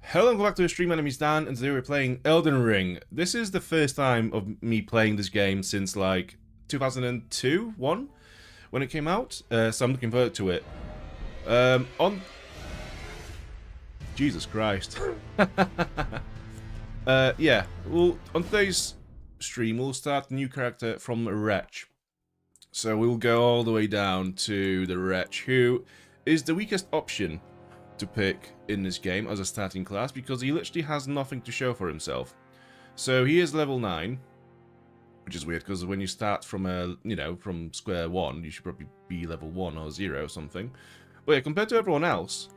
Hello and welcome back to the stream. My name is Dan, and today we're playing Elden Ring. This is the first time of me playing this game since like 2002, 1, when it came out. So I'm looking forward to it. On Jesus Christ. Yeah. Well, on today's stream, we'll start a new character from Wretch. So we'll go all the way down to the Wretch, who is the weakest option to pick in this game as a starting class because he literally has nothing to show for himself. So he is level 9, which is weird because when you start from from square 1, you should probably be level 1 or 0 or something. But yeah, compared to everyone else,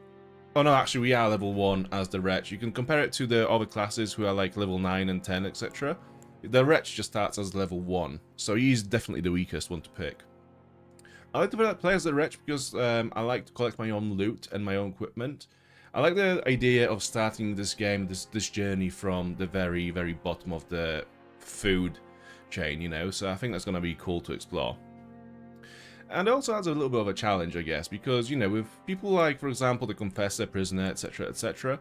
oh no, actually we are level 1 as the Wretch. You can compare it to the other classes who are like level 9 and 10, etc. The Wretch just starts as level 1, so he's definitely the weakest one to pick. I like to play as the Wretch because I like to collect my own loot and my own equipment. I like the idea of starting this game, this journey from the very, very bottom of the food chain, you know, so I think that's going to be cool to explore. And it also adds a little bit of a challenge, I guess, because, you know, with people like, for example, the Confessor, Prisoner, etc., etc.,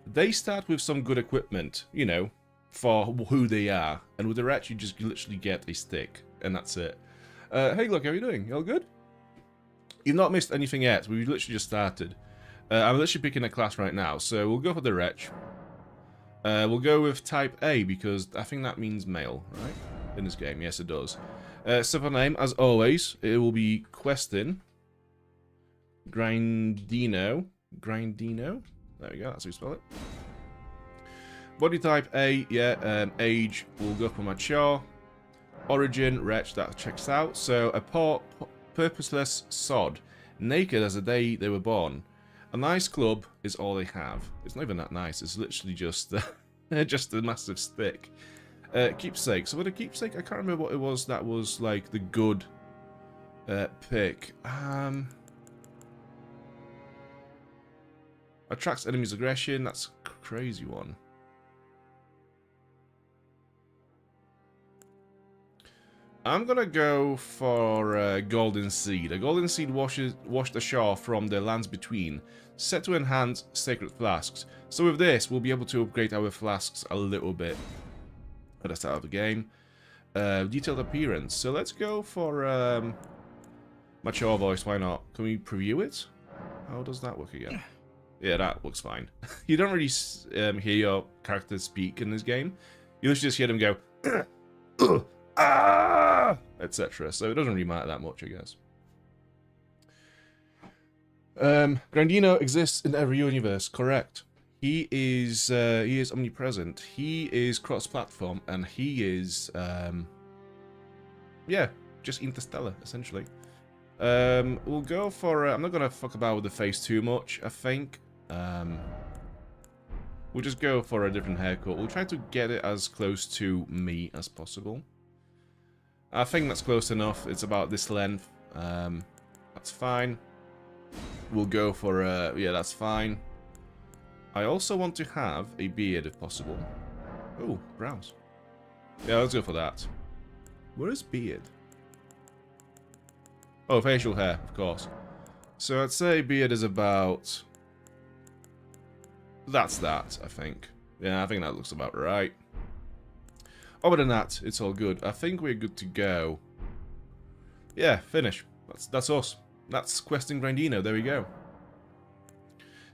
they start with some good equipment, you know, for who they are. And with the Wretch, you just literally get a stick, and that's it. Hey, look, how are you doing? You all good? You've not missed anything yet. We've literally just started. I'm literally picking a class right now, so we'll go for the Wretch. We'll go with type A, because I think that means male, right? In this game, yes it does. So for name, as always, it will be Questin. Grindino. Grindino. There we go, that's how you spell it. Body type A, yeah. Age, we'll go for mature. Origin, Wretch, that checks out. So, a poor, purposeless sod. Naked as the day they were born. A nice club is all they have. It's not even that nice, it's literally just, just a massive stick. Keepsake. So, with a keepsake, I can't remember what it was that was, like, the good pick. Attracts enemies' aggression, that's a crazy one. I'm gonna go for Golden Seed. A Golden Seed washed ashore from the lands between, set to enhance sacred flasks. So with this, we'll be able to upgrade our flasks a little bit at the start of the game. Detailed appearance. So let's go for mature voice. Why not? Can we preview it? How does that work again? Yeah, that looks fine. You don't really hear your character speak in this game. You literally just hear them go. Ah, etc. So it doesn't really matter that much, I guess. Grandino exists in every universe, correct. He is omnipresent. He is cross-platform, and he is yeah, just interstellar essentially. We'll go for I'm not gonna fuck about with the face too much, I think. We'll just go for a different haircut. We'll try to get it as close to me as possible. I think that's close enough. It's about this length. That's fine. We'll go for yeah, that's fine. I also want to have a beard if possible. Oh, brows. Yeah, let's go for that. Where is beard? Oh, facial hair, of course. So I'd say beard is about... That's that, I think. Yeah, I think that looks about right. Other than that, it's all good. I think we're good to go. Yeah, finish. That's us. That's Questin Grandino. There we go.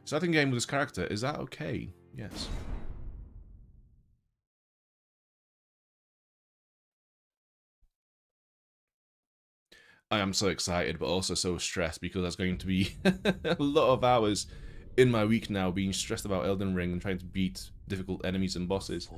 Starting game with this character. Is that okay? Yes. I am so excited, but also so stressed because that's going to be a lot of hours in my week now being stressed about Elden Ring and trying to beat difficult enemies and bosses.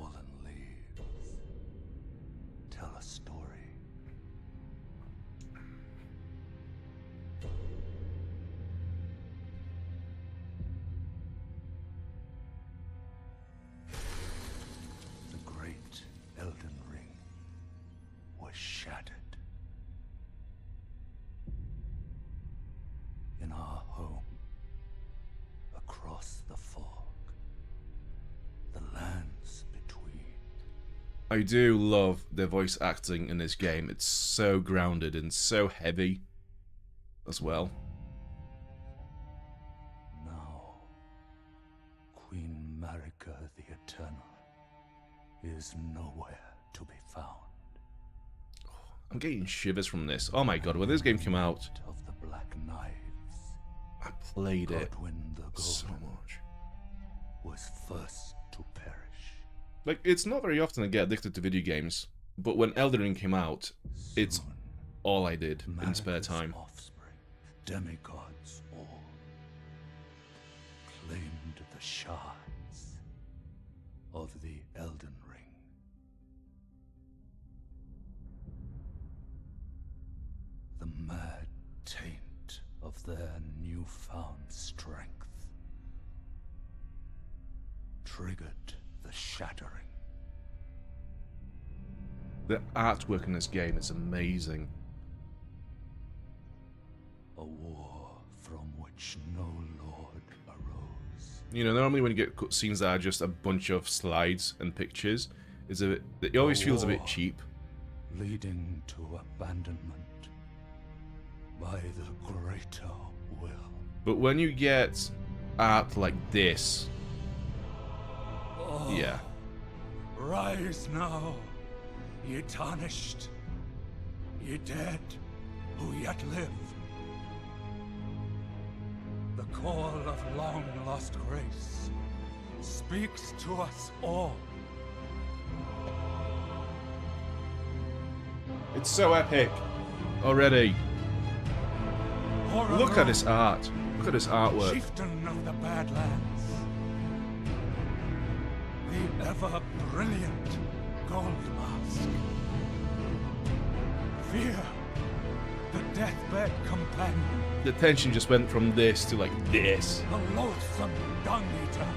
I do love the voice acting in this game. It's so grounded and so heavy as well. Now, Queen Mary eternal is nowhere to be found. I'm getting shivers from this. Oh my god, when this game came out, Of the Black Knives, I played it Godwyn the so Golden much. was first to perish. Like, it's not very often I get addicted to video games, but when Elden Ring came out, it's Soon, all I did in spare Marika's time. offspring, demigods all, claimed the shards of the Elden Ring. The mad taint of their newfound strength triggered the shattering. The artwork in this game is amazing. A war from which no lord arose. You know, normally when you get cutscenes that are just a bunch of slides and pictures, it always feels a bit cheap. Leading to abandonment by the greater will. But when you get art like this, Oh, yeah. rise now, ye tarnished, ye dead who yet live. The call of long-lost grace speaks to us all. It's so epic already. Look at this art. Look at this artwork. Chieftain of the Badlands, the ever-brilliant Gold Mask. Fear, the deathbed companion, The tension just went from this to like this. the loathsome Dung Eater,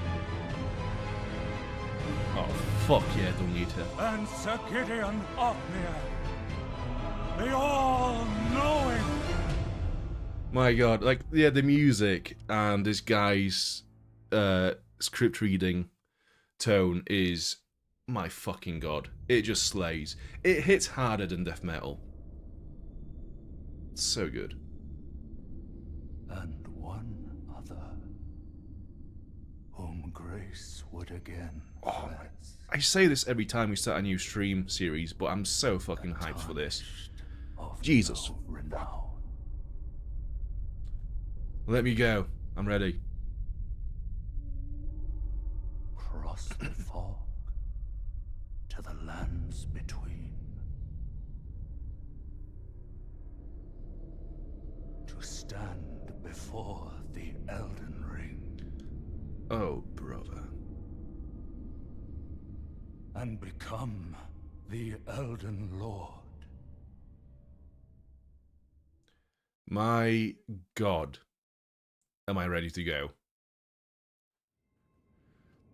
Oh, fuck yeah, Dung Eater. and Sir Gideon Othniel, the all-knowing. My god, like, yeah, the music and this guy's script reading tone is my fucking god. It just slays. It hits harder than death metal. It's so good. And one other, whom grace would again Oh, bless. I say this every time we start a new stream series, but I'm so fucking hyped for this. Of Jesus. no renown. Let me go. I'm ready. Cross the fog to the lands between, to stand before the Elden Ring Oh, brother. and become the Elden Lord. My god. Am I ready to go?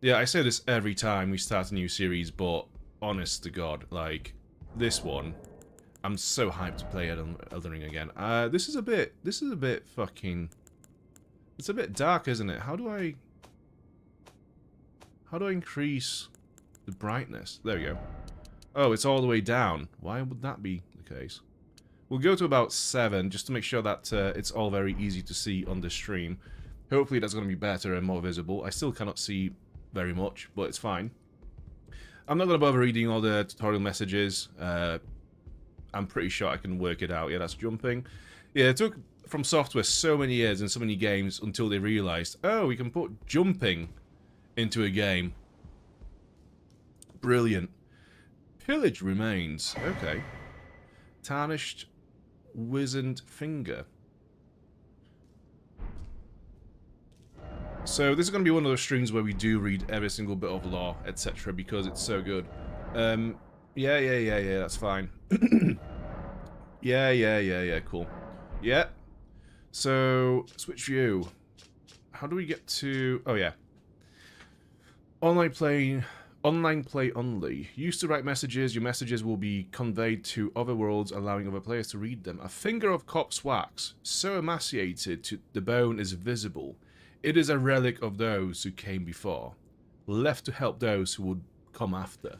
Yeah, I say this every time we start a new series, but honest to god, like, this one, I'm so hyped to play Elden Ring again. This is a bit fucking... It's a bit dark, isn't it? How do I increase the brightness? There we go. Oh, it's all the way down. Why would that be the case? We'll go to about 7, just to make sure that it's all very easy to see on the stream. Hopefully that's going to be better and more visible. I still cannot see very much, but it's fine. I'm not going to bother reading all the tutorial messages. I'm pretty sure I can work it out. Yeah, that's jumping. Yeah, it took From Software so many years and so many games until they realized, oh, we can put jumping into a game. Brilliant. Pillage remains. Okay. Tarnished wizened finger. So this is going to be one of those streams where we do read every single bit of lore, etc., because it's so good. Yeah, that's fine. Yeah, cool. Yeah. So, switch view. How do we get to... Oh, yeah. Online play only. Used to write messages, your messages will be conveyed to other worlds, allowing other players to read them. A finger of copse wax, so emaciated to the bone is visible. It is a relic of those who came before, left to help those who would come after.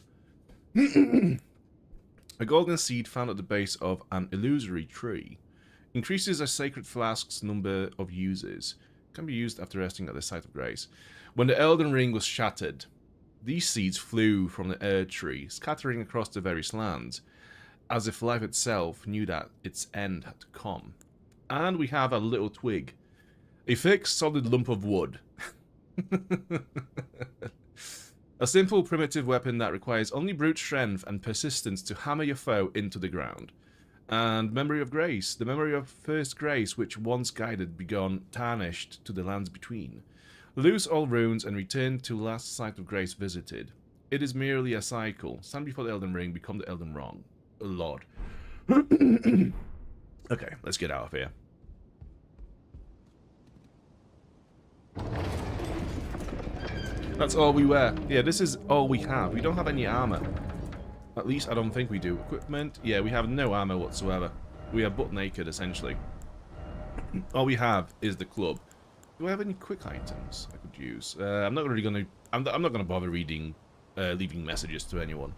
A golden seed found at the base of an illusory tree. Increases a sacred flask's number of uses. Can be used after resting at the site of grace. When the Elden Ring was shattered, These seeds flew from the Erd tree, scattering across the various lands, as if life itself knew that its end had to come. And we have a little twig. A thick, solid lump of wood. A simple, primitive weapon that requires only brute strength and persistence to hammer your foe into the ground. And Memory of Grace, the memory of first grace which once guided begun tarnished to the lands between. Lose all runes and return to last site of grace visited. It is merely a cycle. Stand before the Elden Ring, become the Elden Wrong. Lord. Okay, let's get out of here. That's all we wear. Yeah, this is all we have. We don't have any armor. At least I don't think we do. Equipment? Yeah, we have no armor whatsoever. We are butt naked, essentially. All we have is the club. Do I have any quick items I could use? I'm not really gonna. I'm not gonna bother leaving messages to anyone.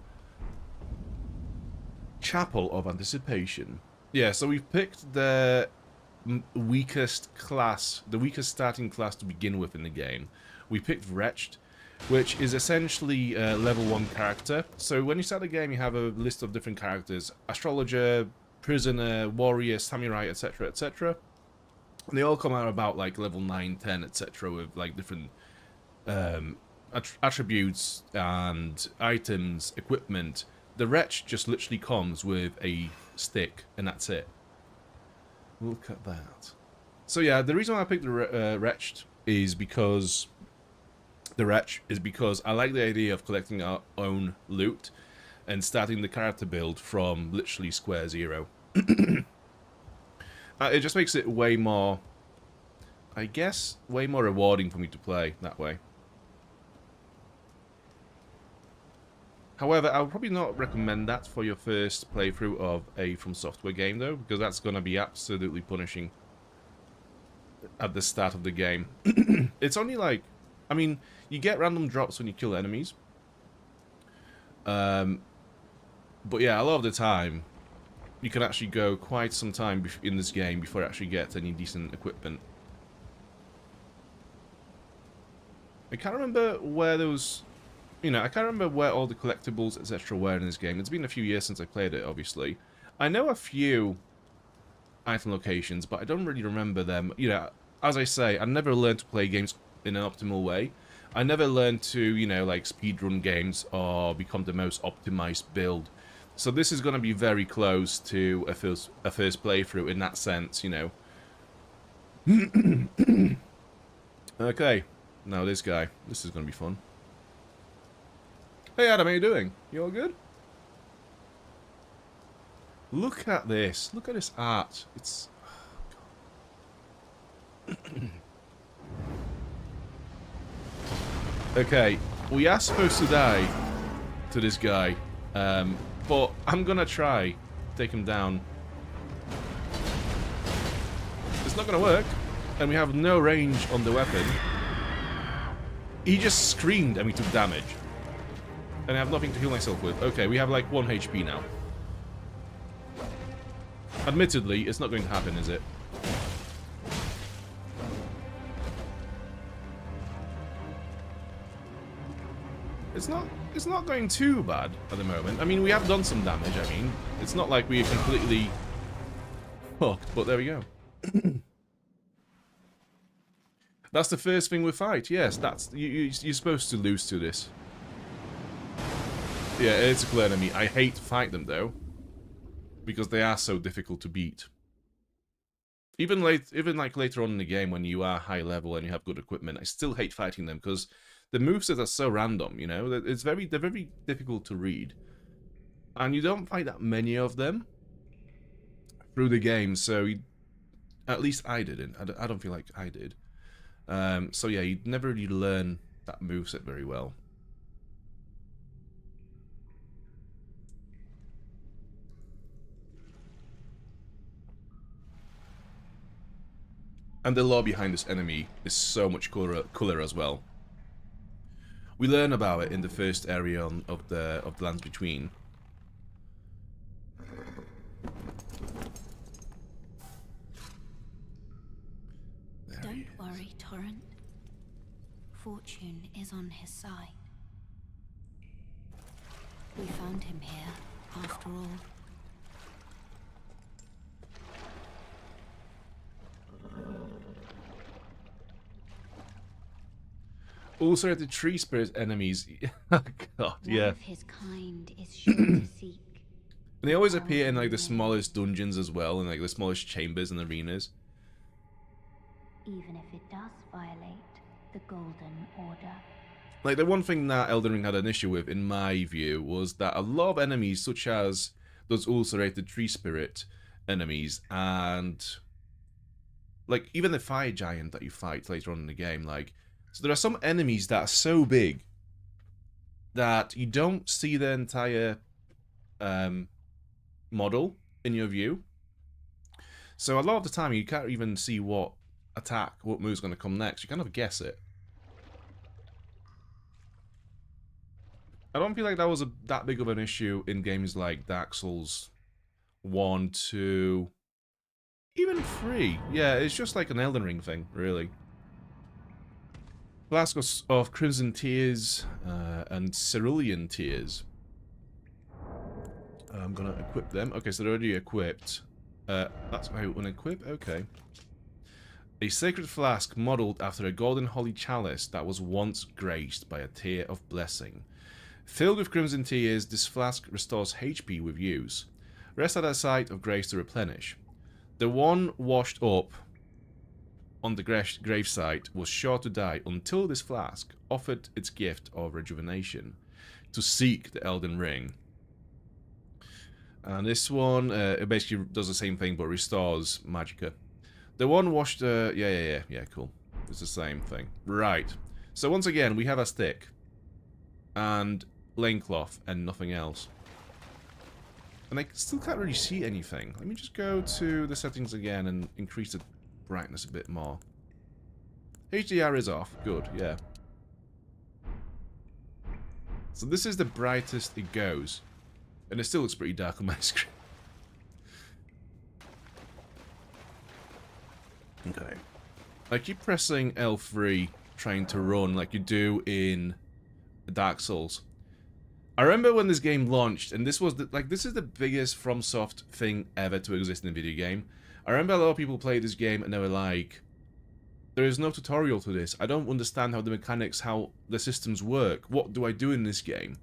Chapel of Anticipation. Yeah, so we've picked the weakest class, the weakest starting class to begin with in the game. We picked Wretch, which is essentially a level 1 character. So when you start the game, you have a list of different characters: astrologer, prisoner, warrior, samurai, etc., etc. And they all come out about like level 9, 10, etc. with like different attributes and items, equipment. The Wretch just literally comes with a stick, and that's it. Look at that. So yeah, the reason why I picked the Wretch is because I like the idea of collecting our own loot and starting the character build from literally square zero. It just makes it way more, I guess, way more rewarding for me to play that way. However, I would probably not recommend that for your first playthrough of a From Software game, though, because that's going to be absolutely punishing at the start of the game. It's only like, I mean, you get random drops when you kill enemies. But yeah, a lot of the time, you can actually go quite some time in this game before you actually get any decent equipment. I can't remember where those... You know, I can't remember where all the collectibles, etc. were in this game. It's been a few years since I played it, obviously. I know a few item locations, but I don't really remember them. You know, as I say, I never learned to play games in an optimal way. I never learned to, you know, like speedrun games or become the most optimized build. So this is going to be very close to a first playthrough in that sense, you know. Okay, now this guy. This is going to be fun. Hey Adam, how you doing? You all good? Look at this. Look at this art. It's... Oh, okay, we are supposed to die to this guy, but I'm gonna try to take him down. It's not gonna work, and we have no range on the weapon. He just screamed and we took damage. And I have nothing to heal myself with. Okay, we have like 1 HP now. Admittedly, it's not going to happen, is it? It's not going too bad at the moment. I mean, we have done some damage, I mean. It's not like we are completely fucked, but there we go. That's the first thing we fight. Yes, that's you're supposed to lose to this. Yeah, it's a cool enemy. I hate to fight them, though, because they are so difficult to beat. Even like later on in the game, when you are high level and you have good equipment, I still hate fighting them, because the movesets are so random, you know? They're very difficult to read. And you don't fight that many of them through the game, so at least I didn't. I don't feel like I did. So yeah, you never really learn that moveset very well. And the lore behind this enemy is so much cooler as well. We learn about it in the first area of the Lands Between. Don't worry, Torrent. Fortune is on his side. We found him here, after all. Also, the tree spirit enemies. Oh god, yeah. One of his kind is sure to seek. And they always appear in like the smallest dungeons as well, in like the smallest chambers and arenas. Even if it does violate the Golden Order. Like, the one thing that Elden Ring had an issue with, in my view, was that a lot of enemies, such as those ulcerated tree spirit enemies, and like even the fire giant that you fight later on in the game, like, so there are some enemies that are so big that you don't see the entire model in your view. So a lot of the time you can't even see what move's going to come next. You kind of guess it. I don't feel like that was that big of an issue in games like Dark Souls 1, 2, even 3. Yeah, it's just like an Elden Ring thing, really. Flask of Crimson Tears and Cerulean Tears. I'm going to equip them. Okay, so they're already equipped. That's how unequip? Okay. A sacred flask modelled after a golden holy chalice that was once graced by a tear of blessing. Filled with crimson tears, this flask restores HP with use. Rest at a site of grace to replenish. The one washed up on the gravesite was sure to die until this flask offered its gift of rejuvenation to seek the Elden Ring. And this one, it basically does the same thing but restores magicka. The one washed, yeah, cool. It's the same thing. Right. So once again, we have a stick. And loincloth and nothing else. And I still can't really see anything. Let me just go to the settings again and increase the brightness a bit more. HDR is off. Good, yeah. So this is the brightest it goes. And it still looks pretty dark on my screen. Okay. I keep pressing L3 trying to run like you do in Dark Souls. I remember when this game launched, and this was this is the biggest FromSoft thing ever to exist in a video game. I remember a lot of people played this game and they were like, there is no tutorial to this. I don't understand how the mechanics, how the systems work. What do I do in this game?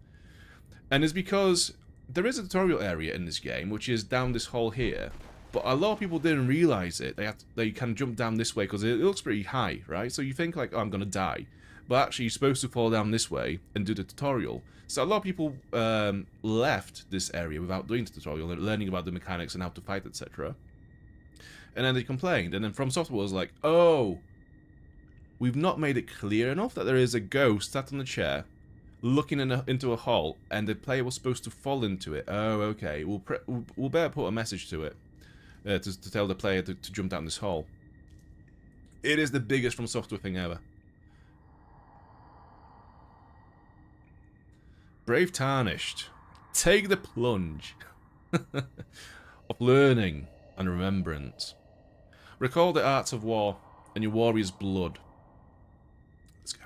And it's because there is a tutorial area in this game, which is down this hole here. But a lot of people didn't realize it. They can jump down this way because it looks pretty high, right? So you think like, oh, I'm gonna die. But actually, you're supposed to fall down this way and do the tutorial. So a lot of people left this area without doing the tutorial and learning about the mechanics and how to fight, etc. And then they complained. And then FromSoft was like, oh, we've not made it clear enough that there is a ghost sat on the chair looking into a hole and the player was supposed to fall into it. Oh, okay. We'll better put a message to it to tell the player to jump down this hole. It is the biggest FromSoftware thing ever. Brave Tarnished. Take the plunge of learning and remembrance. Recall the arts of war and your warrior's blood. Let's go.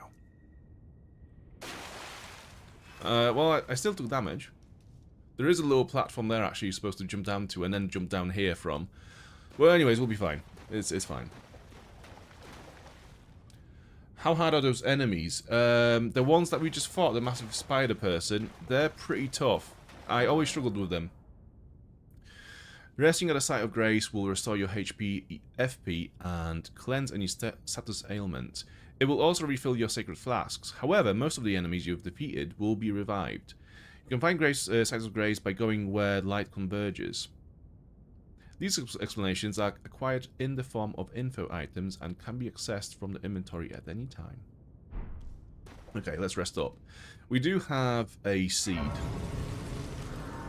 Well, I still took damage. There is a little platform there actually you're supposed to jump down to and then jump down here from. Well, anyways, we'll be fine. It's fine. How hard are those enemies? The ones that we just fought, the massive spider person, they're pretty tough. I always struggled with them. Resting at a site of grace will restore your HP, FP, and cleanse any status ailment. It will also refill your sacred flasks. However, most of the enemies you have defeated will be revived. You can find sites of grace by going where light converges. These explanations are acquired in the form of info items and can be accessed from the inventory at any time. Okay, let's rest up. We do have a seed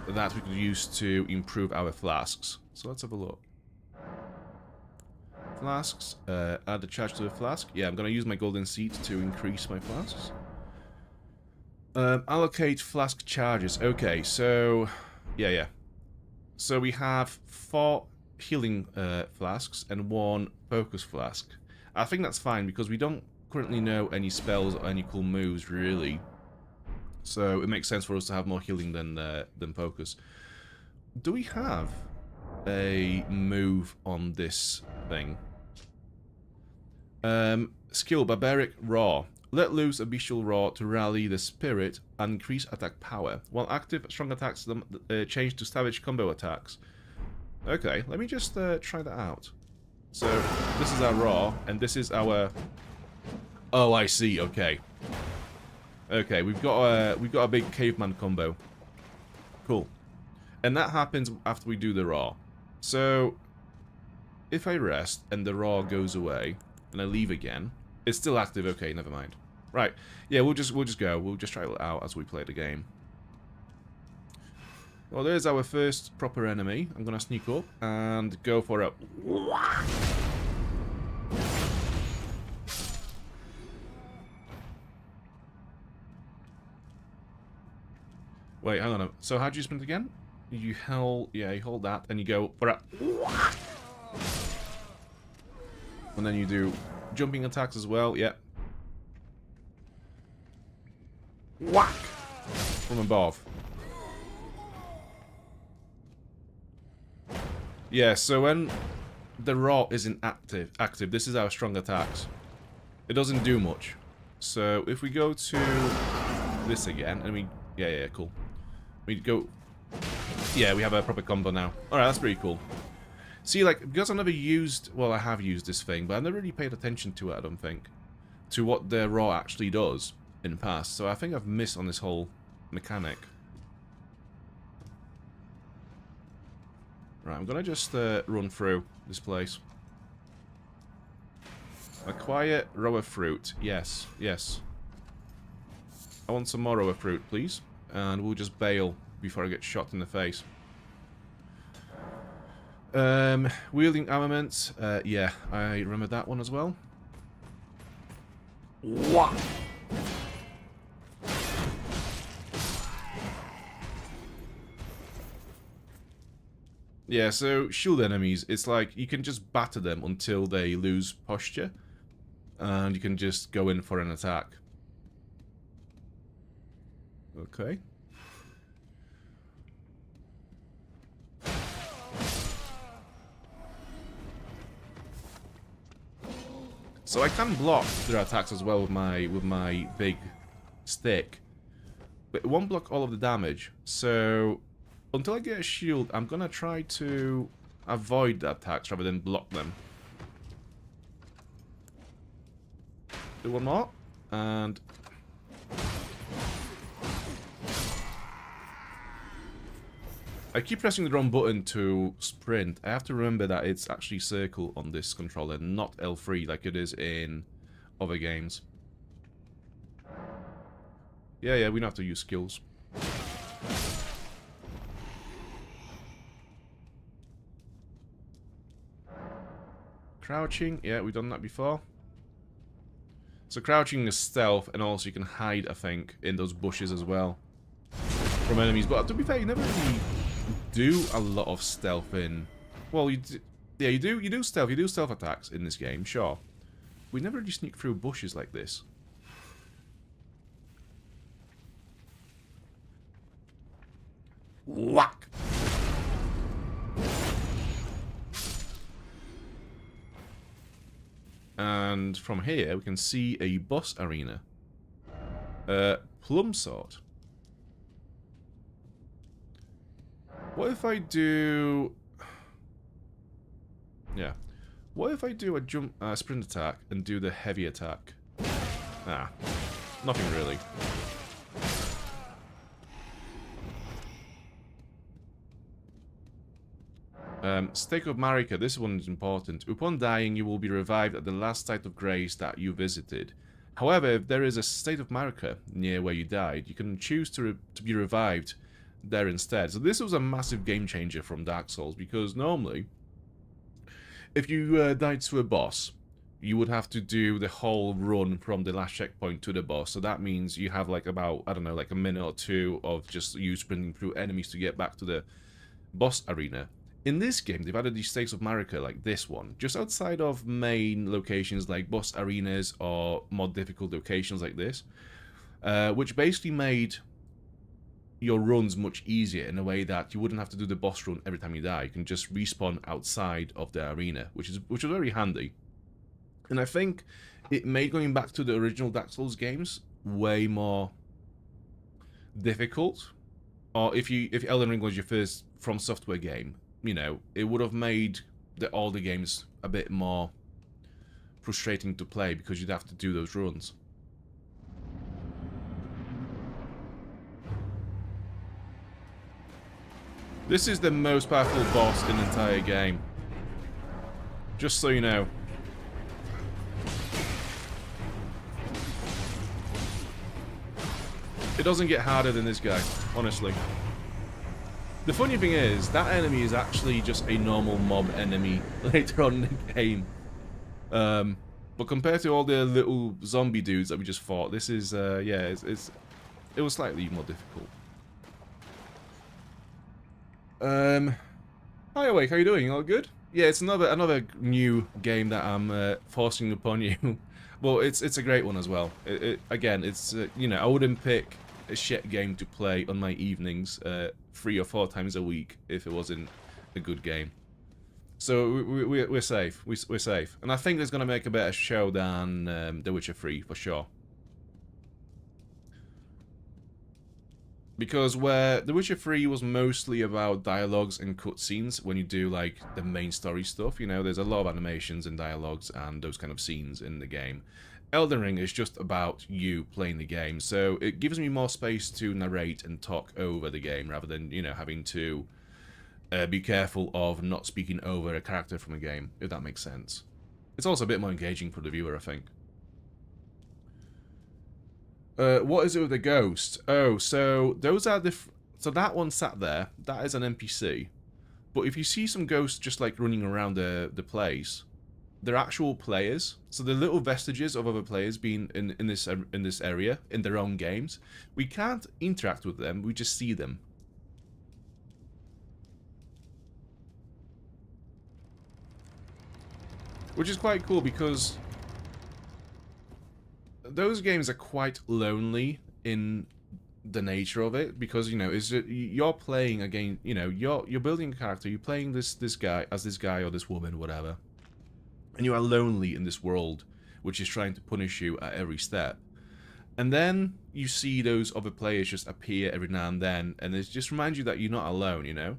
that we could use to improve our flasks. So let's have a look. Flasks. Add the charge to the flask. Yeah, I'm going to use my golden seed to increase my flasks. Allocate flask charges. Okay, so... Yeah. So we have 4 healing flasks and 1 focus flask. I think that's fine because we don't currently know any spells or any cool moves, really. So it makes sense for us to have more healing than focus. Do we have a move on this thing? Skill, Barbaric Raw. Let loose a bestial roar to rally the spirit and increase attack power. While active, strong attacks change to savage combo attacks. Okay, let me just try that out. So, this is our Raw, and this is our... Oh, I see, okay. Okay, we've got a big caveman combo. Cool. And that happens after we do the Raw. So, if I rest and the Raw goes away, and I leave again, it's still active. Okay, never mind. Right. Yeah, we'll just go. We'll just try it out as we play the game. Well, there's our first proper enemy. I'm gonna sneak up and go for a... Wait, hang on. So how do you sprint again? You hold... Yeah, you hold that, and you go for a... And then you do jumping attacks as well. Yeah. Whack! From above. Yeah, so when the Raw isn't active, this is our strong attacks. It doesn't do much. So if we go to this again, and we... Yeah, cool. We go... Yeah, we have a proper combo now. Alright, that's pretty cool. See, like, because I've never used... Well, I have used this thing, but I've never really paid attention to it, I don't think. To what the Raw actually does in the past. So I think I've missed on this whole mechanic. Right, I'm gonna just run through this place. Acquire rower fruit. Yes, yes. I want some more rower fruit, please. And we'll just bail before I get shot in the face. Wielding armaments. Yeah, I remember that one as well. What? Yeah, so shield enemies, it's like you can just batter them until they lose posture. And you can just go in for an attack. Okay. So I can block their attacks as well with my big stick. But it won't block all of the damage. So until I get a shield, I'm gonna try to avoid the attacks rather than block them. Do one more. And I keep pressing the wrong button to sprint. I have to remember that it's actually circle on this controller, not L3 like it is in other games. Yeah, we don't have to use skills. Crouching, yeah, we've done that before. So crouching is stealth, and also you can hide, I think, in those bushes as well from enemies. But to be fair, you never really do a lot of stealth in... Well, you do stealth. You do stealth attacks in this game, sure. We never really sneak through bushes like this. Whack! And from here, we can see a boss arena. Plum sword. What if I do... Yeah. What if I do a sprint attack and do the heavy attack? Ah, nothing really. Stake of Marika, this one is important. Upon dying, you will be revived at the last site of grace that you visited. However, if there is a state of Marika near where you died, you can choose to be revived there instead. So this was a massive game changer from Dark Souls, because normally, if you died to a boss, you would have to do the whole run from the last checkpoint to the boss. So that means you have like about, I don't know, like a minute or two of just you sprinting through enemies to get back to the boss arena. In this game, they've added these Stakes of Marika, like this one, just outside of main locations like boss arenas or more difficult locations like this, which basically made your runs much easier in a way that you wouldn't have to do the boss run every time you die. You can just respawn outside of the arena, which is very handy. And I think it made going back to the original Dark Souls games way more difficult. Or if Elden Ring was your first From Software game, you know, it would have made all the games a bit more frustrating to play because you'd have to do those runs. This is the most powerful boss in the entire game. Just so you know. It doesn't get harder than this guy, honestly. The funny thing is, that enemy is actually just a normal mob enemy later on in the game. But compared to all the little zombie dudes that we just fought, this is, yeah, it was slightly more difficult. Hi Awake, how you doing? All good? Yeah, it's another new game that I'm forcing upon you. Well, it's a great one as well. Again, it's you know, I wouldn't pick a shit game to play on my evenings 3 or 4 times a week if it wasn't a good game. So we're safe. We're safe, and I think it's gonna make a better show than The Witcher 3 for sure. Because where The Witcher 3 was mostly about dialogues and cutscenes, when you do like the main story stuff, you know, there's a lot of animations and dialogues and those kind of scenes in the game. Elden Ring is just about you playing the game, so it gives me more space to narrate and talk over the game rather than, you know, having to be careful of not speaking over a character from a game, if that makes sense. It's also a bit more engaging for the viewer, I think. What is it with the ghost? Oh, so those are so that one sat there. That is an NPC. But if you see some ghosts just like running around the place, they're actual players. So the little vestiges of other players being in this area in their own games. We can't interact with them. We just see them. Which is quite cool because those games are quite lonely in the nature of it, because, you know, you're playing a game, you know, you're building a character, you're playing this guy as this guy or this woman, whatever, and you are lonely in this world which is trying to punish you at every step. And then you see those other players just appear every now and then, and it just reminds you that you're not alone, you know?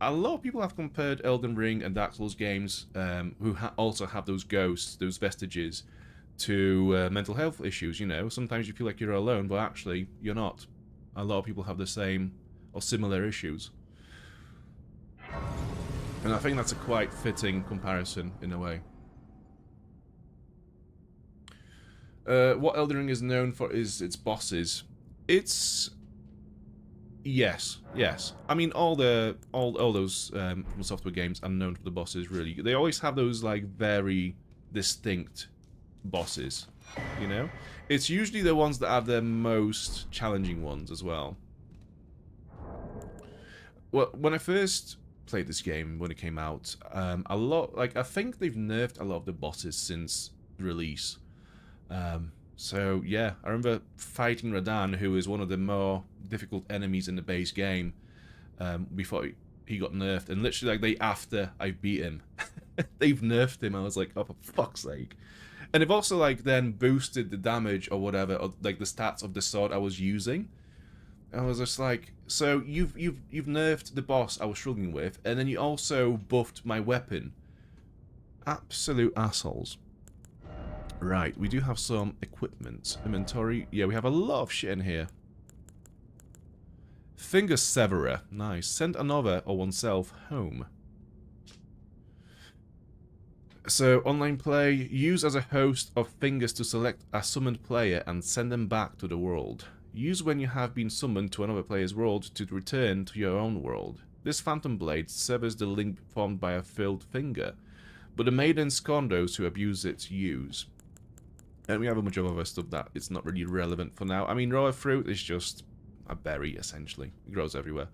A lot of people have compared Elden Ring and Dark Souls games, who also have those ghosts, those vestiges, to mental health issues, you know. Sometimes you feel like you're alone, but actually, you're not. A lot of people have the same or similar issues. And I think that's a quite fitting comparison, in a way. What Elden Ring is known for is its bosses. It's... Yes. I mean, all those From Software games are known for the bosses, really. They always have those, like, very distinct bosses, you know? It's usually the ones that are the most challenging ones as well. Well, when I first played this game, when it came out, I think they've nerfed a lot of the bosses since release. So yeah, I remember fighting Radahn, who is one of the more difficult enemies in the base game, before he got nerfed, and literally like after I beat him, they've nerfed him. I was like, oh, for fuck's sake. And they've also like then boosted the damage or whatever, or like the stats of the sword I was using. I was just like, so you've nerfed the boss I was struggling with, and then you also buffed my weapon. Absolute assholes. Right, we do have some equipment. Inventory. Yeah, we have a lot of shit in here. Finger Severer. Nice. Send another or oneself home. So, online play. Use as a host of fingers to select a summoned player and send them back to the world. Use when you have been summoned to another player's world to return to your own world. This phantom blade severs the link formed by a filled finger, but the maiden scorn those who abuse its use. And we have a bunch of other stuff that it's not really relevant for now. I mean, raw fruit is just a berry, essentially. It grows everywhere.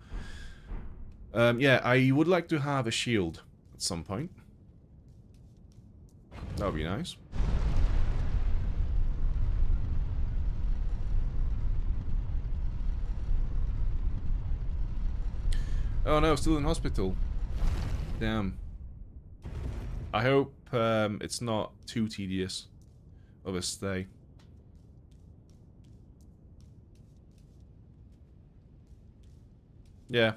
Yeah, I would like to have a shield at some point. That would be nice. Oh no, still in hospital. Damn. I hope it's not too tedious of a stay. Yeah.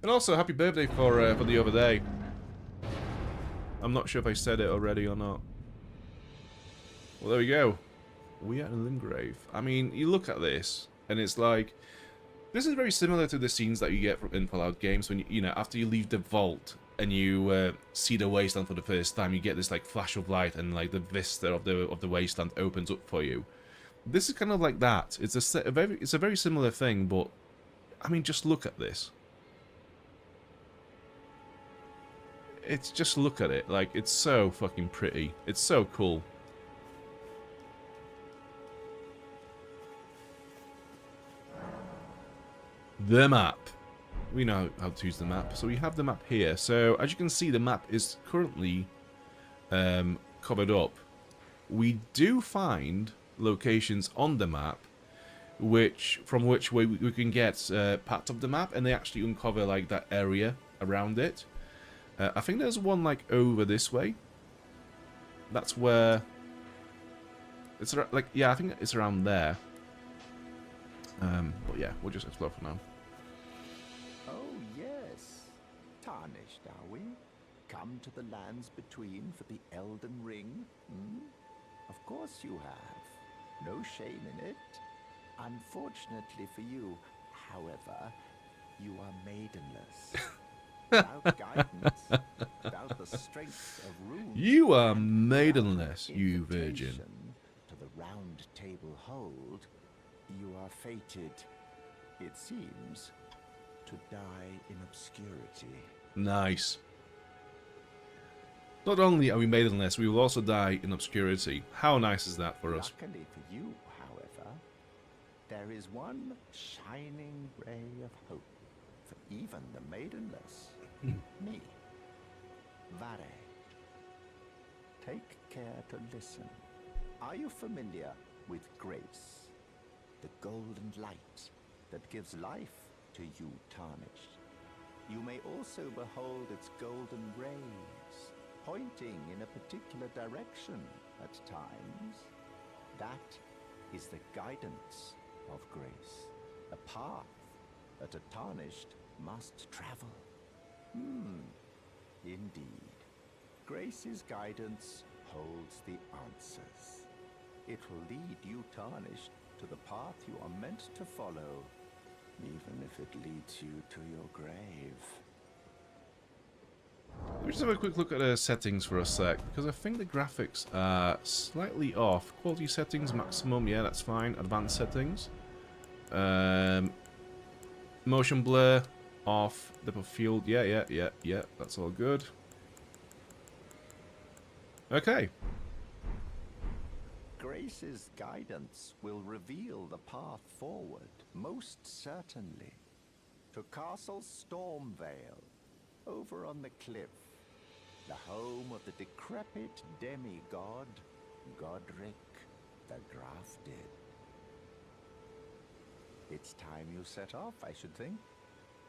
And also, happy birthday for the other day. I'm not sure if I said it already or not. Well, there we go. We are in Limgrave. I mean, you look at this, and it's like... This is very similar to the scenes that you get from in Fallout games when, you know, after you leave the vault and you see the wasteland for the first time, you get this, like, flash of light and, like, the vista of the wasteland opens up for you. This is kind of like that. It's a very similar thing, but, I mean, just look at this. It's just look at it. Like, it's so fucking pretty. It's so cool. The map. We know how to use the map. So we have the map here. So, as you can see, the map is currently covered up. We do find locations on the map from which we can get parts of the map, and they actually uncover, like, that area around it. I think there's one, like, over this way. That's where... It's, like, yeah, I think it's around there. But yeah, we'll just explore for now. Oh, yes. Tarnished, are we? Come to the lands between for the Elden Ring? Hmm? Of course you have. No shame in it. Unfortunately for you, however, you are maidenless. Without guidance, without the strength of runes, You are maidenless, you virgin. To the round table hold, you are fated, it seems, to die in obscurity. Nice. Not only are we maidenless, we will also die in obscurity. How nice is that for us? Luckily for you, however, there is one shining ray of hope for even the maidenless. Me. Vare. Take care to listen. Are you familiar with grace? The golden light that gives life to you tarnished. You may also behold its golden rays, pointing in a particular direction at times. That is the guidance of grace, a path that a tarnished must travel. Indeed. Grace's guidance holds the answers. It will lead you tarnished to the path you are meant to follow, even if it leads you to your grave. Let me just have a quick look at the settings for a sec, because I think the graphics are slightly off. Quality settings, maximum, yeah, that's fine. Advanced settings. Motion blur, off. Depth of field, yeah, that's all good. Okay. Grace's guidance will reveal the path forward, most certainly. To Castle Stormvale, over on the cliff, the home of the decrepit demigod, Godric the Grafted. It's time you set off, I should think.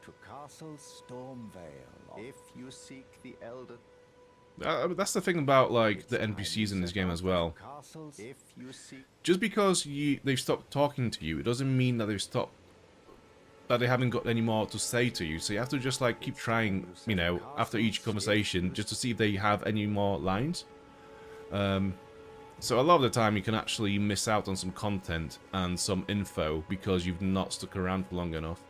To Castle Stormvale, if you seek the Elder... That's the thing about, like, the NPCs in this game as well. Just because they've stopped talking to you, it doesn't mean that they haven't got any more to say to you. So you have to just, like, keep trying, you know, after each conversation, just to see if they have any more lines. So a lot of the time you can actually miss out on some content and some info because you've not stuck around for long enough.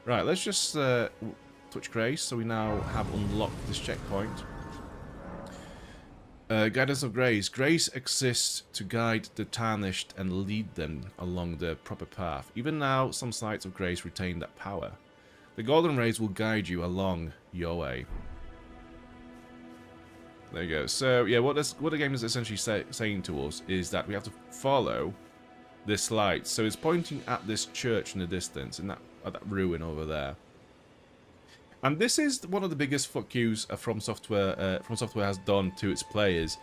Right, let's just touch Grace, so we now have unlocked this checkpoint. Guidance of Grace. Grace exists to guide the tarnished and lead them along the proper path. Even now, some sites of Grace retain that power. The golden rays will guide you along your way. There you go. So, yeah, what the game is essentially saying to us is that we have to follow this light. So it's pointing at this church in the distance, at that ruin over there. And this is one of the biggest fuck yous From Software has done to its players.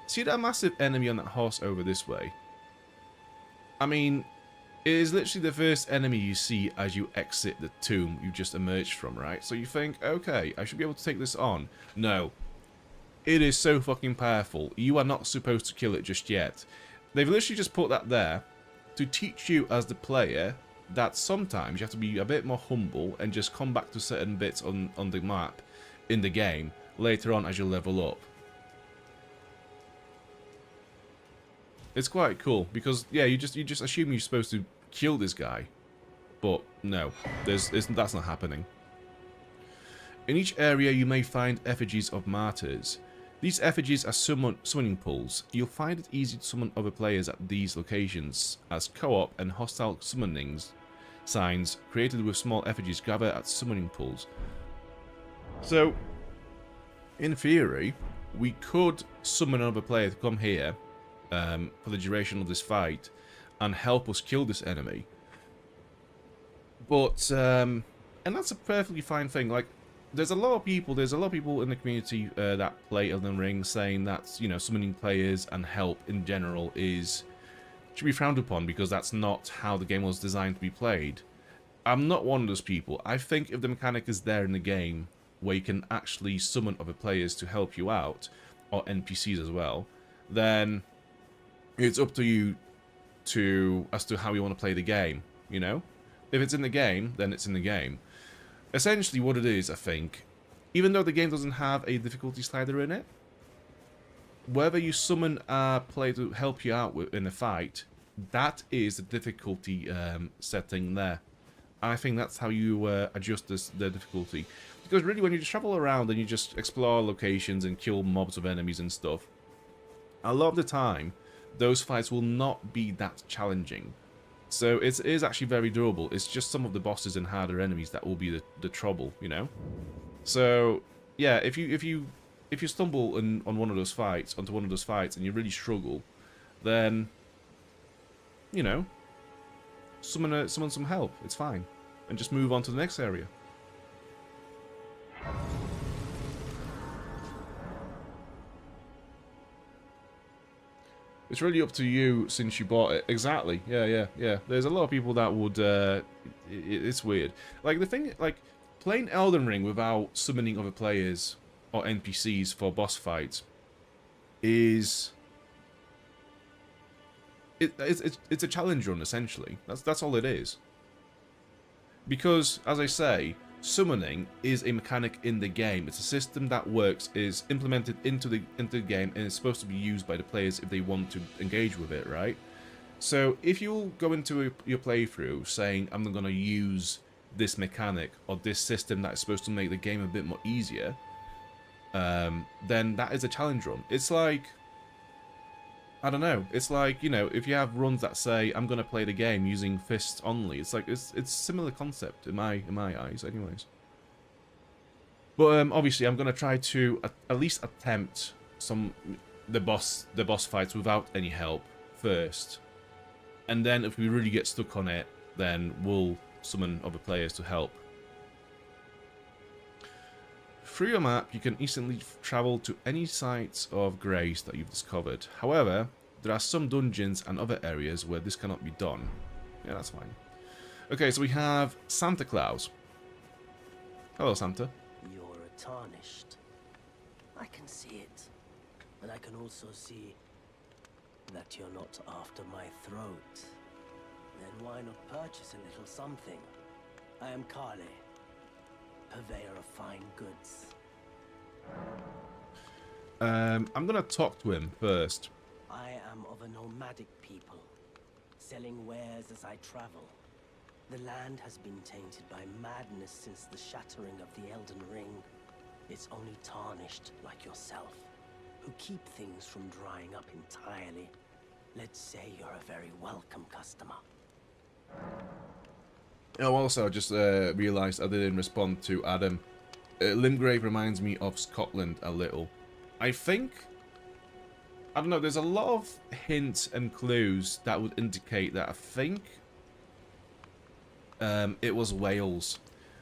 See that massive enemy on that horse over this way? I mean, It is literally the first enemy you see as you exit the tomb you just emerged from, right? So you think, okay, I should be able to take this on. No. It is so fucking powerful. You are not supposed to kill it just yet. They've literally just put that there to teach you as the player that sometimes you have to be a bit more humble and just come back to certain bits on the map in the game later on as you level up. It's quite cool because yeah, you just assume you're supposed to kill this guy, but no, that's not happening. In each area, you may find effigies of martyrs. These effigies are summoning pools. You'll find it easy to summon other players at these locations, as co-op and hostile summonings signs created with small effigies gather at summoning pools. So, in theory, we could summon another player to come here for the duration of this fight and help us kill this enemy. But and that's a perfectly fine thing. Like, there's a lot of people in the community that play Elden Ring saying that, you know, summoning players and help in general should be frowned upon because that's not how the game was designed to be played. I'm not one of those people. I think if the mechanic is there in the game where you can actually summon other players to help you out, or NPCs as well, then it's up to you as to how you want to play the game, you know? If it's in the game, then it's in the game. Essentially what it is, I think, even though the game doesn't have a difficulty slider in it, whether you summon a player to help you out in a fight, that is the difficulty setting there. I think that's how you adjust the difficulty. Because really, when you just travel around and you just explore locations and kill mobs of enemies and stuff, a lot of the time, those fights will not be that challenging. So it is actually very doable. It's just some of the bosses and harder enemies that will be the trouble, you know? So, yeah, if you stumble onto one of those fights and you really struggle, then, you know, summon some help. It's fine. And just move on to the next area. It's really up to you since you bought it. Exactly. Yeah. There's a lot of people that would... it's weird. Like, the thing... Like, playing Elden Ring without summoning other players or NPCs for boss fights is... It's a challenge run, essentially. That's all it is. Because, as I say, summoning is a mechanic in the game. It's a system that works, is implemented into the game, and it's supposed to be used by the players if they want to engage with it, right? So if you go into your playthrough saying, I'm not going to use this mechanic or this system that is supposed to make the game a bit more easier, then that is a challenge run. It's like... I don't know. It's like, you know, if you have runs that say, I'm going to play the game using fists only, it's like, it's a similar concept in my eyes, anyways. But obviously, I'm going to try to at least attempt the boss fights without any help first. And then if we really get stuck on it, then we'll summon other players to help. Through your map, you can instantly travel to any sites of grace that you've discovered. However, there are some dungeons and other areas where this cannot be done. Yeah, that's fine. Okay, so we have Santa Claus. Hello, Santa. You're tarnished. I can see it. But I can also see that you're not after my throat. Then why not purchase a little something? I am Kale, purveyor of fine goods. I'm gonna talk to him first. I am of a nomadic people, selling wares as I travel. The land has been tainted by madness since the shattering of the Elden Ring. It's only tarnished like yourself, who keep things from drying up entirely. Let's say you're a very welcome customer. Oh, also, I just realised I didn't respond to Adam. Limgrave reminds me of Scotland a little. I think... I don't know, there's a lot of hints and clues that would indicate that I think... it was Wales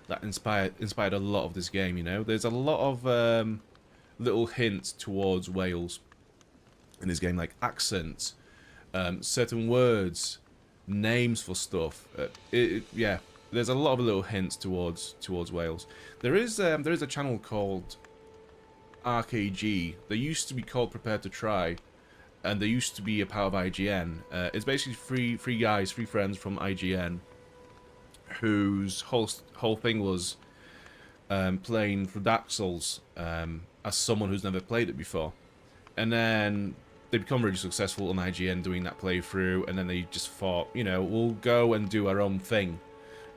that inspired a lot of this game, you know? There's a lot of little hints towards Wales in this game, like accents, certain words, names for stuff. Yeah, there's a lot of little hints towards Wales. There is a channel called RKG. They used to be called Prepare to Try, and they used to be a part of IGN. It's basically three guys, three friends from IGN, whose whole thing was playing for Dark Souls as someone who's never played it before, and then they become really successful on IGN doing that playthrough, and then they just thought, you know, we'll go and do our own thing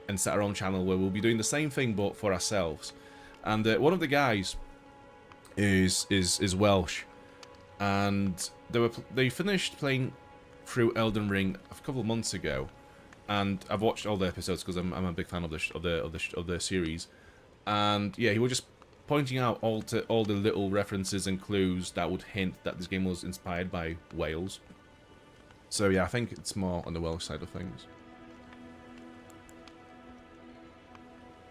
and set our own channel where we'll be doing the same thing but for ourselves. And one of the guys is Welsh, and they finished playing through Elden Ring a couple of months ago, and I've watched all the episodes because I'm a big fan of the series. And yeah, he was just pointing out all the little references and clues that would hint that this game was inspired by Wales. So yeah, I think it's more on the Welsh side of things.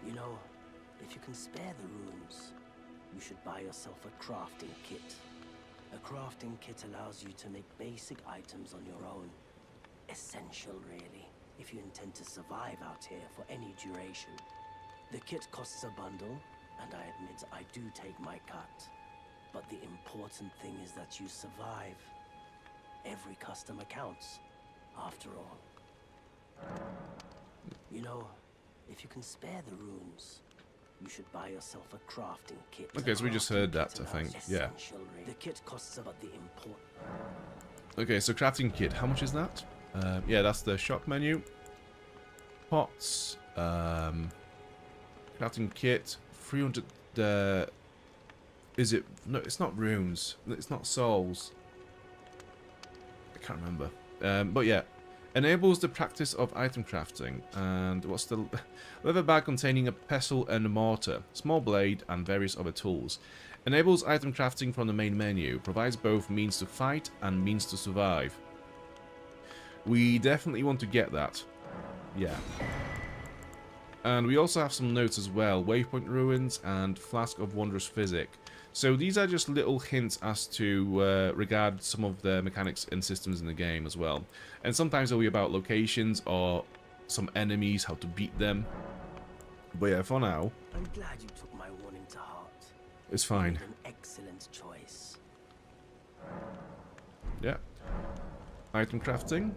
You know, if you can spare the runes, you should buy yourself a crafting kit. A crafting kit allows you to make basic items on your own. Essential, really, if you intend to survive out here for any duration. The kit costs a bundle, and I admit I do take my cut. But the important thing is that you survive. Every customer counts, after all. You know, if you can spare the runes, you should buy yourself a crafting kit. Okay, so we just heard that, I think. Yeah. The kit costs about the import. Okay, so crafting kit, how much is that? Yeah, that's the shop menu. Pots, crafting kit, 300. Is it? No, it's not runes. It's not souls. I can't remember. But yeah, enables the practice of item crafting. And what's the leather bag containing a pestle and a mortar, small blade, and various other tools. Enables item crafting from the main menu. Provides both means to fight and means to survive. We definitely want to get that. Yeah. And we also have some notes as well. Waypoint Ruins and Flask of Wondrous Physic. So these are just little hints as to regard some of the mechanics and systems in the game as well. And sometimes it'll be about locations or some enemies, how to beat them. But yeah, for now, I'm glad you took my warning to heart. It's fine. You made an excellent choice. Yeah. Item crafting.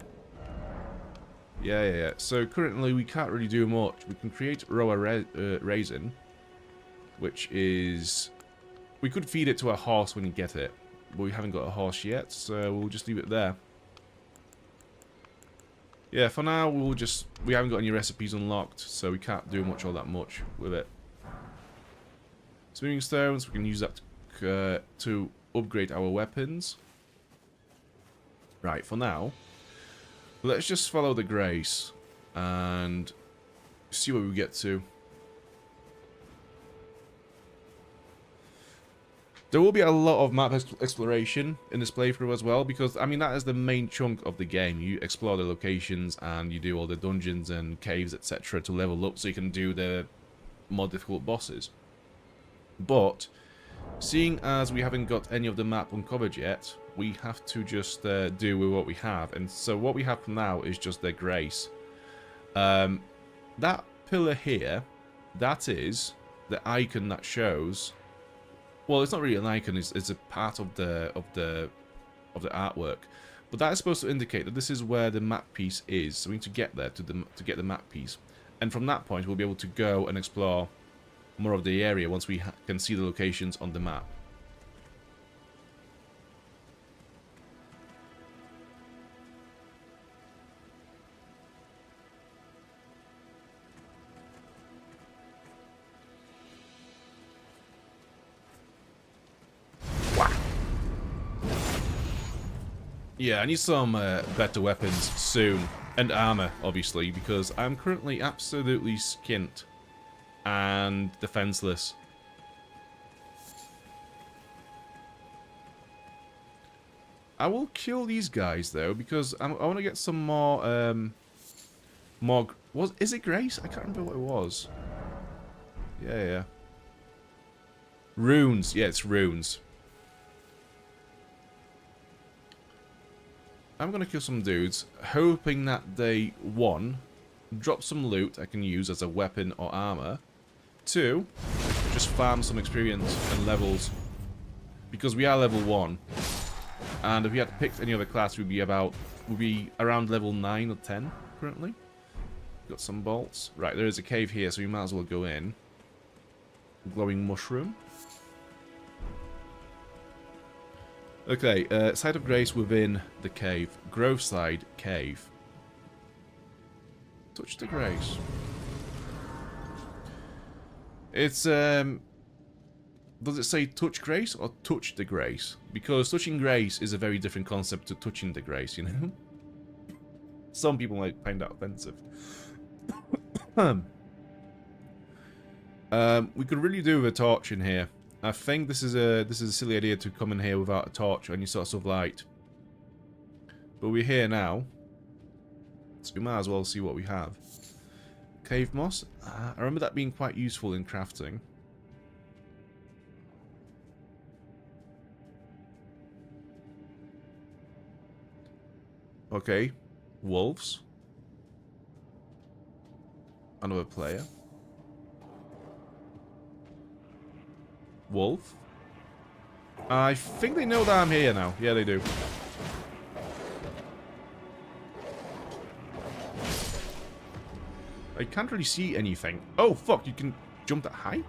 Yeah. So currently we can't really do much. We can create raw raisin, which is... We could feed it to a horse when you get it, but we haven't got a horse yet, so we'll just leave it there. Yeah, for now we haven't got any recipes unlocked, so we can't do much all that much with it. Smoothing stones, we can use that to upgrade our weapons. Right, for now, let's just follow the grace and see where we get to. There will be a lot of map exploration in this playthrough as well, because, I mean, that is the main chunk of the game. You explore the locations and you do all the dungeons and caves, etc. to level up so you can do the more difficult bosses. But, seeing as we haven't got any of the map uncovered yet, we have to just do with what we have. And so what we have for now is just the grace. That pillar here, that is the icon that shows... Well, it's not really an icon. It's a part of the artwork, but that is supposed to indicate that this is where the map piece is. So we need to get there to get the map piece, and from that point we'll be able to go and explore more of the area once we can see the locations on the map. Yeah, I need some better weapons soon. And armor, obviously, because I'm currently absolutely skint and defenseless. I will kill these guys, though, because I want to get some more... Is it Grace? I can't remember what it was. Yeah. Runes. Yeah, it's runes. I'm going to kill some dudes, hoping that they, 1, drop some loot I can use as a weapon or armor. 2, just farm some experience and levels. Because we are level 1. And if we had picked any other class, we'd be around level 9 or 10 currently. Got some bolts. Right, there is a cave here, so we might as well go in. Glowing mushroom. Okay, Site of Grace within the cave. Groveside Cave. Touch the Grace. It's, does it say touch Grace or touch the Grace? Because touching Grace is a very different concept to touching the Grace, you know? Some people might find that offensive. We could really do with a torch in here. I think this is a silly idea to come in here without a torch or any sort of light. But we're here now, so we might as well see what we have. Cave moss. I remember that being quite useful in crafting. Okay, wolves. Another player. Wolf. I think they know that I'm here now. Yeah, they do. I can't really see anything. Oh, fuck, you can jump that high?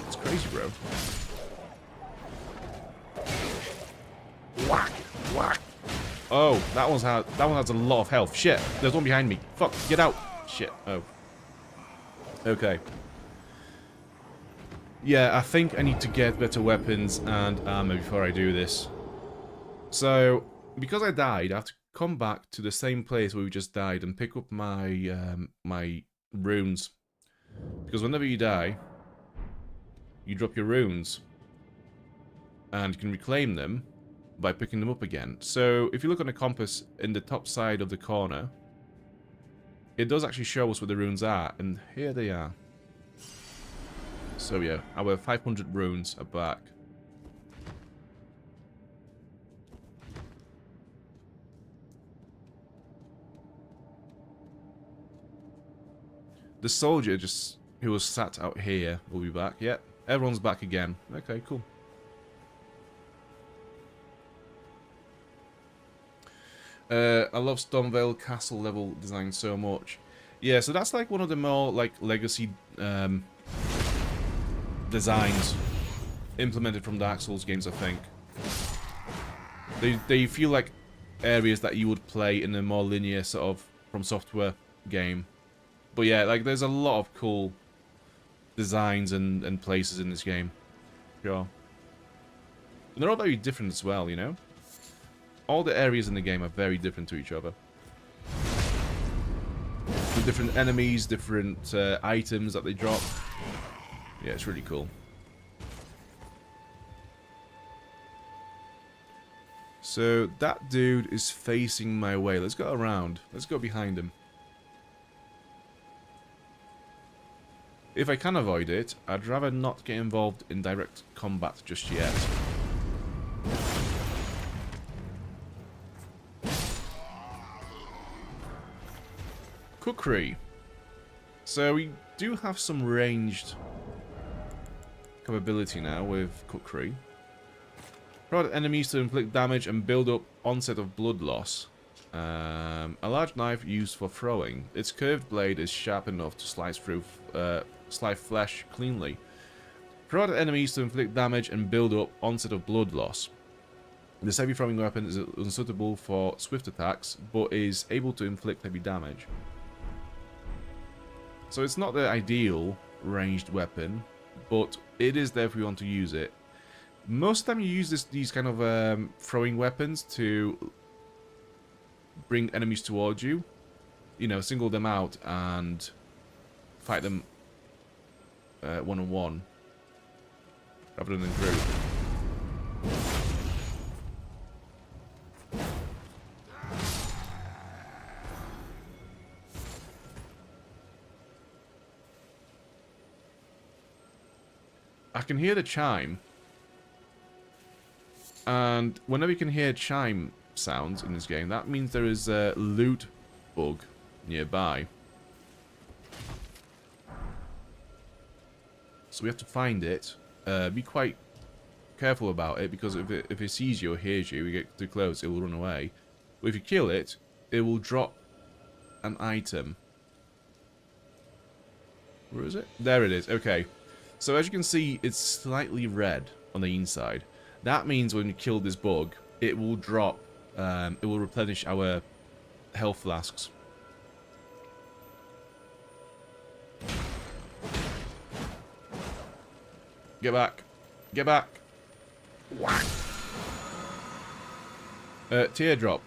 It's crazy, bro. Whack! Whack! Oh, that one has a lot of health. Shit, there's one behind me. Fuck, get out! Shit, oh. Okay. Yeah, I think I need to get better weapons and armor before I do this. So, because I died, I have to come back to the same place where we just died and pick up my my runes. Because whenever you die, you drop your runes. And you can reclaim them by picking them up again. So, if you look on the compass in the top side of the corner, it does actually show us where the runes are, and here they are. So yeah, our 500 runes are back. The soldier who was sat out here will be back. Yep, everyone's back again. Okay, cool. I love Stormvale castle level design so much. Yeah, so that's like one of the more like legacy designs implemented from Dark Souls games, I think. They feel like areas that you would play in a more linear sort of From Software game. But yeah, like there's a lot of cool designs and places in this game. Sure. And they're all very different as well, you know? All the areas in the game are very different to each other. With different enemies, different items that they drop. Yeah, it's really cool. So, that dude is facing my way. Let's go around. Let's go behind him. If I can avoid it, I'd rather not get involved in direct combat just yet. Cookery. So, we do have some ranged capability now with cookery. Prod enemies to inflict damage and build up onset of blood loss. A large knife used for throwing. Its curved blade is sharp enough to slice flesh cleanly. Prod enemies to inflict damage and build up onset of blood loss. This heavy throwing weapon is unsuitable for swift attacks, but is able to inflict heavy damage. So it's not the ideal ranged weapon, but it is there if we want to use it. Most of the time you use these kind of throwing weapons to bring enemies towards you. You know, single them out and fight them one-on-one rather than in group. I can hear the chime, and whenever you can hear chime, sounds in this game, that means there is a loot bug nearby. So we have to find it. Be quite careful about it, because if it sees you or hears you, we get too close, it will run away. But if you kill it, it will drop an item. Where is it? There it is. Okay. So as you can see, it's slightly red on the inside. That means when you kill this bug, it will drop, it will replenish our health flasks. Get back. Get back. Whack. Teardrop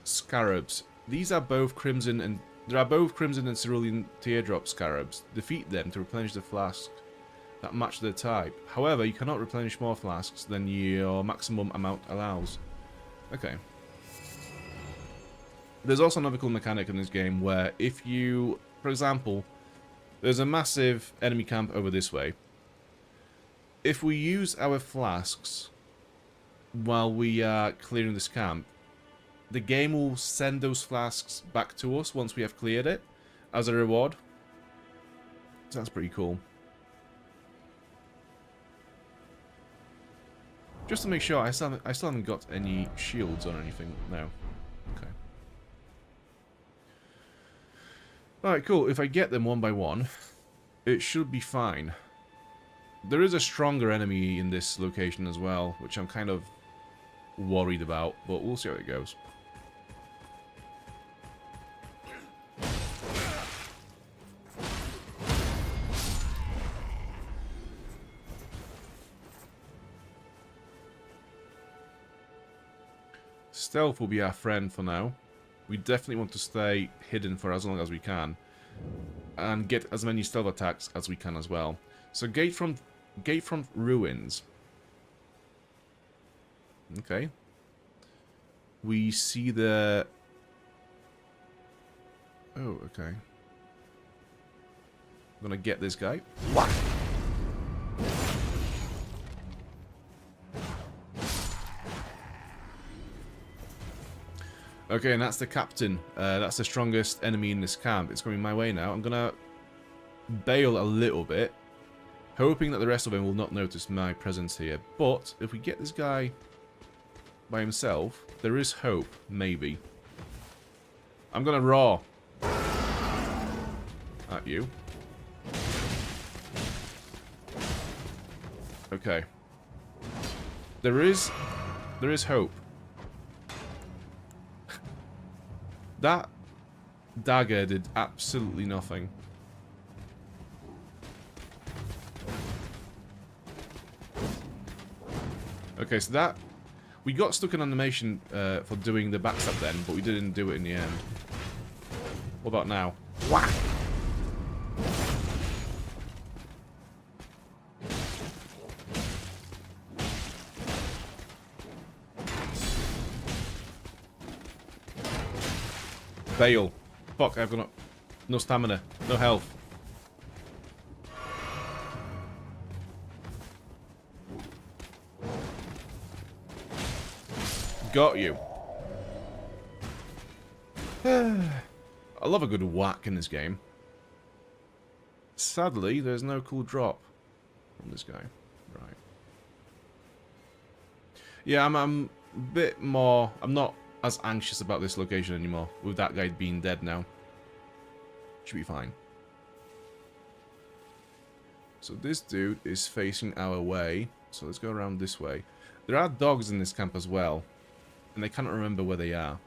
scarabs. These are both crimson and there are both crimson and cerulean teardrop scarabs. Defeat them to replenish the flask that match their type. However, you cannot replenish more flasks than your maximum amount allows. Okay. There's also another cool mechanic in this game where if you, for example, there's a massive enemy camp over this way. If we use our flasks while we are clearing this camp, the game will send those flasks back to us once we have cleared it as a reward. So that's pretty cool. Just to make sure, I still haven't got any shields or anything. No. Okay. Alright, cool. If I get them one by one, it should be fine. There is a stronger enemy in this location as well, which I'm kind of worried about, but we'll see how it goes. Stealth will be our friend for now. We definitely want to stay hidden for as long as we can, and get as many stealth attacks as we can as well. So Gatefront Ruins. Okay. We see the... Oh, okay. I'm gonna get this guy. What? Okay, and that's the captain. That's the strongest enemy in this camp. It's coming my way now. I'm gonna bail a little bit, hoping that the rest of them will not notice my presence here. But if we get this guy by himself, there is hope, maybe. I'm gonna roar at you. Okay. There is hope. That dagger did absolutely nothing. Okay, so that... We got stuck in animation for doing the backstab then, but we didn't do it in the end. What about now? Whack! Bail. Fuck, I've got no stamina, no health. Got you. I love a good whack in this game. Sadly, there's no cool drop from this guy. Right. Yeah, I'm a bit more... I'm not as anxious about this location anymore, with that guy being dead now. Should be fine. So this dude is facing our way, so let's go around this way. There are dogs in this camp as well, and I cannot remember where they are.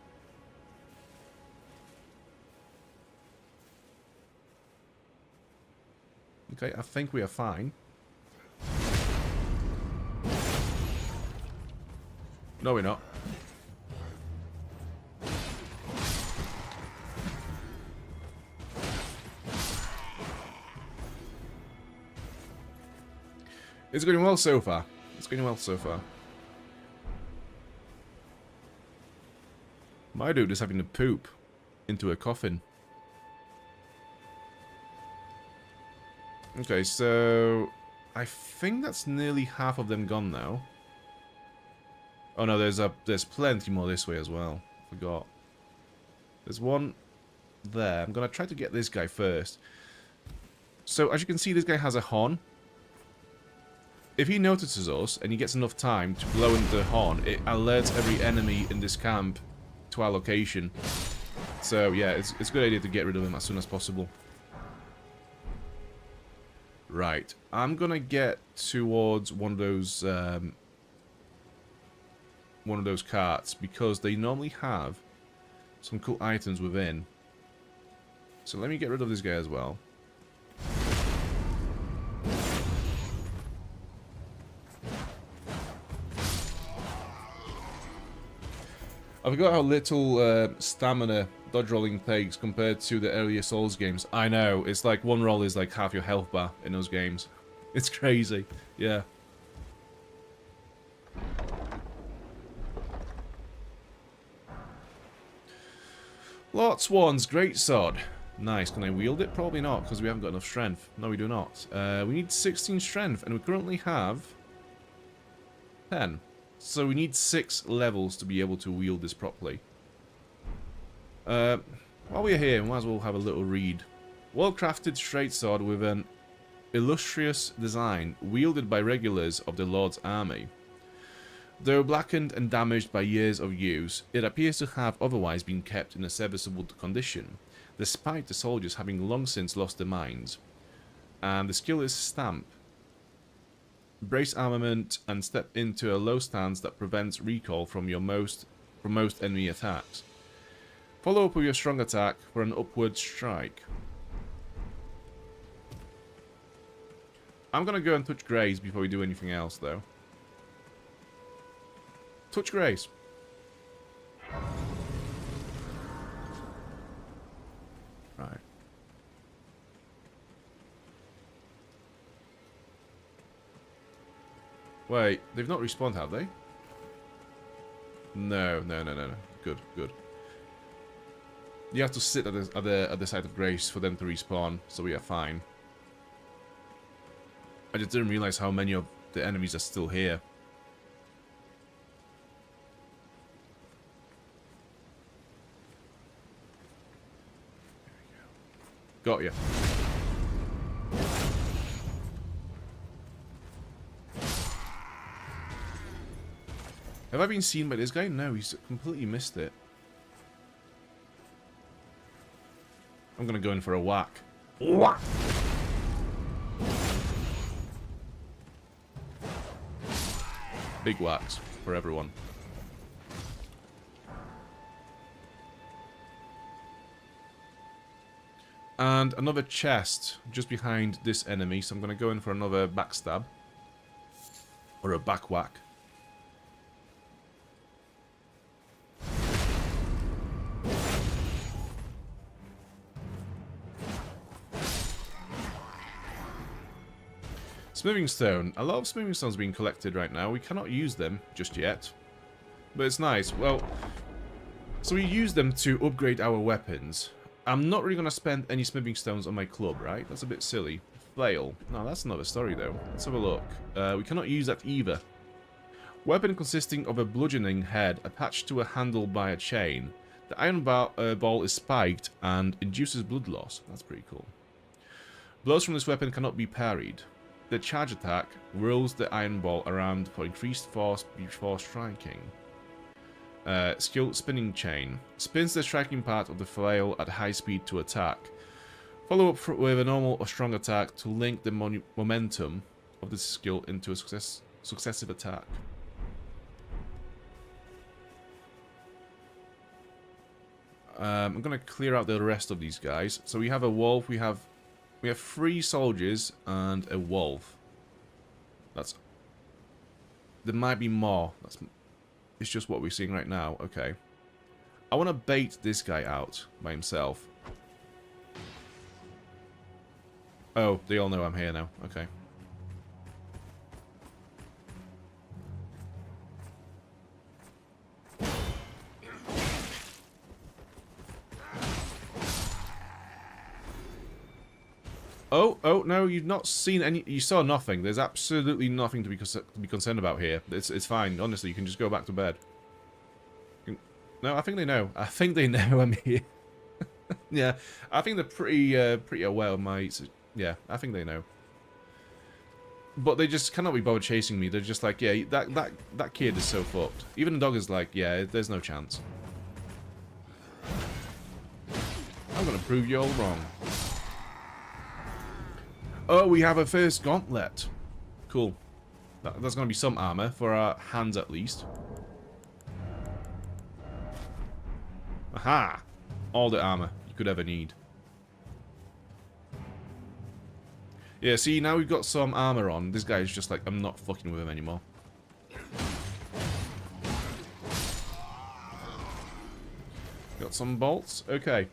Okay, I think we are fine. No, we're not. It's going well so far. It's going well so far. My dude is having to poop into a coffin. Okay, so I think that's nearly half of them gone now. Oh no, there's plenty more this way as well. Forgot. There's one there. I'm gonna try to get this guy first. So as you can see, this guy has a horn. If he notices us and he gets enough time to blow into the horn, it alerts every enemy in this camp to our location. So yeah, it's a good idea to get rid of him as soon as possible. Right, I'm gonna get towards one of those carts because they normally have some cool items within. So let me get rid of this guy as well. I forgot how little stamina dodge rolling takes compared to the earlier Souls games. I know, it's like one roll is like half your health bar in those games. It's crazy, yeah. Lord Swan's greatsword. Nice, can I wield it? Probably not, because we haven't got enough strength. No, we do not. We need 16 strength, and we currently have 10. So we need 6 levels to be able to wield this properly. While we're here, we might as well have a little read. Well-crafted straight sword with an illustrious design, wielded by regulars of the Lord's army. Though blackened and damaged by years of use, it appears to have otherwise been kept in a serviceable condition, despite the soldiers having long since lost their minds. And the skill is Stamp. Brace armament and step into a low stance that prevents recoil from most enemy attacks. Follow up with your strong attack for an upward strike. I'm gonna go and touch Grace before we do anything else, though. Touch Grace. Right. Wait, they've not respawned, have they? No. Good. You have to sit at the side of Grace for them to respawn, so we are fine. I just didn't realize how many of the enemies are still here. Got you. Have I been seen by this guy? No, he's completely missed it. I'm gonna go in for a whack. Whack! Big whacks for everyone. And another chest just behind this enemy, so I'm gonna go in for another backstab. Or a back whack. Smithing stone. A lot of smithing stones being collected right now. We cannot use them just yet. But it's nice. Well, so we use them to upgrade our weapons. I'm not really going to spend any smithing stones on my club, right? That's a bit silly. Flail. No, that's another story, though. Let's have a look. We cannot use that either. Weapon consisting of a bludgeoning head attached to a handle by a chain. The iron ball is spiked and induces blood loss. That's pretty cool. Blows from this weapon cannot be parried. The charge attack whirls the iron ball around for increased force before striking. Skill Spinning Chain. Spins the striking part of the flail at high speed to attack. Follow up with a normal or strong attack to link the momentum of this skill into a successive attack. I'm going to clear out the rest of these guys. So we have a wolf, we have 3 soldiers and a wolf. There might be more. It's just what we're seeing right now. Okay. I want to bait this guy out by himself. Oh, they all know I'm here now. Okay. Oh, no, you've not seen any. You saw nothing. There's absolutely nothing to be concerned about here. It's fine. Honestly, you can just go back to bed. No, I think they know. I think they know I'm here. Yeah, I think they're pretty aware of my. Yeah, I think they know. But they just cannot be bothered chasing me. They're just like, yeah, that kid is so fucked. Even the dog is like, yeah, there's no chance. I'm gonna prove you all wrong. Oh, we have a first gauntlet. Cool. That's gonna be some armor for our hands at least. Aha! All the armor you could ever need. Yeah, see, now we've got some armor on. This guy is just like, I'm not fucking with him anymore. Got some bolts? Okay.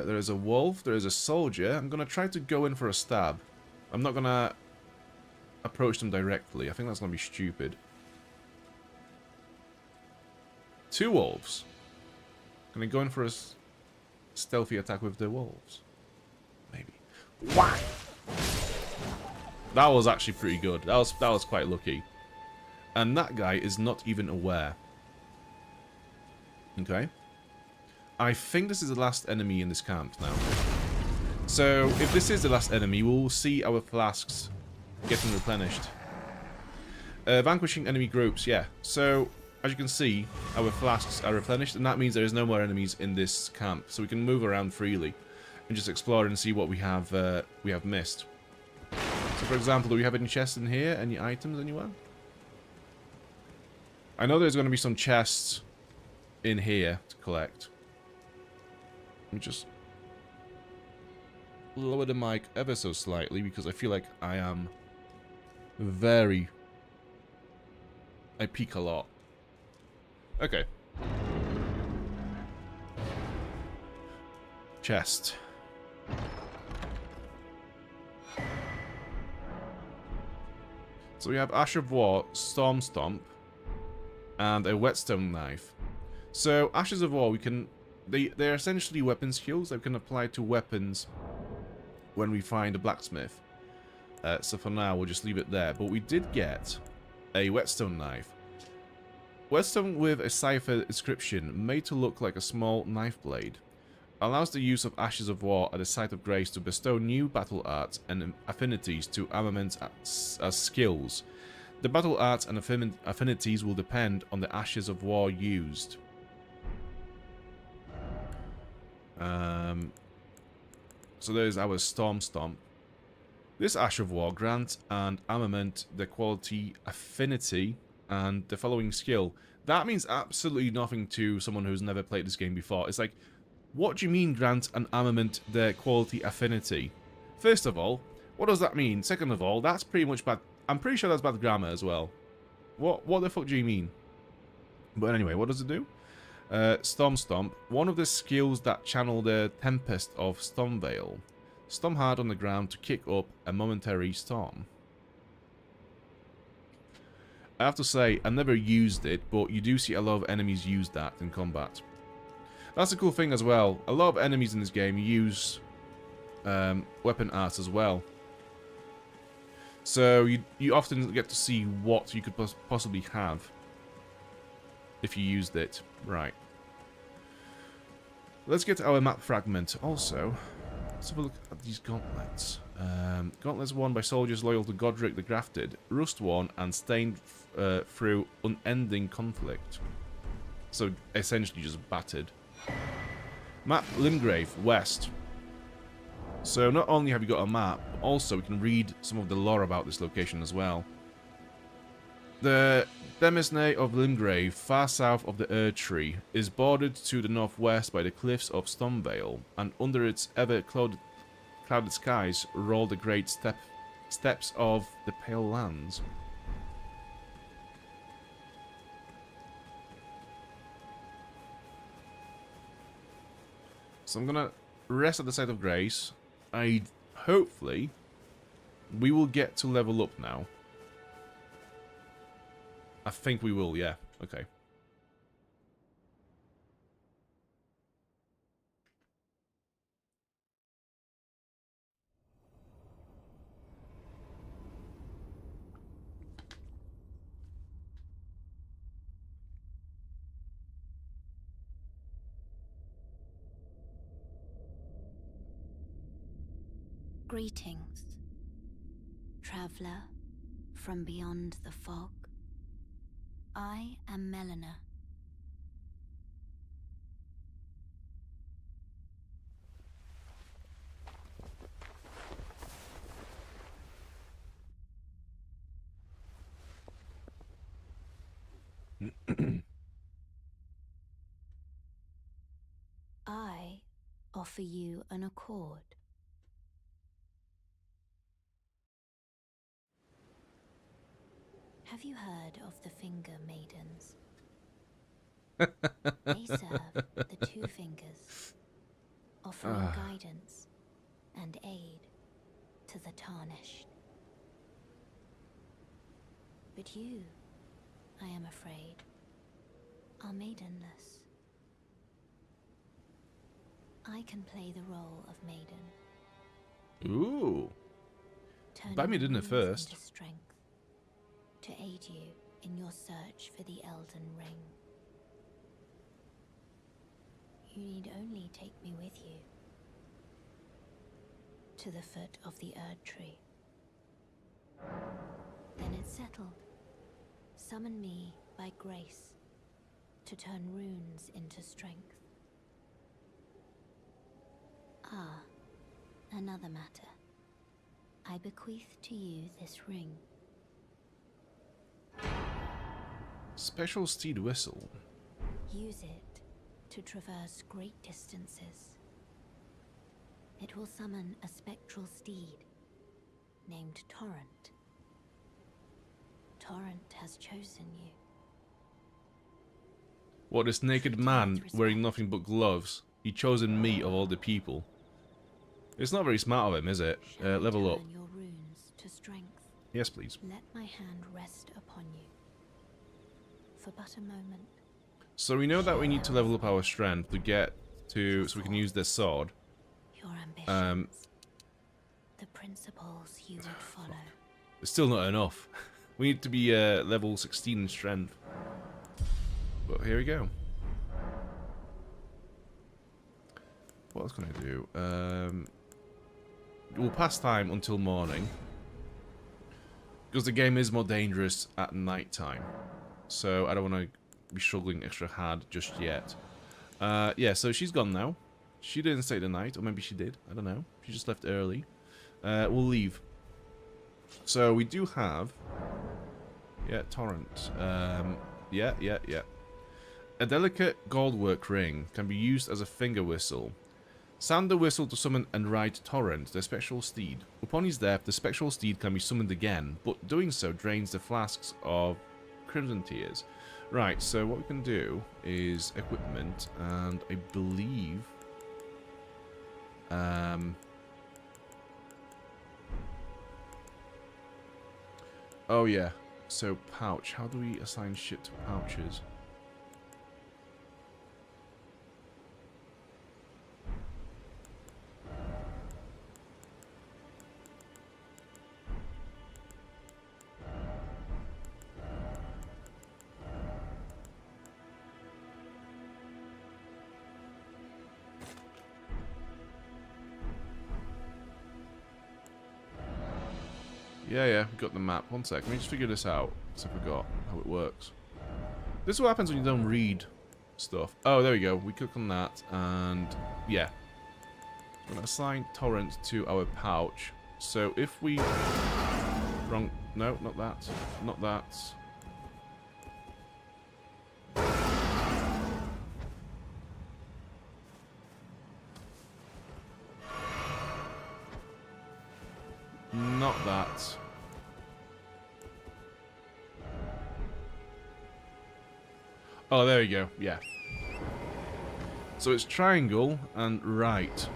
There is a wolf, there is a soldier. I'm gonna try to go in for a stab. I'm not gonna approach them directly. I think that's gonna be stupid. 2 wolves. Can I go in for a stealthy attack with the wolves? Maybe. Whack! That was actually pretty good. That was quite lucky. And that guy is not even aware. Okay. I think this is the last enemy in this camp now. So, if this is the last enemy, we'll see our flasks getting replenished. Vanquishing enemy groups, yeah. So, as you can see, our flasks are replenished, and that means there is no more enemies in this camp. So we can move around freely and just explore and see what we have missed. So, for example, do we have any chests in here? Any items anywhere? I know there's going to be some chests in here to collect. Let me just lower the mic ever so slightly because I feel like I am very... I peak a lot. Okay. Chest. So we have Ash of War, Storm Stomp, and a Whetstone Knife. So Ashes of War, we can... They're essentially weapon skills that we can apply to weapons when we find a blacksmith. So for now, we'll just leave it there. But we did get a Whetstone Knife. Whetstone with a cipher inscription, made to look like a small knife blade. Allows the use of Ashes of War at the site of grace to bestow new battle arts and affinities to armaments as skills. The battle arts and affinities will depend on the Ashes of War used. So there's our Storm Stomp. This Ash of War grants an armament the quality affinity and the following skill. That means absolutely nothing to someone who's never played this game before. It's like, what do you mean grant an armament the quality affinity? First of all, what does that mean? Second of all, that's pretty much bad. I'm pretty sure that's bad grammar as well. What the fuck do you mean? But anyway, what does it do? Storm Stomp. One of the skills that channel the Tempest of Stormvale. Stomp hard on the ground to kick up a momentary storm. I have to say, I never used it, but you do see a lot of enemies use that in combat. That's a cool thing as well. A lot of enemies in this game use weapon arts as well. So you often get to see what you could possibly have if you used it. Right. Let's get our map fragment also. Let's have a look at these gauntlets. Gauntlets worn by soldiers loyal to Godric the Grafted, rust-worn and stained through unending conflict. So essentially just battered. Map Limgrave, west. So not only have you got a map, but also we can read some of the lore about this location as well. The Demesne of Limgrave, far south of the Erdtree, is bordered to the northwest by the cliffs of Stormvale, and under its ever-clouded skies roll the great steppes of the Pale Lands. So I'm gonna rest at the site of grace. Hopefully we will get to level up now. I think we will, yeah. Okay. Greetings, traveler from beyond the fog. I am Melina. I offer you an accord. Have you heard of the Finger Maidens? They serve the Two Fingers, offering guidance and aid to the tarnished. But you, I am afraid, are maidenless. I can play the role of maiden. Ooh. Buy me dinner first. Into strength to aid you in your search for the Elden Ring. You need only take me with you to the foot of the Erd Tree. Then it's settled. Summon me by grace to turn runes into strength. Ah, another matter. I bequeath to you this ring. Special steed whistle. Use it to traverse great distances. It will summon a spectral steed named Torrent. Torrent has chosen you. What, this naked man wearing nothing but gloves? He chosen me of all the people. It's not very smart of him, is it? Level up. Turn your runes to strength. Yes, please. Let my hand rest upon you for but a moment. So we know that we need to level up our strength to get to, so we can use this sword. Your ambitions, the principles you would follow. It's still not enough. We need to be level 16 in strength. But here we go. What else can I do? We'll pass time until morning. Because the game is more dangerous at night time. So I don't want to be struggling extra hard just yet. Yeah, so she's gone now. She didn't stay the night, or maybe she did. I don't know. She just left early. We'll leave. So we do have... Yeah, Torrent. Yeah. A delicate goldwork ring can be used as a finger whistle. Sound the whistle to summon and ride Torrent, the spectral steed. Upon his death, the spectral steed can be summoned again, but doing so drains the flasks of Crimson Tears. Right, so what we can do is equipment, and I believe... Oh yeah, so pouch. How do we assign shit to pouches? Yeah, we got the map. One sec, let me just figure this out, because I forgot how it works. This is what happens when you don't read stuff. Oh, there we go. We click on that, and yeah. I'm going to assign Torrent to our pouch. So if we... Wrong. No, not that. Not that. Not that. Oh, there we go. Yeah. So it's triangle and right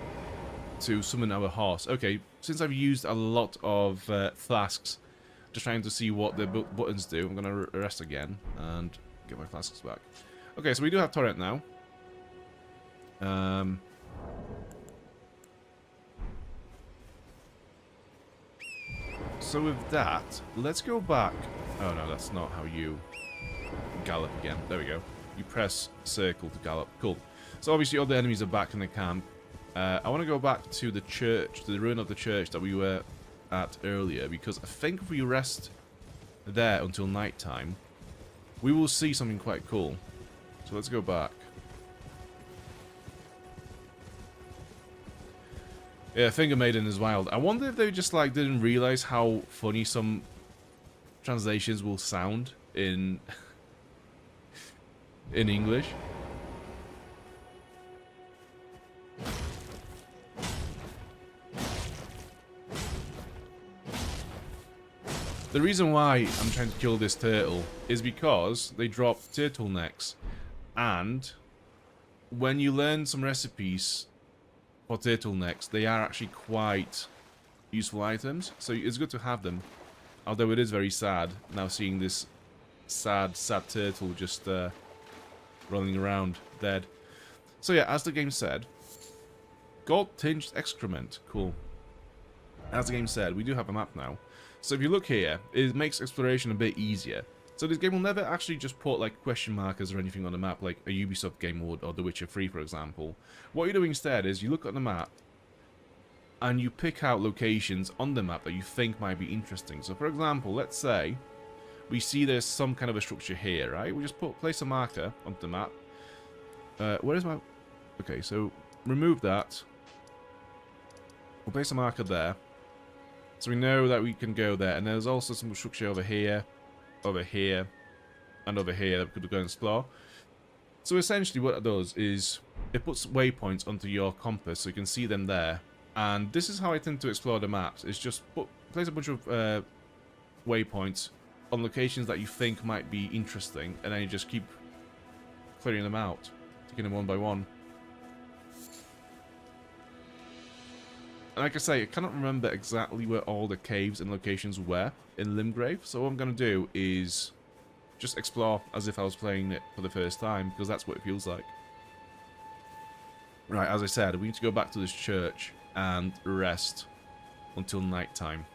to summon our horse. Okay, since I've used a lot of flasks, just trying to see what the buttons do, I'm going to rest again and get my flasks back. Okay, so we do have Torrent now. So with that, let's go back. Oh no, that's not how you gallop again. There we go. You press circle to gallop. Cool. So obviously all the enemies are back in the camp. I want to go back to the church, to the ruin of the church that we were at earlier, because I think if we rest there until night time, we will see something quite cool. So let's go back. Yeah, Finger Maiden is wild. I wonder if they just like didn't realize how funny some translations will sound in in English. The reason why I'm trying to kill this turtle is because they drop turtlenecks, and when you learn some recipes for turtlenecks, they are actually quite useful items, so it's good to have them. Although it is very sad now seeing this sad turtle just rolling around dead. So yeah, as the game said, gold-tinged excrement, cool. As the game said, we do have a map now. So if you look here, it makes exploration a bit easier. So this game will never actually just put like question markers or anything on the map like a Ubisoft game would, or The Witcher 3 for example. What you do instead is you look at the map and you pick out locations on the map that you think might be interesting. So for example, let's say we see there's some kind of a structure here, right? We just place a marker onto the map. Where is my... Okay, so remove that. We'll place a marker there. So we know that we can go there. And there's also some structure over here, and over here that we could go and explore. So essentially what it does is it puts waypoints onto your compass so you can see them there. And this is how I tend to explore the maps. It's just place a bunch of waypoints on locations that you think might be interesting, and then you just keep clearing them out, taking them one by one. And like I say, I cannot remember exactly where all the caves and locations were in Limgrave, so what I'm going to do is just explore as if I was playing it for the first time, because that's what it feels like. Right, as I said, we need to go back to this church and rest until night time.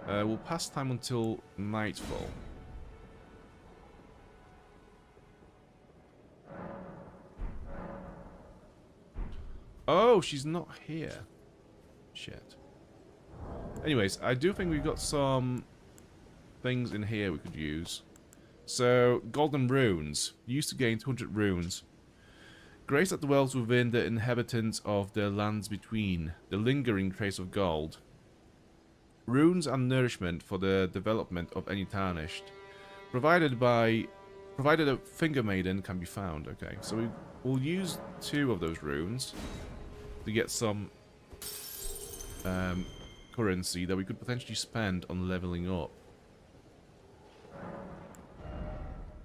We'll pass time until nightfall. Oh, she's not here. Shit. Anyways, I do think we've got some things in here we could use. So, Golden Runes. You used to gain 200 runes. Grace that dwells within the inhabitants of the lands between. The lingering trace of gold. Runes are nourishment for the development of any tarnished. Provided a Finger Maiden can be found. Okay, so we'll use 2 of those runes to get some currency that we could potentially spend on leveling up.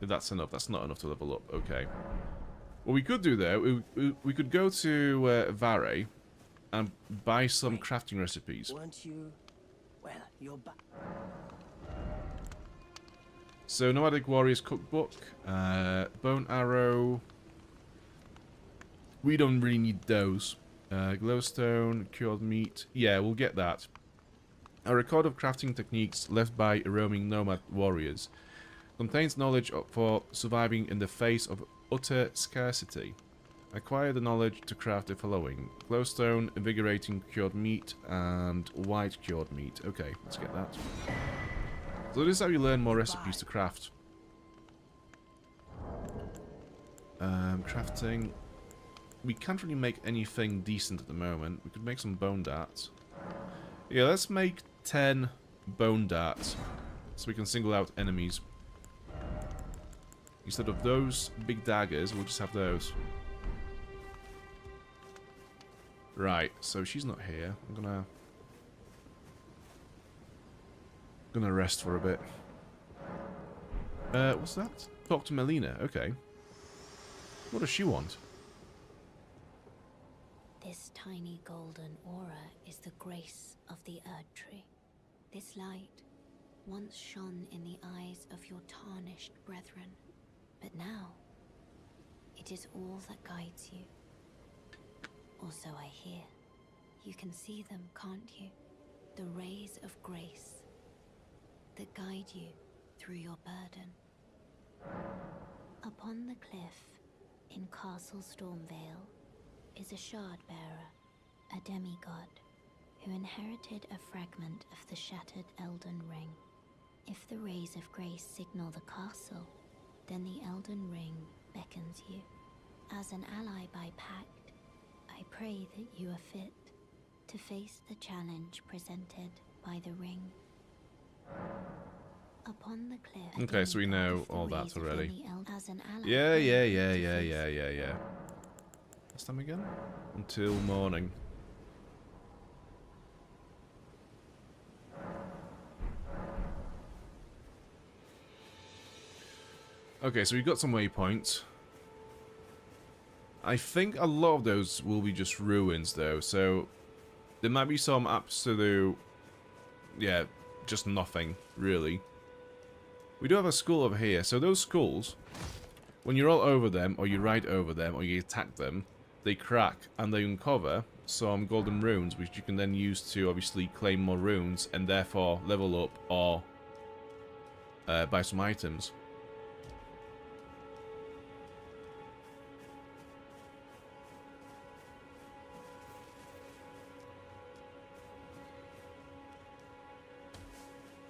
If that's enough. That's not enough to level up. Okay. What we could do though, we could go to Vare and buy some crafting recipes. Weren't you? Well, you're back. So, Nomadic Warriors Cookbook, Bone Arrow. We don't really need those. Glowstone, Cured Meat. Yeah, we'll get that. A record of crafting techniques left by roaming nomad warriors. Contains knowledge for surviving in the face of utter scarcity. Acquire the knowledge to craft the following. Glowstone, Invigorating Cured Meat, and White Cured Meat. Okay, let's get that. So this is how you learn more recipes to craft. Crafting. We can't really make anything decent at the moment. We could make some bone darts. Yeah, let's make 10 bone darts so we can single out enemies. Instead of those big daggers, we'll just have those. Right, so she's not here. I'm gonna rest for a bit. What's that? Talk to Melina. Okay. What does she want? This tiny golden aura is the grace of the Erd Tree. This light once shone in the eyes of your tarnished brethren, but now it is all that guides you. Also, I hear. You can see them, can't you? The rays of grace guide you through your burden. Upon the cliff in Castle Stormvale is a Shardbearer, a demigod, who inherited a fragment of the shattered Elden Ring. If the rays of grace signal the castle, then the Elden Ring beckons you. As an ally by pact, I pray that you are fit to face the challenge presented by the ring. Upon the cliff. Okay, so we know all that already. Yeah. Last time again? Until morning. Okay, so we've got some waypoints. I think a lot of those will be just ruins, though, so there might be some absolute, yeah, just nothing, really. We do have a skull over here, so those skulls, when you're all over them, or you ride over them, or you attack them, they crack, and they uncover some golden runes, which you can then use to, obviously, claim more runes, and therefore level up, or buy some items.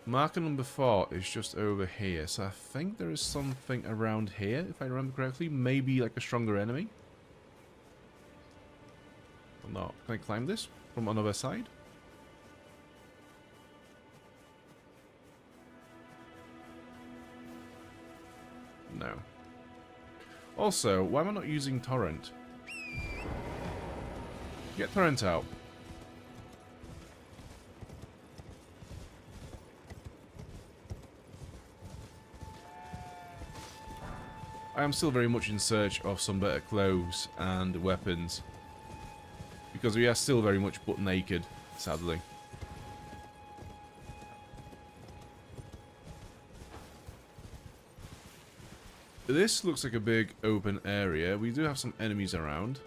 Marker number 4 is just over here, so I think there is something around here, if I remember correctly. Maybe like a stronger enemy? Or not. Can I climb this from another side? No. Also, why am I not using Torrent? Get Torrent out. I am still very much in search of some better clothes and weapons, because we are still very much butt naked, sadly. This looks like a big open area. We do have some enemies around.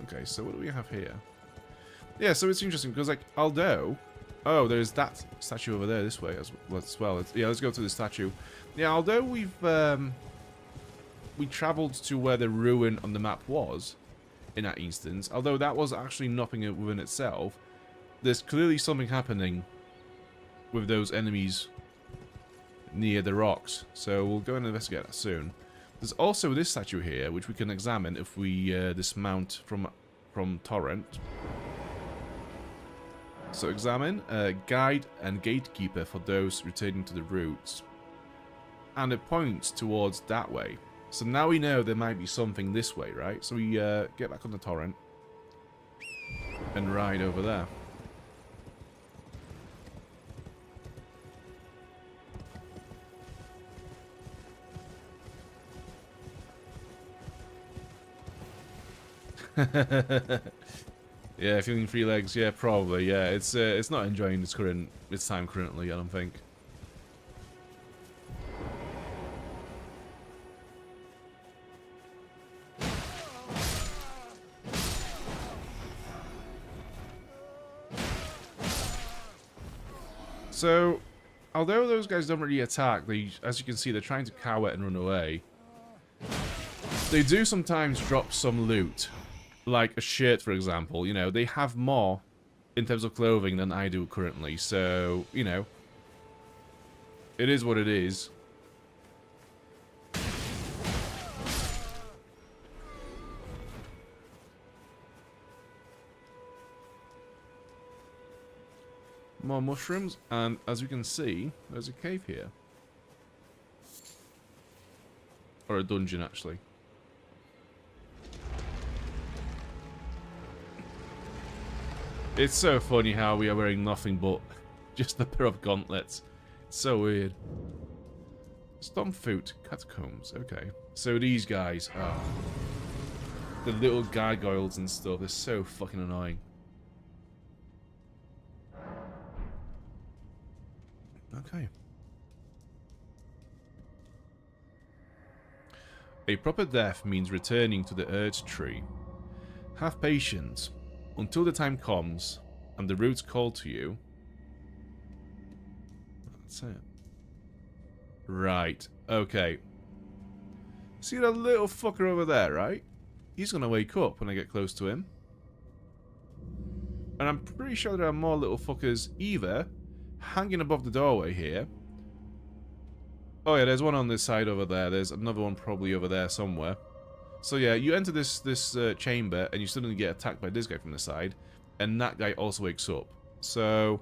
Okay, so what do we have here? Yeah, so it's interesting because, like, although... Oh, there's that statue over there this way as well. Yeah, let's go to the statue. Yeah, although we've... we travelled to where the ruin on the map was, in that instance, although that was actually nothing within itself, there's clearly something happening with those enemies near the rocks, so we'll go and investigate that soon. There's also this statue here, which we can examine if we dismount from Torrent. So examine, guide and gatekeeper for those returning to the roots. And it points towards that way. So now we know there might be something this way, right? So we get back on the Torrent and ride over there. Yeah, feeling 3 legs. Yeah, probably. Yeah, it's not enjoying its time currently, I don't think. So, although those guys don't really attack, they, as you can see, they're trying to cower and run away. They do sometimes drop some loot, like a shirt, for example. You know, they have more in terms of clothing than I do currently, so, you know, it is what it is. More mushrooms, and as you can see, there's a cave here. Or a dungeon, actually. It's so funny how we are wearing nothing but just a pair of gauntlets. It's so weird. Stormfoot Catacombs, okay. So these guys are... the little gargoyles and stuff, they're so fucking annoying. Okay. A proper death means returning to the Earth Tree. Have patience until the time comes and the roots call to you. That's it. Right. Okay. See that little fucker over there, right? He's gonna wake up when I get close to him. And I'm pretty sure there are more little fuckers either hanging above the doorway here. Oh yeah, there's one on this side over there. There's another one probably over there somewhere. So yeah, you enter this chamber and you suddenly get attacked by this guy from the side. And that guy also wakes up. So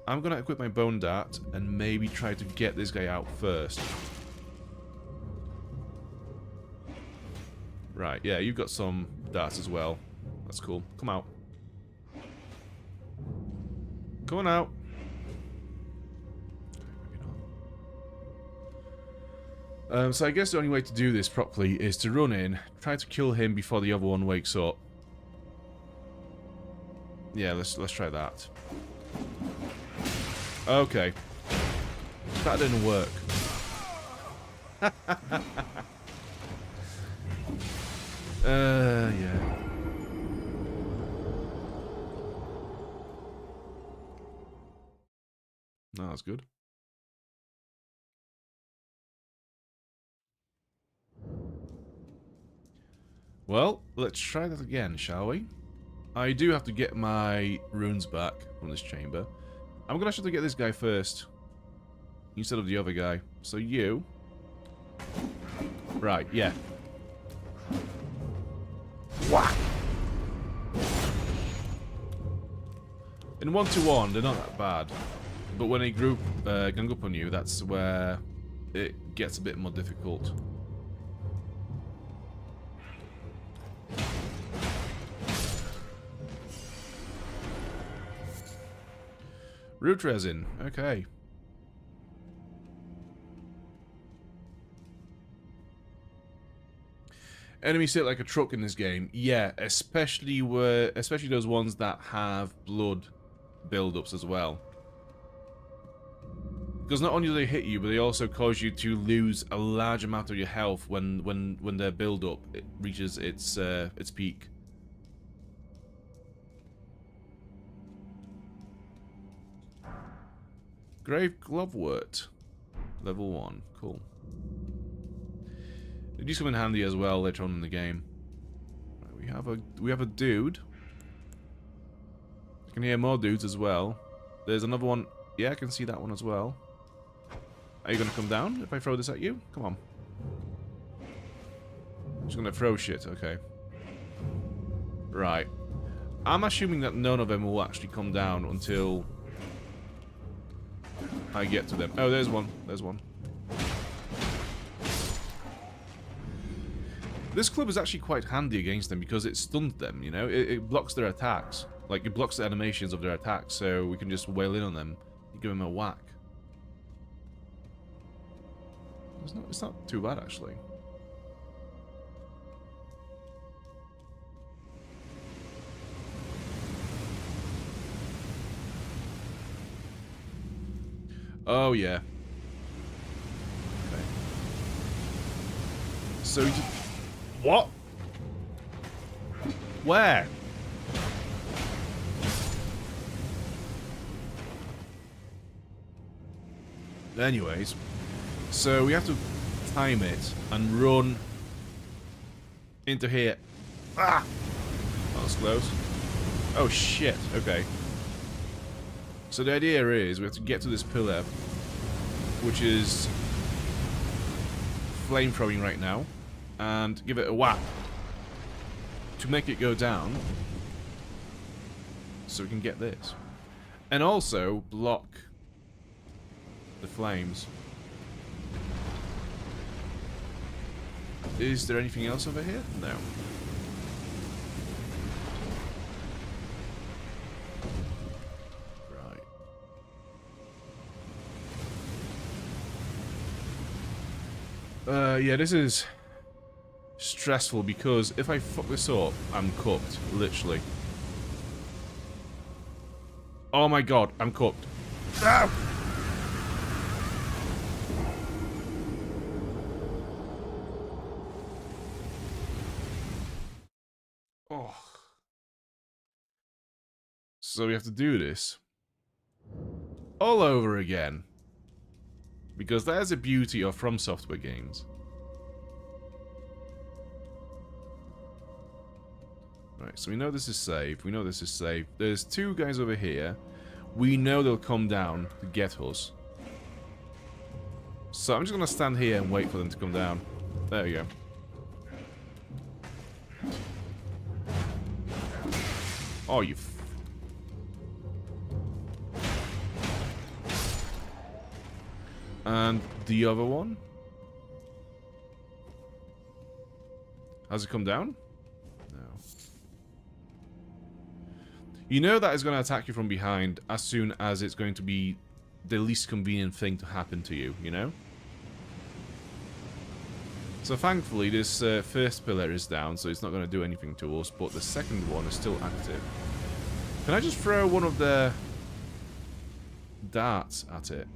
I'm gonna equip my bone dart and maybe try to get this guy out first. Right, yeah, you've got some darts as well. That's cool. Come out. Come on out. So I guess the only way to do this properly is to run in, try to kill him before the other one wakes up. Yeah, let's try that. Okay. That didn't work. Yeah. No, that's good. Well, let's try that again, shall we? I do have to get my runes back from this chamber. I'm gonna have to get this guy first, instead of the other guy. So you... Right, yeah. Whack! In 1-to-1, they're not that bad. But when a group gang up on you, that's where it gets a bit more difficult. Root resin, okay. Enemies sit like a truck in this game. Yeah, especially those ones that have blood build-ups as well. Because not only do they hit you, but they also cause you to lose a large amount of your health when their build-up reaches its peak. Grave Glovewort. Level 1. Cool. They do come in handy as well later on in the game. Right, we have a dude. I can hear more dudes as well. There's another one. Yeah, I can see that one as well. Are you gonna come down if I throw this at you? Come on. Just gonna throw shit, okay. Right. I'm assuming that none of them will actually come down until I get to them. Oh, there's one. There's one. This club is actually quite handy against them because it stuns them, you know? It blocks their attacks. Like, it blocks the animations of their attacks, so we can just wail in on them and give them a whack. It's not too bad, actually. Oh, yeah. Okay. So, what? Where? Anyways, so we have to time it and run into here. Ah! That was close. Oh, shit. Okay. So the idea is we have to get to this pillar, which is flame-throwing right now, and give it a whack to make it go down so we can get this. And also block the flames. Is there anything else over here? No. Yeah, this is stressful because if I fuck this up, I'm cooked, literally. Oh my god, I'm cooked. Ah! Oh. So we have to do this. all over again. Because that is the beauty of From Software games. Right, so we know this is safe. We know this is safe. There's two guys over here. We know they'll come down to get us. So I'm just going to stand here and wait for them to come down. There we go. Oh, you... And the other one? Has it come down? No. You know that is going to attack you from behind as soon as it's going to be the least convenient thing to happen to you, you know? So thankfully this first pillar is down, so it's not going to do anything to us, but the second one is still active. Can I just throw one of the darts at it?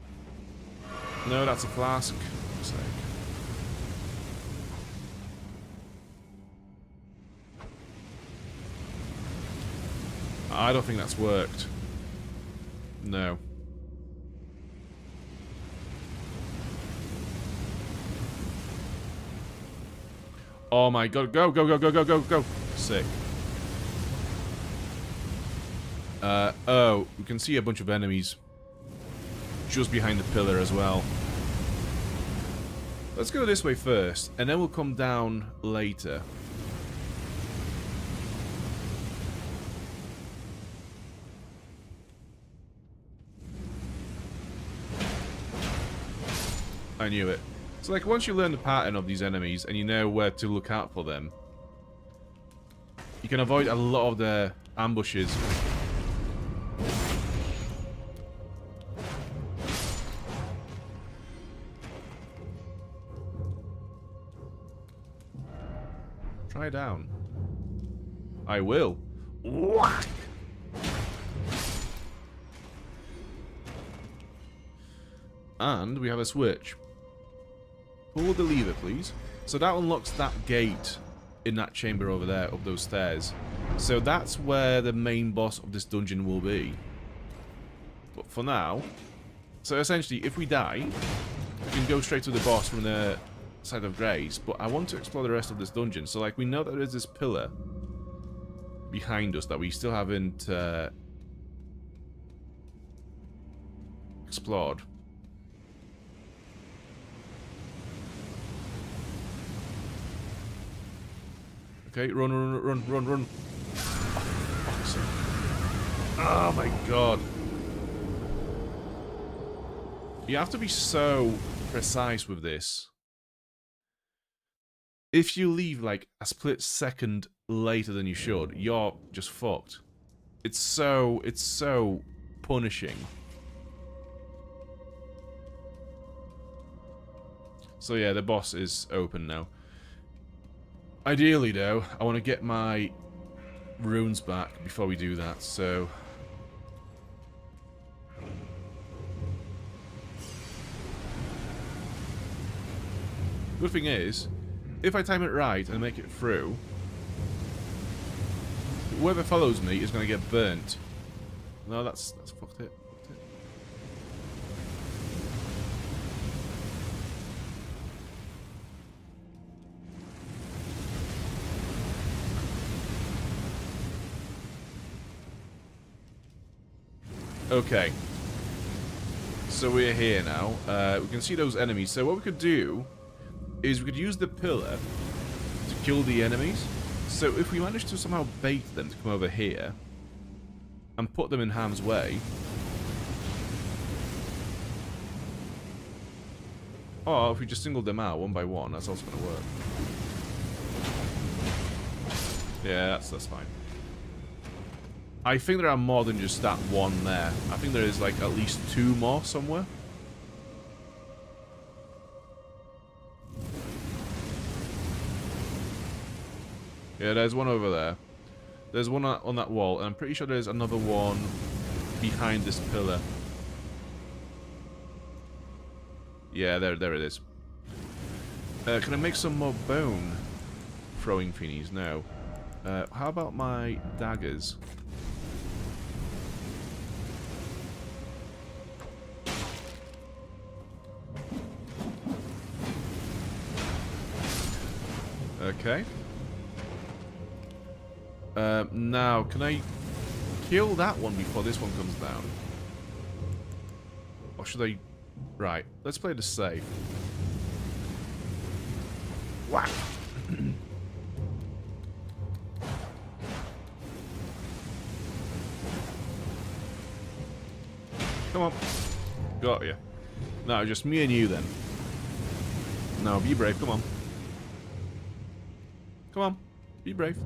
No, that's a flask. For sake. I don't think that's worked. No. Oh my god, go, go, go, go, go, go, go. Sick. Oh, we can see a bunch of enemies just behind the pillar as well. Let's go this way first, and then we'll come down later. I knew it. So like once you learn the pattern of these enemies and you know where to look out for them, you can avoid a lot of their ambushes. Try down. I will. Whack! And we have a switch. Pull the lever, please. So that unlocks that gate in that chamber over there, up those stairs. So that's where the main boss of this dungeon will be. But for now... So essentially, if we die, we can go straight to the boss from the side of Grace. But I want to explore the rest of this dungeon. So like, we know that there's this pillar behind us that we still haven't explored. Okay, run, run, run, run, run. Oh my god. You have to be so precise with this. If you leave like a split second later than you should, you're just fucked. It's so punishing. So yeah, the boss is open now. Ideally, though, I want to get my runes back before we do that, so... Good thing is, if I time it right and make it through, whoever follows me is going to get burnt. No, that's fucked it. Okay, so we're here now. We can see those enemies. So what we could do is we could use the pillar to kill the enemies. So if we manage to somehow bait them to come over here and put them in harm's way. Or if we just single them out one by one, that's also going to work. Yeah, that's fine. I think there are more than just that one there. I think there is like at least two more somewhere. Yeah, there's one over there. There's one on that wall, and I'm pretty sure there's another one behind this pillar. Yeah, there it is. Can I make some more bone throwing thingies? No. How about my daggers? Okay. Now, can I kill that one before this one comes down? Or should I... Right, let's play this safe. Whack! Come on. Got you. No, just me and you then. No, be brave, come on. Come on, be brave.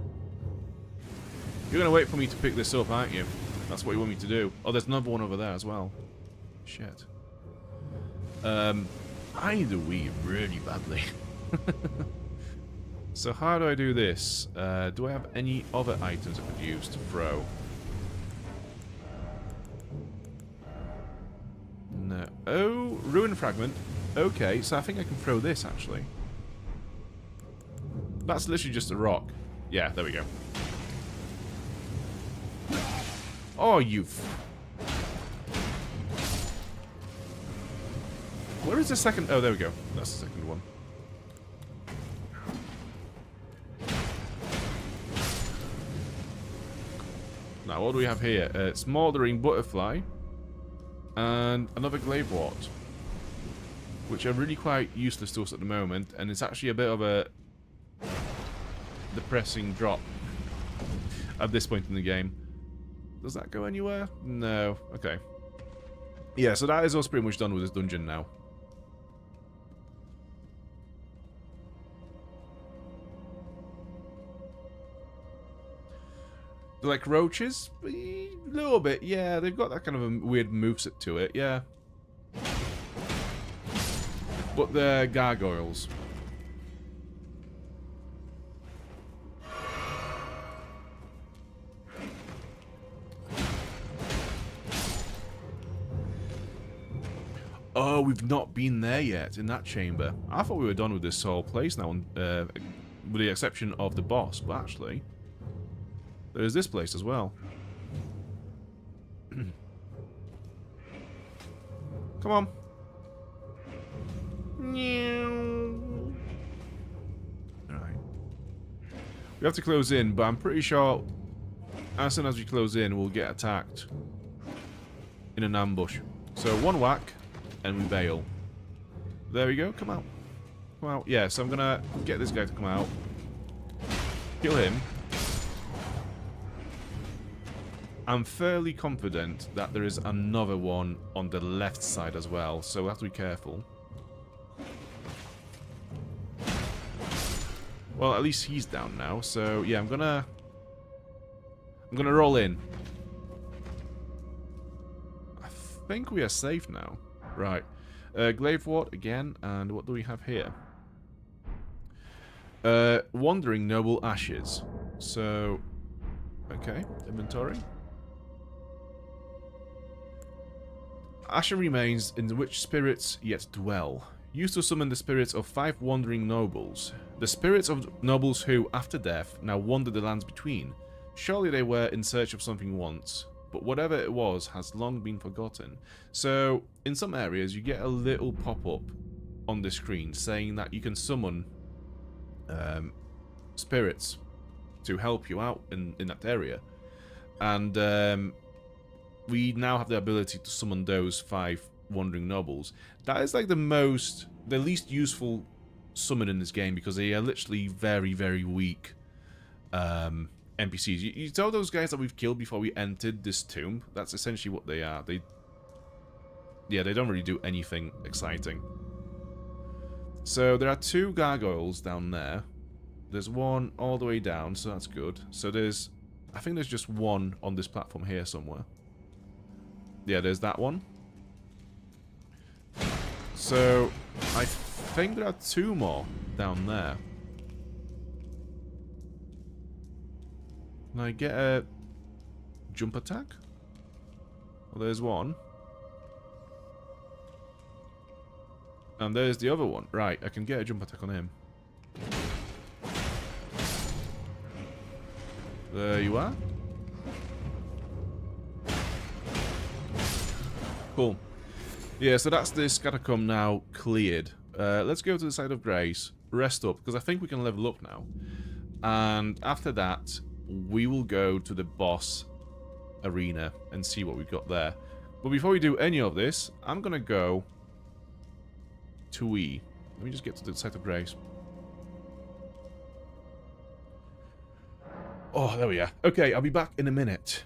You're gonna wait for me to pick this up, aren't you? That's what you want me to do. Oh, there's another one over there as well. Shit. I need to weave really badly. So how do I do this? Do I have any other items I could use to throw? No. Oh, ruin fragment. Okay, so I think I can throw this actually. That's literally just a rock. Yeah, there we go. Oh, Where is the second? Oh, there we go. That's the second one. Now, what do we have here? Smoldering butterfly. And another glavewort. Which are really quite useless to us at the moment. And it's actually a bit of a depressing drop at this point in the game. Does that go anywhere? No. Okay. Yeah, so that is us pretty much done with this dungeon now. They're like roaches? A little bit, yeah. They've got that kind of a weird moveset to it, yeah. But they're gargoyles. Oh, we've not been there yet, in that chamber. I thought we were done with this whole place now, with the exception of the boss, but actually... There's this place as well. Come on. Alright. We have to close in, but I'm pretty sure as soon as we close in, we'll get attacked in an ambush. So one whack, and we bail. There we go, come out. Come out. Yeah, so I'm gonna get this guy to come out. Kill him. I'm fairly confident that there is another one on the left side as well, so we'll have to be careful. Well, at least he's down now, so yeah, I'm gonna roll in. I think we are safe now. Right. Glavewort again, and what do we have here? Wandering Noble Ashes. So, okay, inventory. Ashen remains in which spirits yet dwell. Used to summon the spirits of 5 wandering nobles. The spirits of nobles who, after death, now wander the lands between. Surely they were in search of something once, but whatever it was has long been forgotten. So, in some areas, you get a little pop-up on the screen saying that you can summon spirits to help you out in that area. And we now have the ability to summon those 5 wandering nobles. That is like the least useful summon in this game, because they are literally very, very weak NPCs. You tell those guys that we've killed before we entered this tomb, that's essentially what they are. They don't really do anything exciting. So there are 2 gargoyles down there. There's one all the way down, so that's good. So I think there's just one on this platform here somewhere. Yeah, there's that one. So, I think there are 2 more down there. Can I get a jump attack? Well, there's one. And there's the other one. Right, I can get a jump attack on him. There you are. Cool. Yeah, so that's this catacomb now cleared. Let's go to the side of grace. rest up, because I think we can level up now. And after that, we will go to the boss arena and see what we've got there. But before we do any of this, I'm going to go to E. Let me just get to the site of grace. Oh, there we are. Okay, I'll be back in a minute.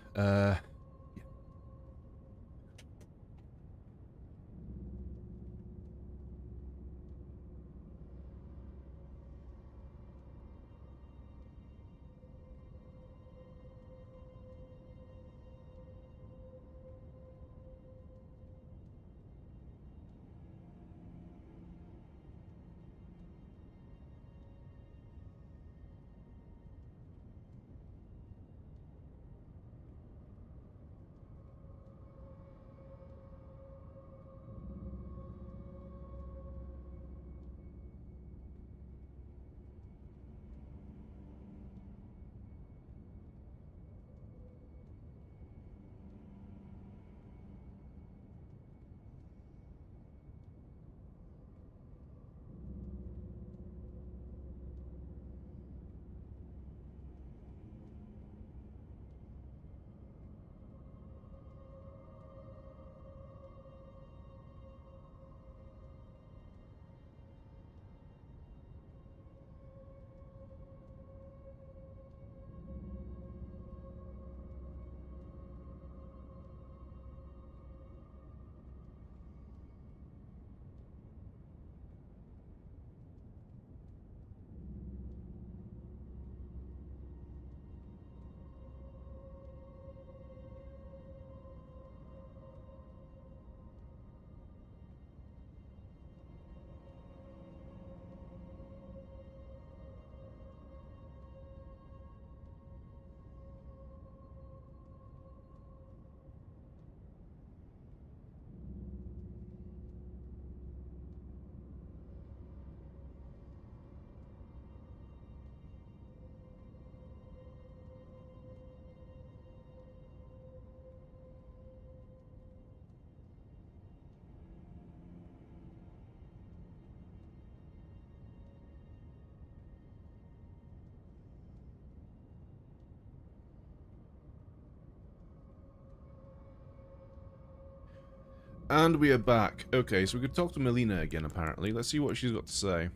And we are back. Okay, so we could talk to Melina again, apparently. Let's see what she's got to say.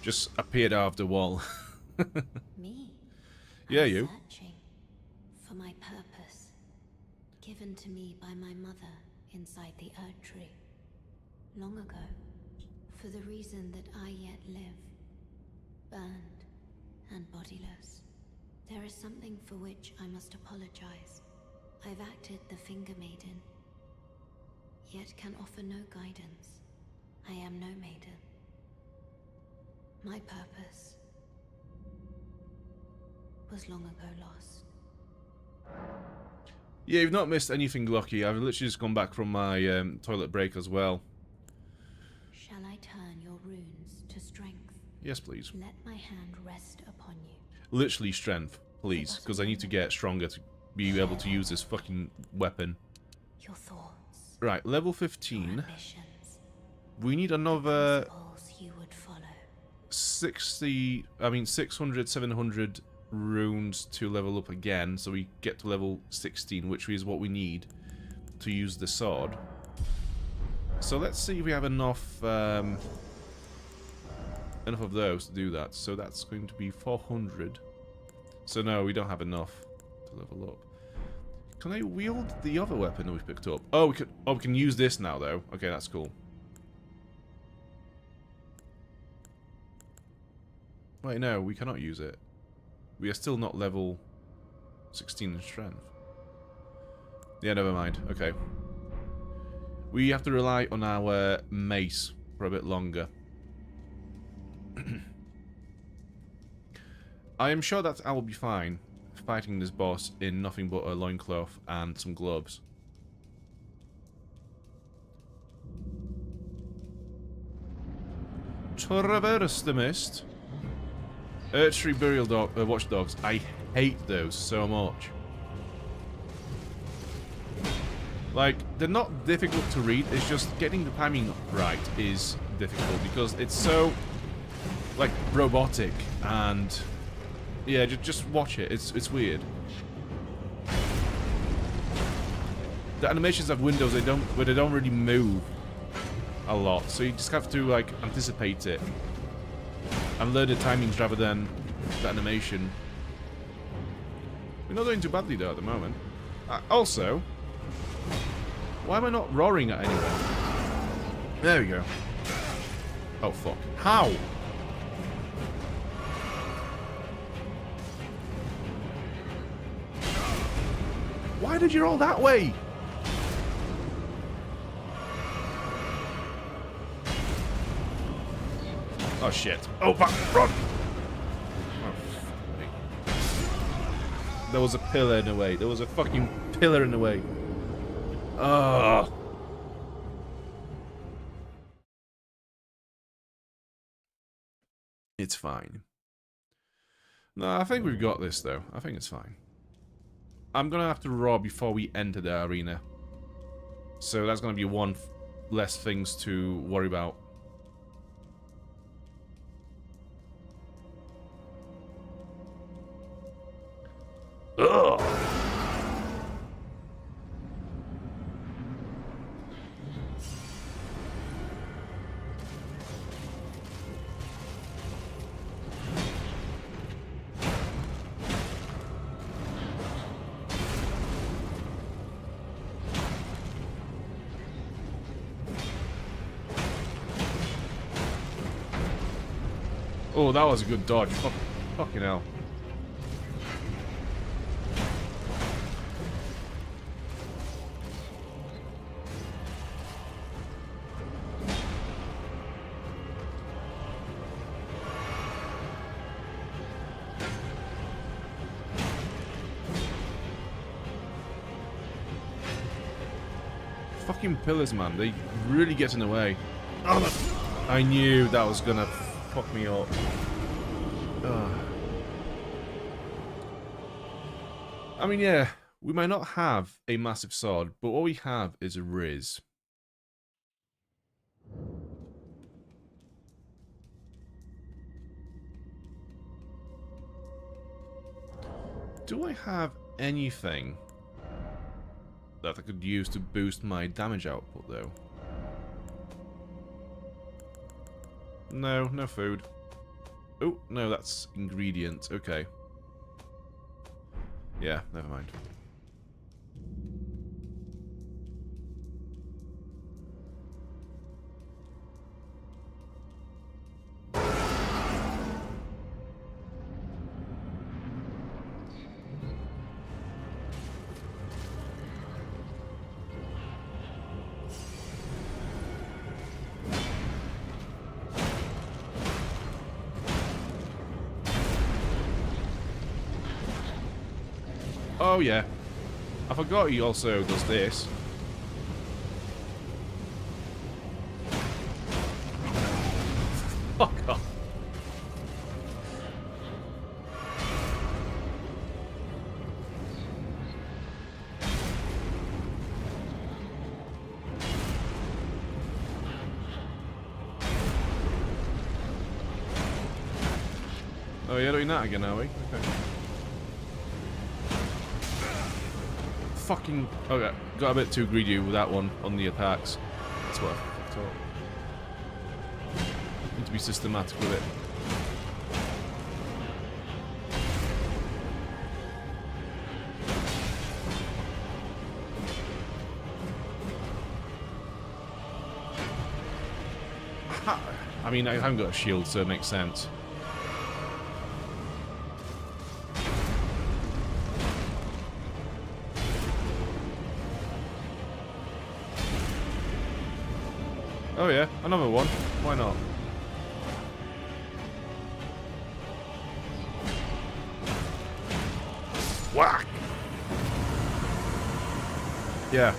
Just appeared out of the wall. Me? Yeah, I'm you. Searching for my purpose, given to me by my mother inside the Erd Tree. Long ago, for the reason that I yet live, burned and bodiless. There is something for which I must apologize. I've acted the Finger Maiden, yet can offer no guidance. I am no maiden. My purpose was long ago lost. Yeah, you've not missed anything, Lucky. I've literally just gone back from my toilet break as well. Shall I turn your runes to strength? Yes, please. Let my hand rest upon you. Literally strength, please, because I need to get stronger to be able to use this fucking weapon. Your thoughts. Right, level Your 15. ambitions. We need another Principles you would follow. 600, 700 runes to level up again, so we get to level 16, which is what we need to use the sword. So let's see if we have enough enough of those to do that. So that's going to be 400. So no, we don't have enough to level up. Can I wield the other weapon that we picked up? Oh, we can use this now though. Okay, that's cool. Wait, no, we cannot use it. We are still not level 16 in strength. Yeah, never mind. Okay. We have to rely on our mace for a bit longer. I am sure that I will be fine fighting this boss in nothing but a loincloth and some gloves. Traverse the mist. Archery burial watchdogs. I hate those so much. Like, they're not difficult to read, it's just getting the timing right is difficult because it's so, like, robotic and yeah, just watch it. It's weird. The animations have windows they don't really move a lot, so you just have to like anticipate it and learn the timings rather than the animation. We're not doing too badly though at the moment. Also, why am I not roaring at anyone? There we go. Oh fuck. How? Why did you roll that way? Oh shit. Oh fuck, run! Oh, fuck me. There was a pillar in the way. There was a fucking pillar in the way. Ugh. It's fine. No, I think we've got this though. I think it's fine. I'm gonna have to roar before we enter the arena. So that's gonna be one less things to worry about. Ugh. Oh, that was a good dodge. Fucking hell. Fucking pillars, man. They really get in the way. Oh, no. I knew that was gonna fuck me up. Ugh. I mean, yeah, we might not have a massive sword, but what we have is a Riz. Do I have anything that I could use to boost my damage output, though? No, no food. Oh, no, that's ingredient. Okay. Yeah, never mind. Oh yeah, I forgot he also does this. Fuck off. Oh, you're doing that again, are we? Okay. Fucking... Okay, got a bit too greedy with that one on the attacks. That's what I fucked up. Need to be systematic with it. I mean, I haven't got a shield, so it makes sense. Oh yeah, another one. Why not? Whack! Yeah.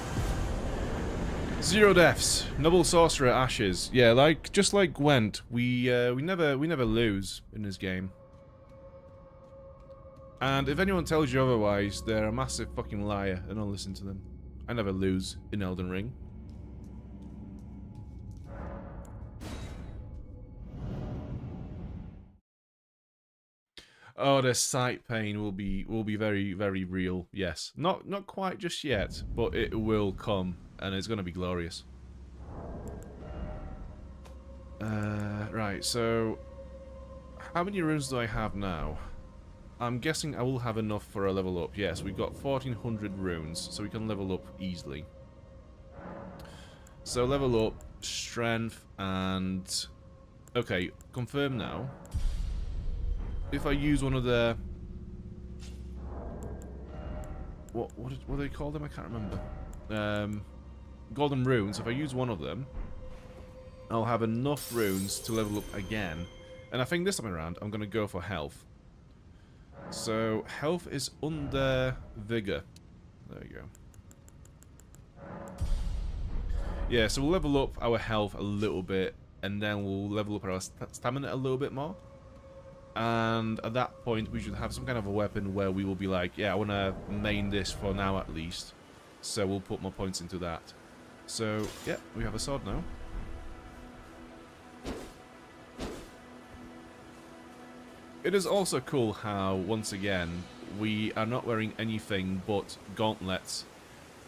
0 deaths. Noble Sorcerer Ashes. Yeah, like just like Gwent, we never lose in this game. And if anyone tells you otherwise, they're a massive fucking liar, and don't listen to them. I never lose in Elden Ring. Oh, the sight pain will be very, very real. Yes, not quite just yet, but it will come, and it's gonna be glorious. Right. So, how many runes do I have now? I'm guessing I will have enough for a level up. Yes, we've got 1400 runes, so we can level up easily. So level up, strength, and okay, confirm now. If I use one of the what do they call them? I can't remember. Golden runes. If I use one of them, I'll have enough runes to level up again. And I think this time around, I'm gonna go for health. So health is under vigor. There you go. Yeah, so we'll level up our health a little bit, and then we'll level up our stamina a little bit more. And at that point, we should have some kind of a weapon where we will be like, yeah, I want to main this for now at least. So we'll put more points into that. So, yeah, we have a sword now. It is also cool how, once again, we are not wearing anything but gauntlets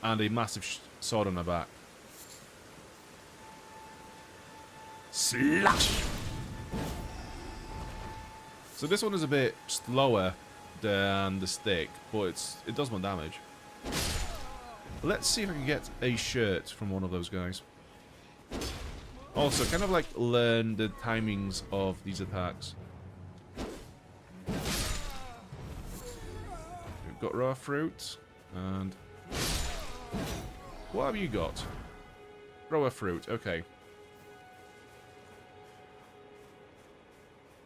and a massive sword on our back. Slash! So this one is a bit slower than the stick, but it does more damage. Let's see if I can get a shirt from one of those guys. Also, kind of like learn the timings of these attacks. We've got raw fruit, and what have you got? Raw fruit, okay.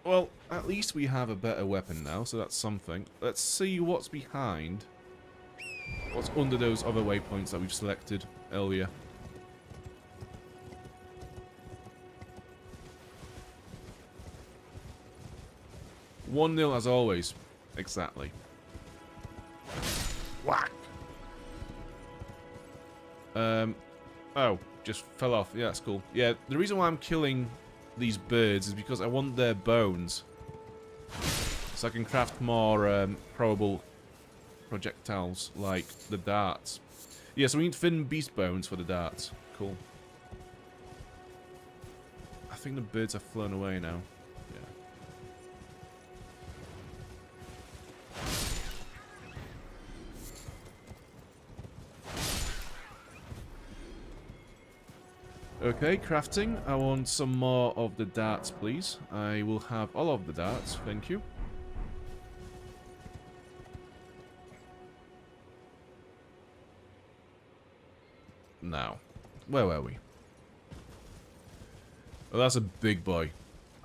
Well, at least we have a better weapon now, so that's something. Let's see what's behind. What's under those other waypoints that we've selected earlier. One 0 as always. Exactly. Whack! Oh, just fell off. Yeah, that's cool. Yeah, the reason why I'm killing these birds is because I want their bones, so I can craft more probable projectiles like the darts. Yeah, so we need thin beast bones for the darts. Cool. I think the birds have flown away now. Okay, crafting. I want some more of the darts, please. I will have all of the darts, thank you. Now, where were we? Oh, that's a big boy.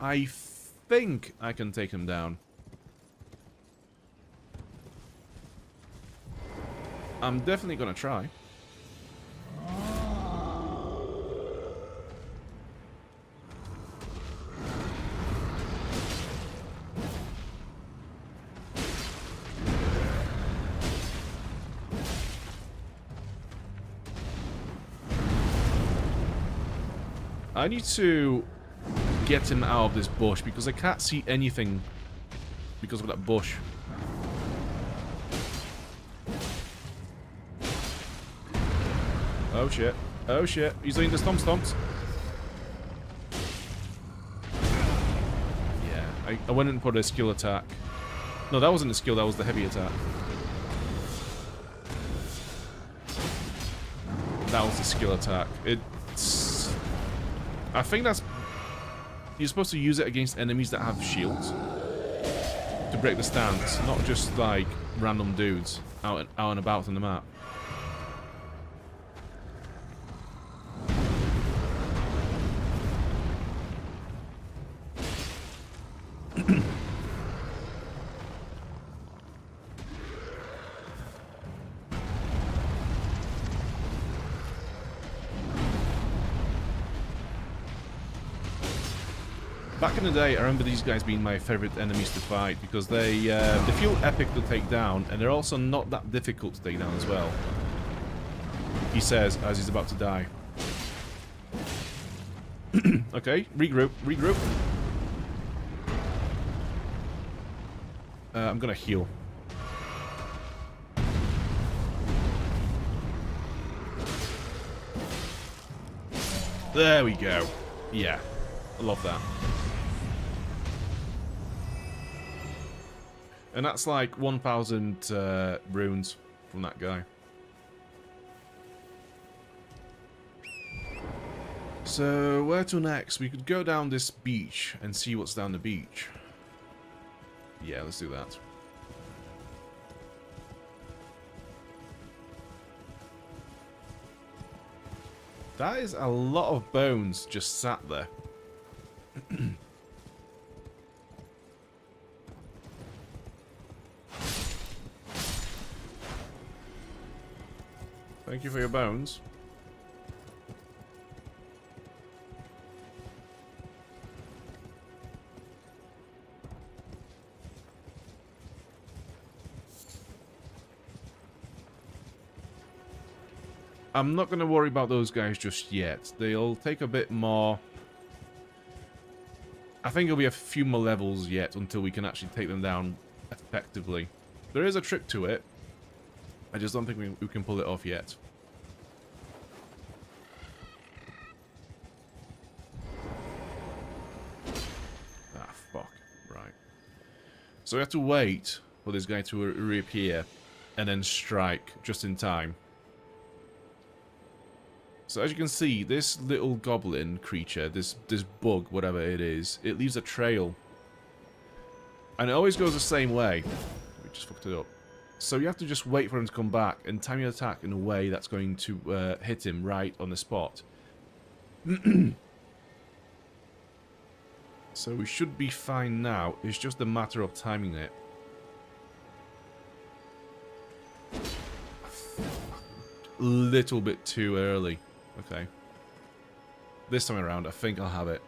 I think I can take him down. I'm definitely gonna try. I need to get him out of this bush because I can't see anything because of that bush. Oh shit. Oh shit. He's doing the stomps. Yeah, I went and put a skill attack. No, that wasn't a skill, that was the heavy attack. That was the skill attack. I think that's... You're supposed to use it against enemies that have shields to break the stance, not just like random dudes out and about on the map. Back in the day, I remember these guys being my favorite enemies to fight because they feel epic to take down, and they're also not that difficult to take down as well. He says as he's about to die. Okay, regroup. I'm gonna heal. There we go. Yeah, I love that. And that's like 1,000 runes from that guy. So, where to next? We could go down this beach and see what's down the beach. Yeah, let's do that. That is a lot of bones just sat there. Thank you for your bones. I'm not going to worry about those guys just yet. They'll take a bit more... I think it'll be a few more levels yet until we can actually take them down effectively. There is a trick to it. I just don't think we can pull it off yet. Ah, fuck. Right. So we have to wait for this guy to reappear and then strike just in time. So as you can see, this little goblin creature, this bug, whatever it is, it leaves a trail. And it always goes the same way. We just fucked it up. So you have to just wait for him to come back and time your attack in a way that's going to hit him right on the spot. So we should be fine now. It's just a matter of timing it. Little bit too early. Okay. This time around, I think I'll have it.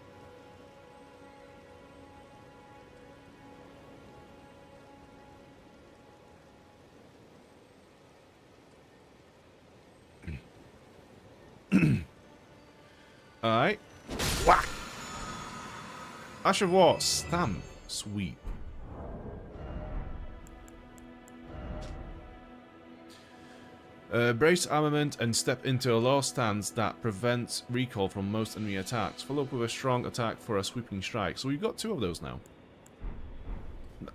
Alright. Whack! Ash of War, stamp, sweep. Brace armament and step into a low stance that prevents recall from most enemy attacks. Follow up with a strong attack for a sweeping strike. So we've got 2 of those now.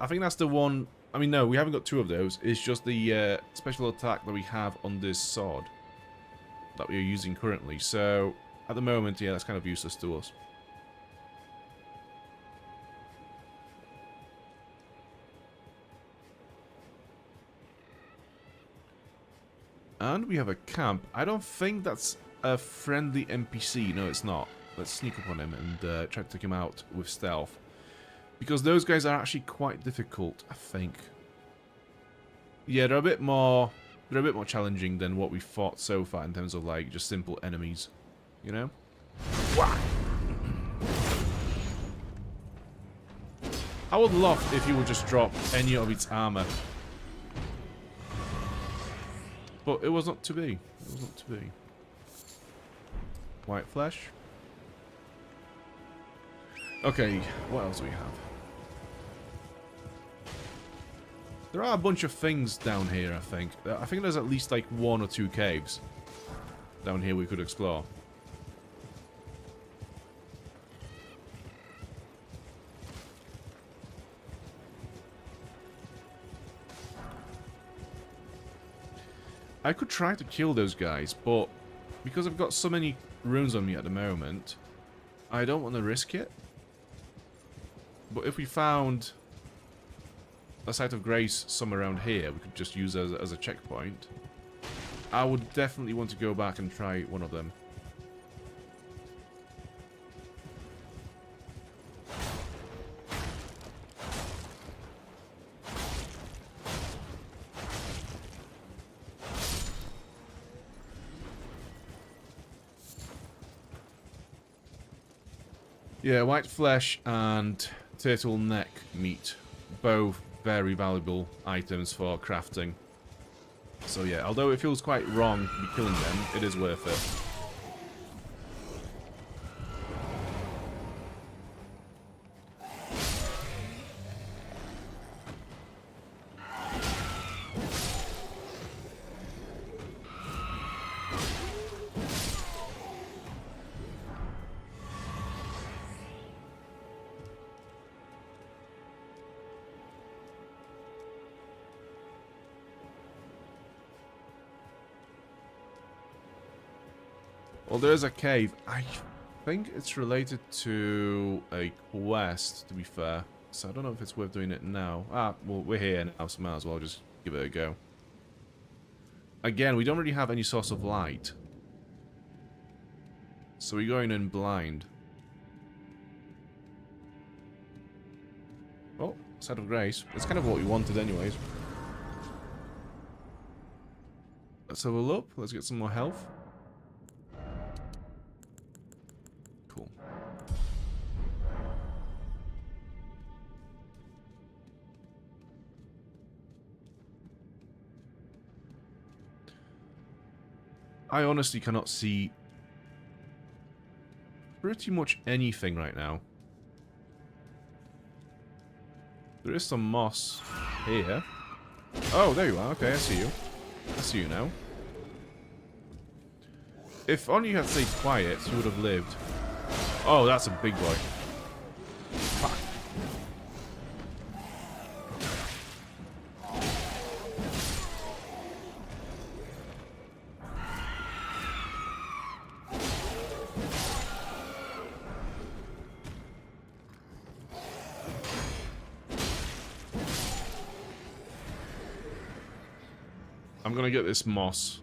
I think that's the one... I mean, no, we haven't got 2 of those. It's just the special attack that we have on this sword that we are using currently. So, at the moment, yeah, that's kind of useless to us. And we have a camp. I don't think that's a friendly NPC. No, it's not. Let's sneak up on him and try to take him out with stealth. Because those guys are actually quite difficult, I think. Yeah, they're a bit more challenging than what we fought so far in terms of like just simple enemies. You know? I would love if you would just drop any of its armor. But it was not to be. It was not to be. White flesh. Okay, what else do we have? There are a bunch of things down here, I think. I think there's at least like 1 or 2 caves down here we could explore. I could try to kill those guys, but because I've got so many runes on me at the moment, I don't want to risk it. But if we found a site of grace somewhere around here, we could just use as a checkpoint. I would definitely want to go back and try one of them. Yeah, white flesh and turtleneck meat. Both very valuable items for crafting. So yeah, although it feels quite wrong to be killing them, it is worth it. Well, there is a cave. I think it's related to a quest, to be fair. So I don't know if it's worth doing it now. Ah, well, we're here now, so might as well just give it a go. Again, we don't really have any source of light. So we're going in blind. Oh, Side of Grace. It's kind of what we wanted anyways. Let's level up. Let's get some more health. Cool. I honestly cannot see pretty much anything right now. There is some moss here. Oh, there you are. Okay, I see you. I see you now. If only you had stayed quiet, you would have lived. Oh, that's a big boy. Fuck. I'm gonna get this moss.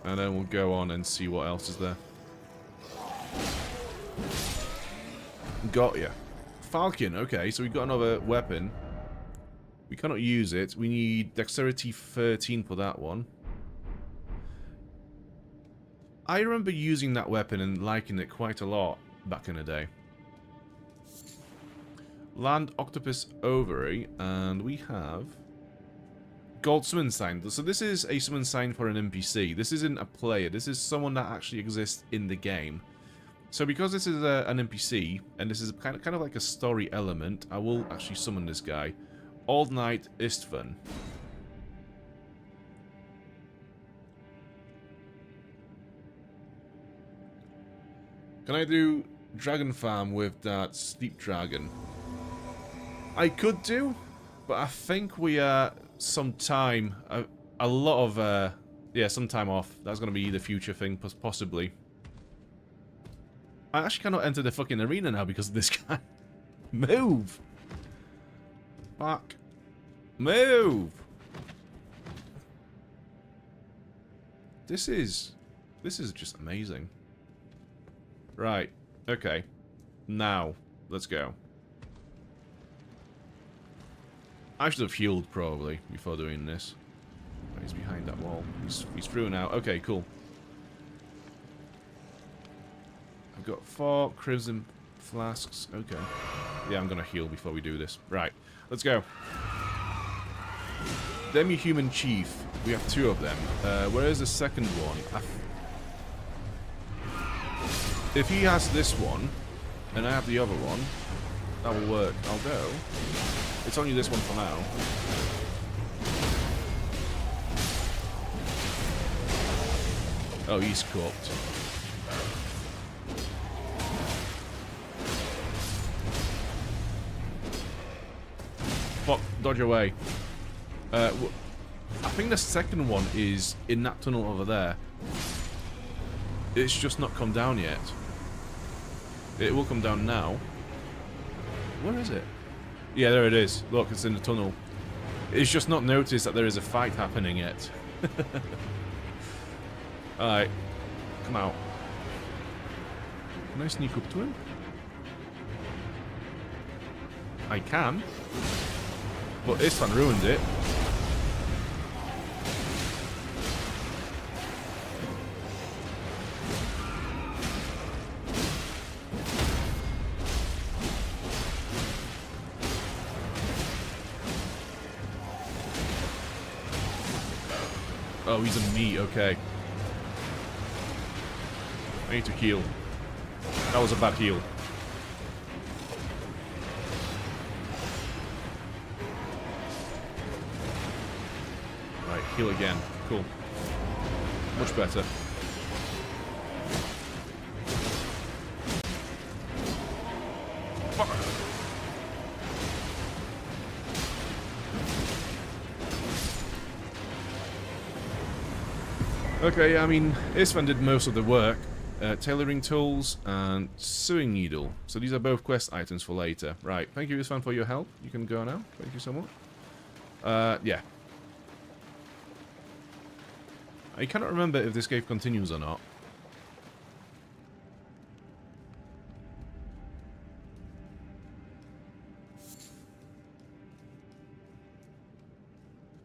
And then we'll go on and see what else is there. Got ya. Falcon, okay, so we've got another weapon. We cannot use it. We need Dexterity 13 for that one. I remember using that weapon and liking it quite a lot back in the day. Land Octopus Ovary, and we have Gold Summon Sign. So this is a summon sign for an NPC. This isn't a player. This is someone that actually exists in the game. So because this is an NPC, and this is kind of like a story element, I will actually summon this guy. Old Knight Istvan. Can I do Dragon Farm with that Sleep Dragon? I could do, but I think we are some time, a lot of, yeah, some time off. That's going to be the future thing, possibly. I actually cannot enter the fucking arena now because of this guy. Move! Fuck. Move! This is just amazing. Right. Okay. Now, let's go. I should have healed, probably, before doing this. Oh, he's behind that wall. He's through now. Okay, cool. I've got 4 Crimson Flasks. Okay. Yeah, I'm gonna heal before we do this. Right. Let's go. Demi-Human Chief. We have 2 of them. Where is the second one? If he has this one, and I have the other one, that will work. I'll go. It's only this one for now. Oh, he's cooked. Fuck, dodge away. I think the second one is in that tunnel over there. It's just not come down yet. It will come down now. Where is it? Yeah, there it is. Look, it's in the tunnel. It's just not noticed that there is a fight happening yet. Alright. Come out. Can I sneak up to him? I can. But Istvan ruined it. Oh, he's a me, okay. I need to heal. That was a bad heal. Right, heal again. Cool. Much better. Fuck. Okay, I mean, Isfan did most of the work. Tailoring tools and sewing needle. So these are both quest items for later. Right, thank you Isfan for your help. You can go now. Thank you so much. Yeah. I cannot remember if this cave continues or not.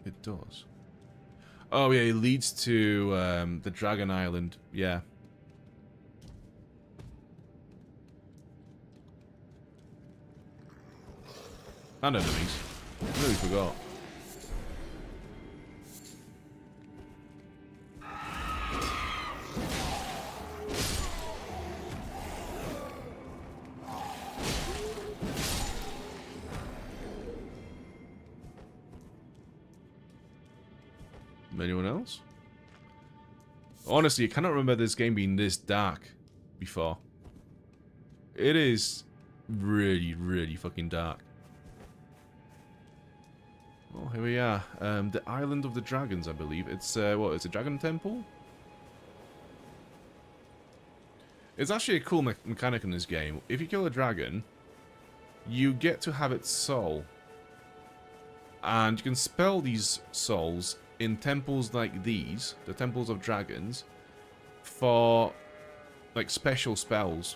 It does. Oh yeah, it leads to the Dragon Island. Yeah. And enemies. I really forgot. Anyone else? Honestly, I cannot remember this game being this dark before. It is really, really fucking dark. Oh, here we are. The Island of the Dragons, I believe. It's, what, it's a dragon temple? It's actually a cool mechanic in this game. If you kill a dragon, you get to have its soul. And you can spell these souls in temples like these, the temples of dragons, for, like, special spells.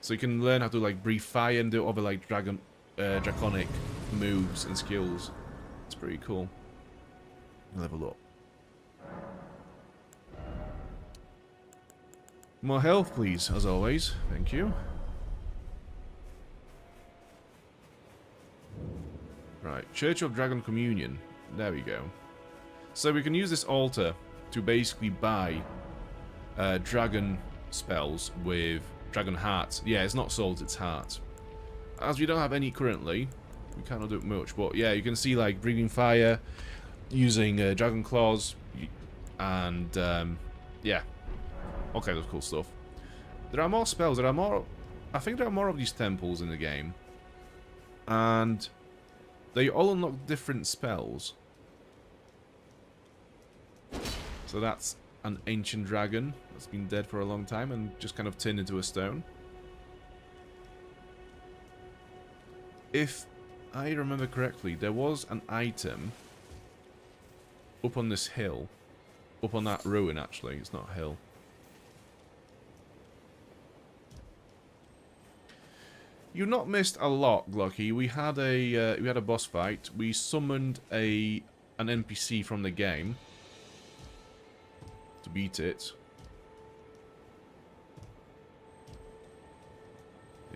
So you can learn how to, like, breathe fire and do other, like, draconic moves and skills. It's pretty cool. Level up. More health, please, as always. Thank you. Right, Church of Dragon Communion. There we go. So we can use this altar to basically buy dragon spells with dragon hearts. Yeah, it's not souls, it's hearts. As we don't have any currently, we cannot do much. But yeah, you can see like breathing fire, using dragon claws, and yeah, all kinds of cool stuff. There are more spells. There are more. I think there are more of these temples in the game, and they all unlock different spells. So that's an ancient dragon that's been dead for a long time and just kind of turned into a stone. If I remember correctly, there was an item up on this hill. Up on that ruin, actually. It's not a hill. You've not missed a lot, Glocky. We had a boss fight. We summoned an NPC from the game to beat it.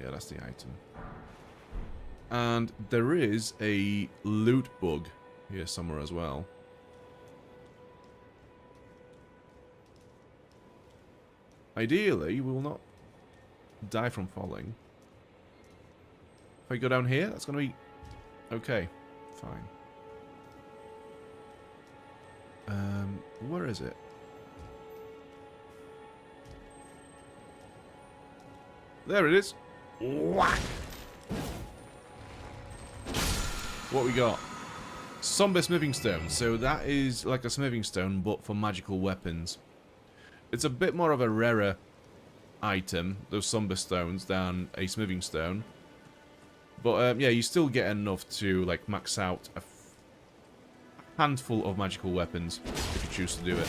Yeah, that's the item. And there is a loot bug here somewhere as well. Ideally, we will not die from falling. If I go down here, that's going to be okay. Fine. Where is it? There it is. Whack! What we got? Somber smithing stone. So that is like a smithing stone, but for magical weapons. It's a bit more of a rarer item, those somber stones, than a smithing stone. But yeah, you still get enough to like max out a handful of magical weapons if you choose to do it.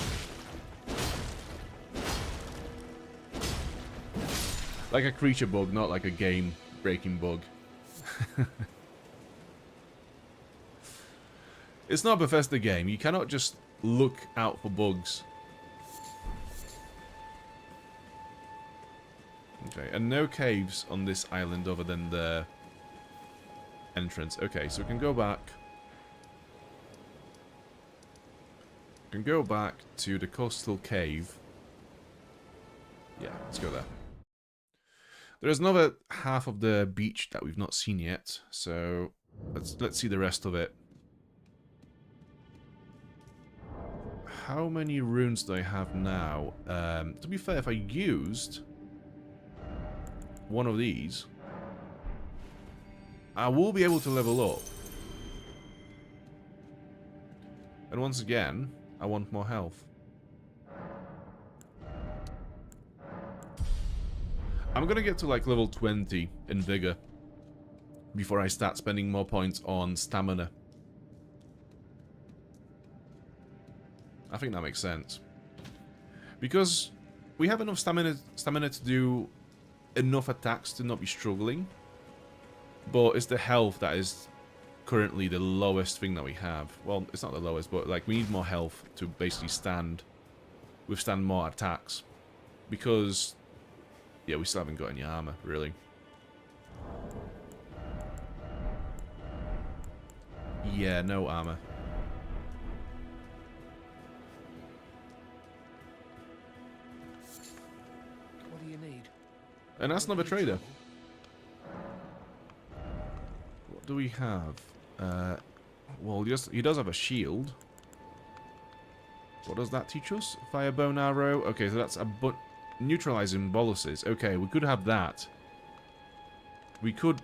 Like a creature bug, not like a game-breaking bug. It's not a Bethesda game. You cannot just look out for bugs. Okay, and no caves on this island other than the entrance. Okay, so we can go back. We can go back to the coastal cave. Yeah, let's go there. There's another half of the beach that we've not seen yet, so let's see the rest of it. How many runes do I have now? To be fair, if I used one of these, I will be able to level up. And once again, I want more health. I'm gonna get to like level 20 in Vigor before I start spending more points on Stamina. I think that makes sense. Because we have enough stamina to do enough attacks to not be struggling. But it's the health that is currently the lowest thing that we have. Well, it's not the lowest, but like we need more health to basically withstand more attacks. Because, yeah, we still haven't got any armor, really. Yeah, no armor. What do you need? And that's another trader. What do we have? Well, he does have a shield. What does that teach us? Fire bone arrow. Okay, so that's neutralizing boluses. Okay, we could have that. We could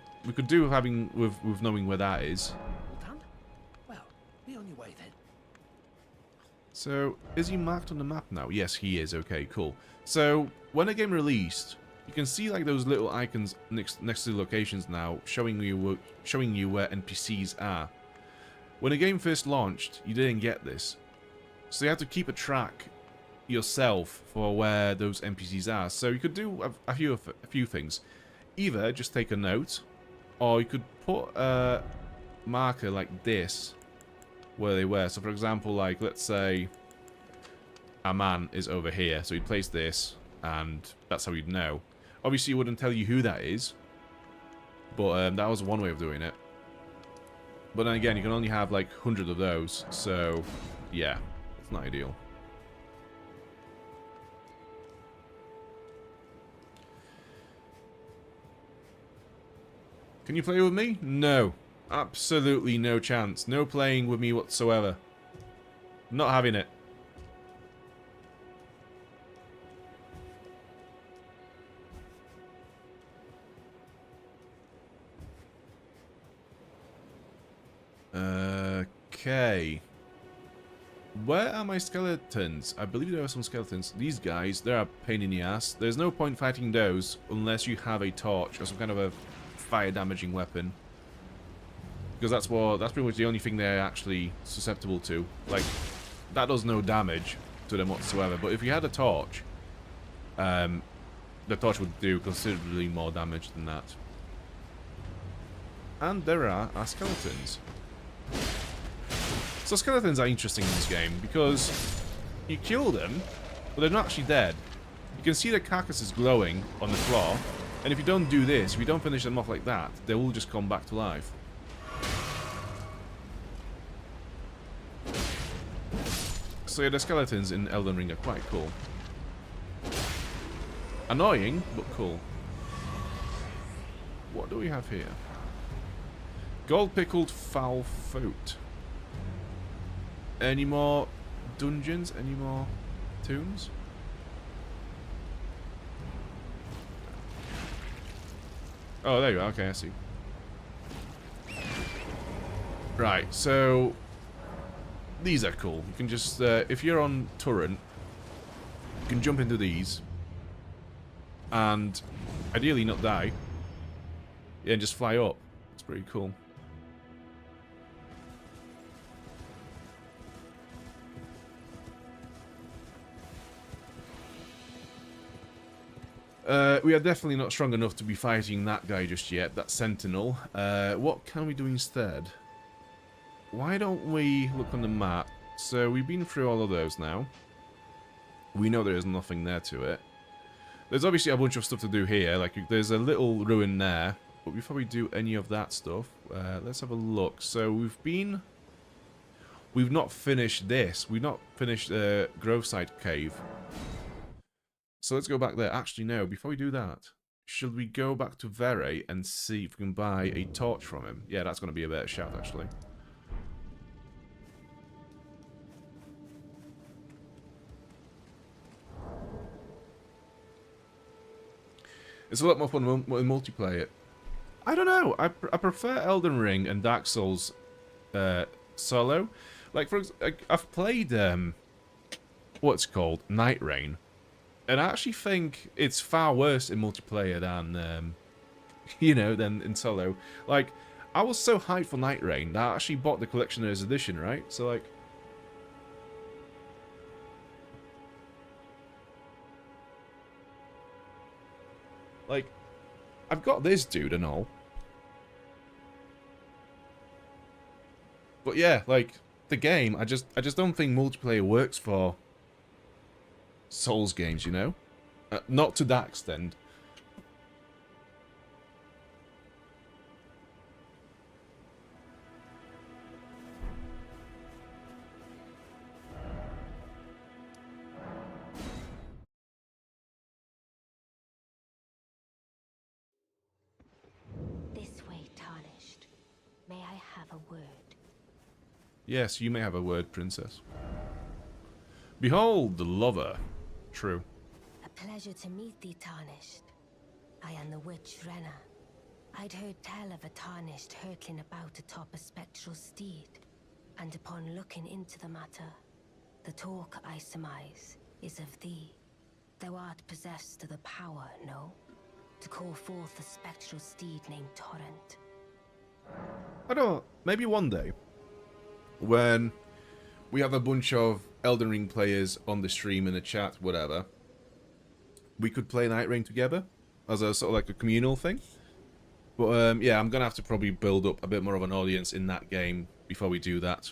do having with knowing where that is. All done? Well, be on your way then. So, is he marked on the map now? Yes, he is. Okay, cool. So, when a game released, you can see like those little icons next to the locations now, showing you where NPCs are. When a game first launched, you didn't get this, so you have to keep a track yourself for where those NPCs are. So you could do a few things. Either just take a note, or you could put a marker like this where they were. So for example, like let's say a man is over here, so you'd place this, and that's how you'd know. Obviously, it wouldn't tell you who that is, but that was one way of doing it. But then again, you can only have like 100 of those, so yeah, it's not ideal. Can you play with me? No. Absolutely no chance. No playing with me whatsoever. Not having it. Okay. Where are my skeletons? I believe there are some skeletons. These guys, they're a pain in the ass. There's no point fighting those unless you have a torch or some kind of a fire damaging weapon. Because that's pretty much the only thing they're actually susceptible to. Like, that does no damage to them whatsoever. But if you had a torch, the torch would do considerably more damage than that. And there are our skeletons. So skeletons are interesting in this game because you kill them, but they're not actually dead. You can see their carcasses glowing on the floor, and if you don't do this, if you don't finish them off like that, they will just come back to life. So yeah, the skeletons in Elden Ring are quite cool. Annoying, but cool. What do we have here? Gold pickled foul foot. Any more dungeons? Any more tombs? Oh, there you are. Okay, I see. Right, so these are cool. You can just, if you're on turret, you can jump into these and ideally not die. Yeah, and just fly up. It's pretty cool. We are definitely not strong enough to be fighting that guy just yet, that sentinel. What can we do instead? Why don't we look on the map? So we've been through all of those now. We know there is nothing there to it. There's obviously a bunch of stuff to do here, like there's a little ruin there. But before we do any of that stuff, let's have a look. So we've not finished this. We've not finished Groveside Cave. So let's go back there. Actually, no. Before we do that, should we go back to Vere and see if we can buy a torch from him? Yeah, that's going to be a better shout, actually. It's a lot more fun in multiplayer. I don't know. I prefer Elden Ring and Dark Souls solo. Like, I've played what's called Night Rain, and I actually think it's far worse in multiplayer than you know, than in solo. Like, I was so hyped for Night Rain that I actually bought the Collectioner's Edition, right? So like I've got this dude and all. But yeah, like, the game, I just don't think multiplayer works for Souls games, you know? Not to that extent. This way, Tarnished. May I have a word? Yes, you may have a word, princess. Behold, the lover. True. A pleasure to meet thee, Tarnished. I am the witch Ranni. I'd heard tell of a Tarnished hurtling about atop a spectral steed, and upon looking into the matter, the talk I surmise is of thee. Thou art possessed of the power, no? To call forth a spectral steed named Torrent. I don't. Maybe one day, when we have a bunch of Elden Ring players on the stream, in the chat, whatever, we could play Night Rain together as a sort of like a communal thing. But yeah, I'm gonna have to probably build up a bit more of an audience in that game before we do that.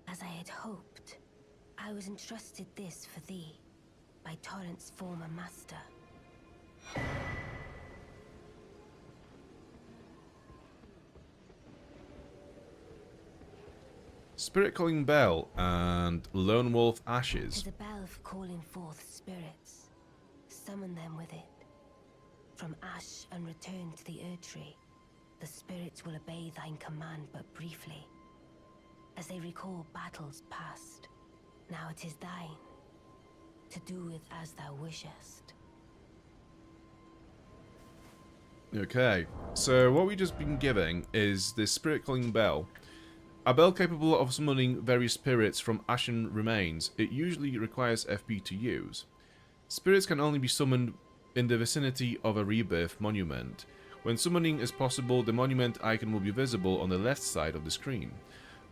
As I had hoped, I was entrusted this for thee by Torrent's former master. Spirit Calling Bell and Lone Wolf Ashes. Tis a bell for calling forth spirits. Summon them with it. From ash and return to the Erdtree, the spirits will obey thine command but briefly, as they recall battles past. Now it is thine, to do with as thou wishest. Okay, so what we've just been giving is the Spirit Calling Bell. A bell capable of summoning various spirits from ashen remains. It usually requires FP to use. Spirits can only be summoned in the vicinity of a rebirth monument. When summoning is possible, the monument icon will be visible on the left side of the screen.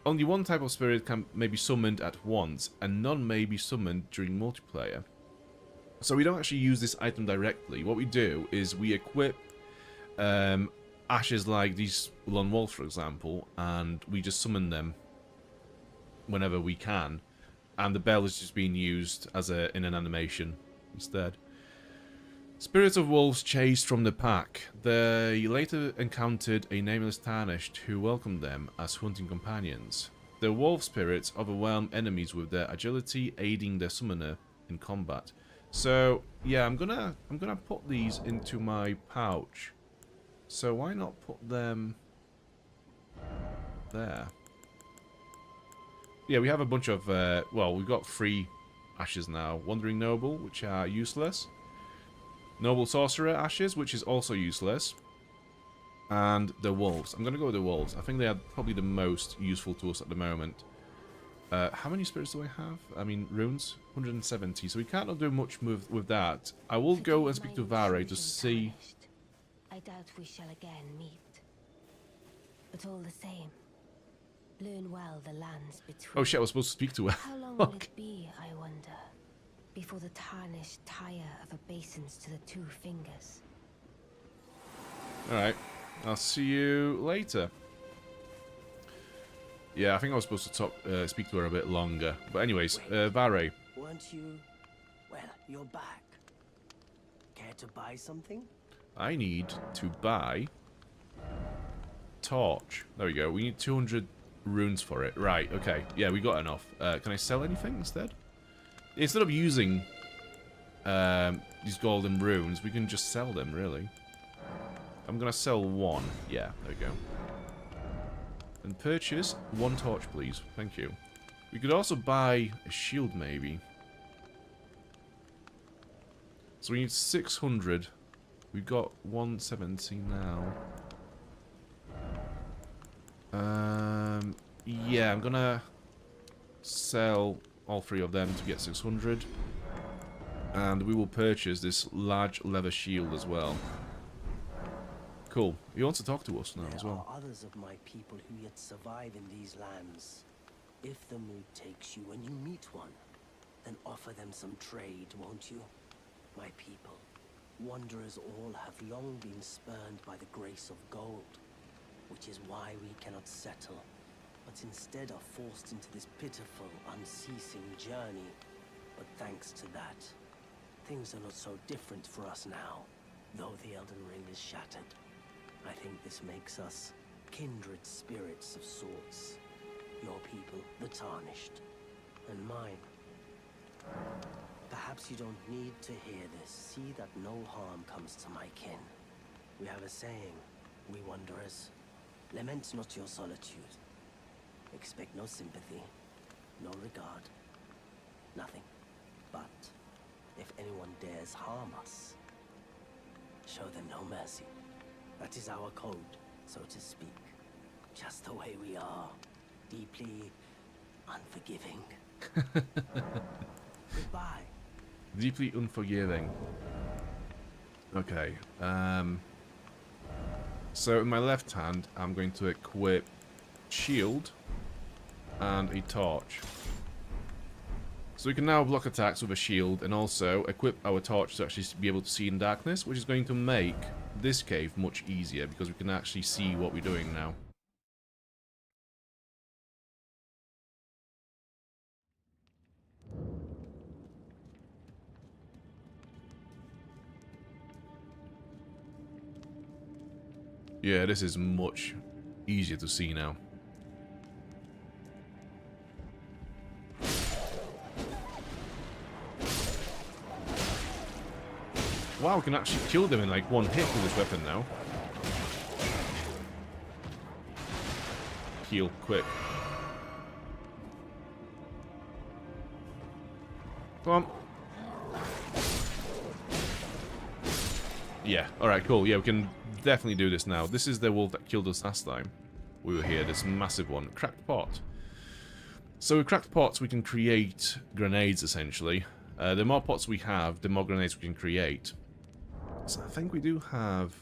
Only one type of spirit may be summoned at once, and none may be summoned during multiplayer. So we don't actually use this item directly. What we do is we equip ashes like these Lone Wolves, for example, and we just summon them whenever we can, and the bell is just being used as in an animation instead. Spirits of wolves chased from the pack. They later encountered a nameless Tarnished who welcomed them as hunting companions. The wolf spirits overwhelm enemies with their agility, aiding their summoner in combat. So yeah, I'm gonna put these into my pouch. So why not put them there? Yeah, we have a bunch of well, we've got 3 ashes now. Wandering Noble, which are useless. Noble Sorcerer Ashes, which is also useless. And the Wolves. I'm going to go with the Wolves. I think they are probably the most useful to us at the moment. How many spirits do I have? I mean, runes? 170. So we can't do much with that. I will go and speak to Vare to see... I doubt we shall again meet. But all the same, learn well the lands between... Oh shit, I was supposed to speak to her. How long will it be, I wonder, before the Tarnished tire of obeisance to the 2 fingers? Alright, I'll see you later. Yeah, I think I was supposed to speak to her a bit longer. But anyways, Vare. Weren't you... Well, you're back. Care to buy something? I need to buy... Torch. There we go. We need 200 runes for it. Right, okay. Yeah, we got enough. Can I sell anything instead? Instead of using these golden runes, we can just sell them, really. I'm going to sell 1. Yeah, there we go. And purchase 1 torch, please. Thank you. We could also buy a shield, maybe. So we need 600. We've got 170 now. Yeah, I'm gonna sell all 3 of them to get 600. And we will purchase this large leather shield as well. Cool. He wants to talk to us now as well. There are others of my people who yet survive in these lands. If the mood takes you when you meet one, then offer them some trade, won't you? My people, wanderers all have long been spurned by the grace of gold, which is why we cannot settle, but instead are forced into this pitiful, unceasing journey. But thanks to that, things are not so different for us now, though the Elden Ring is shattered. I think this makes us kindred spirits of sorts. Your people, the Tarnished, and mine. Perhaps you don't need to hear this. See that no harm comes to my kin. We have a saying, we wanderers. Lament not your solitude. Expect no sympathy, no regard, nothing. But if anyone dares harm us, show them no mercy. That is our code, so to speak. Just the way we are. Deeply unforgiving. Goodbye. Deeply unforgiving. Okay. So in my left hand, I'm going to equip shield and a torch. So we can now block attacks with a shield and also equip our torch to actually be able to see in darkness, which is going to make this cave much easier because we can actually see what we're doing now. Yeah, this is much easier to see now. Wow, we can actually kill them in like one hit with this weapon now. Heal quick. Come on. Yeah, alright, cool. Yeah, we can definitely do this now. This is the wolf that killed us last time we were here, this massive one. Cracked pot. So with cracked pots we can create grenades essentially. The more pots we have, the more grenades we can create. So I think we do have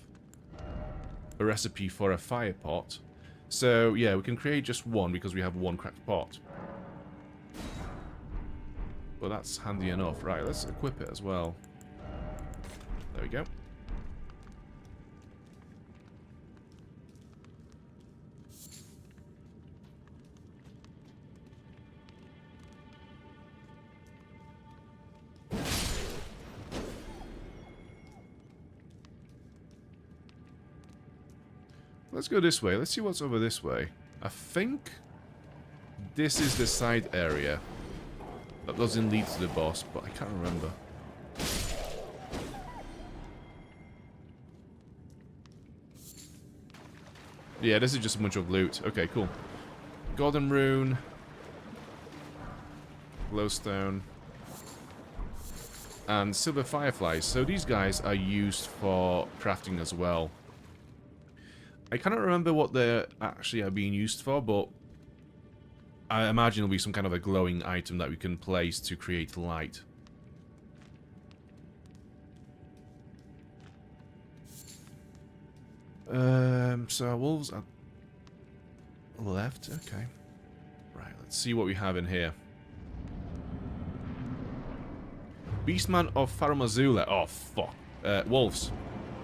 a recipe for a fire pot. So yeah, we can create just one because we have one cracked pot. But that's handy enough. Right, let's equip it as well. There we go. Let's go this way. Let's see what's over this way. I think this is the side area that doesn't lead to the boss, but I can't remember. Yeah, this is just a bunch of loot. Okay, cool. Golden Rune. Glowstone. And Silver Fireflies. So these guys are used for crafting as well. I cannot remember what they actually are being used for, but I imagine it'll be some kind of a glowing item that we can place to create light. So our wolves are left. Okay. Right, let's see what we have in here. Beastman of Faramazula. Oh, fuck. Wolves.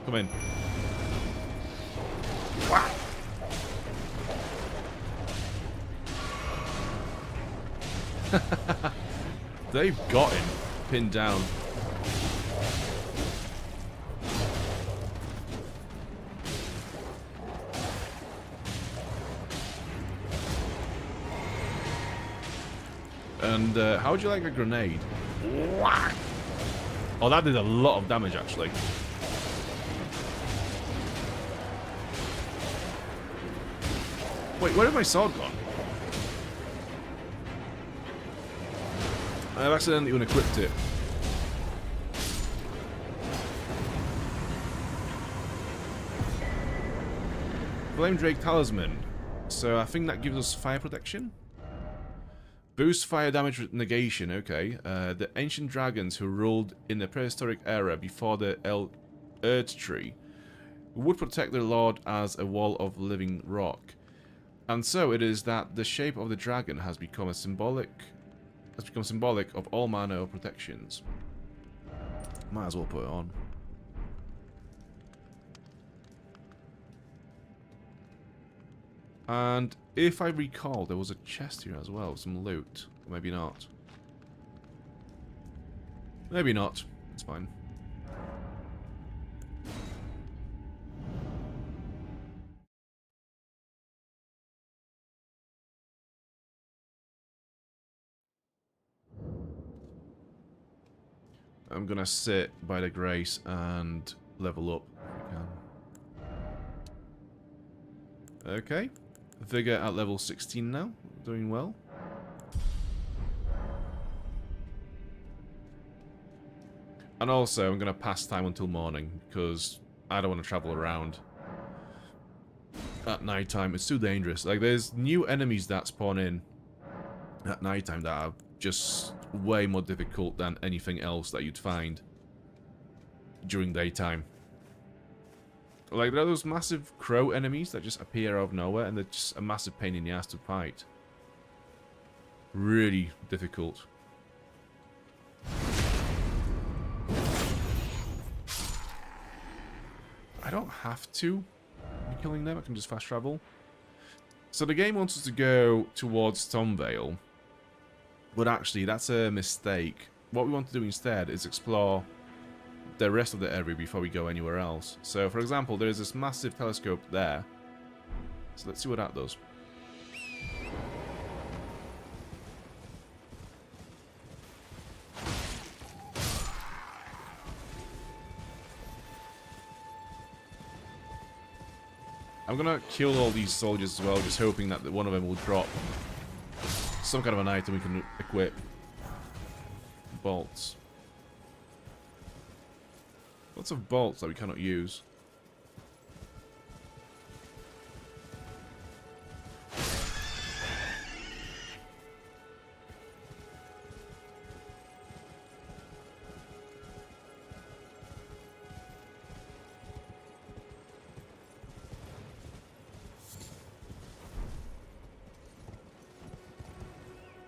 Come in. They've got him pinned down. And how would you like a grenade? Oh, that did a lot of damage actually. Wait, where did my sword gone? I've accidentally unequipped it. Flame Drake Talisman. So I think that gives us fire protection. Boost fire damage negation, okay. The ancient dragons who ruled in the prehistoric era before the Earth Tree would protect their lord as a wall of living rock. And so it is that the shape of the dragon has become symbolic of all manner of protections. Might as well put it on. And if I recall, there was a chest here as well, some loot. Maybe not. Maybe not. It's fine. I'm gonna sit by the grace and level up if we can. Okay. Vigor at level 16 now. Doing well. And also, I'm gonna pass time until morning because I don't want to travel around at night time. It's too dangerous. Like, there's new enemies that spawn in at night time that are just way more difficult than anything else that you'd find during daytime. Like, there are those massive crow enemies that just appear out of nowhere, and they're just a massive pain in the ass to fight. Really difficult. I don't have to be killing them, I can just fast travel. So the game wants us to go towards Stormvale, but actually that's a mistake. What we want to do instead is explore the rest of the area before we go anywhere else. So for example, there is this massive telescope there. So let's see what that does. I'm gonna kill all these soldiers as well, just hoping that one of them will drop some kind of an item we can equip. Bolts. Lots of bolts that we cannot use.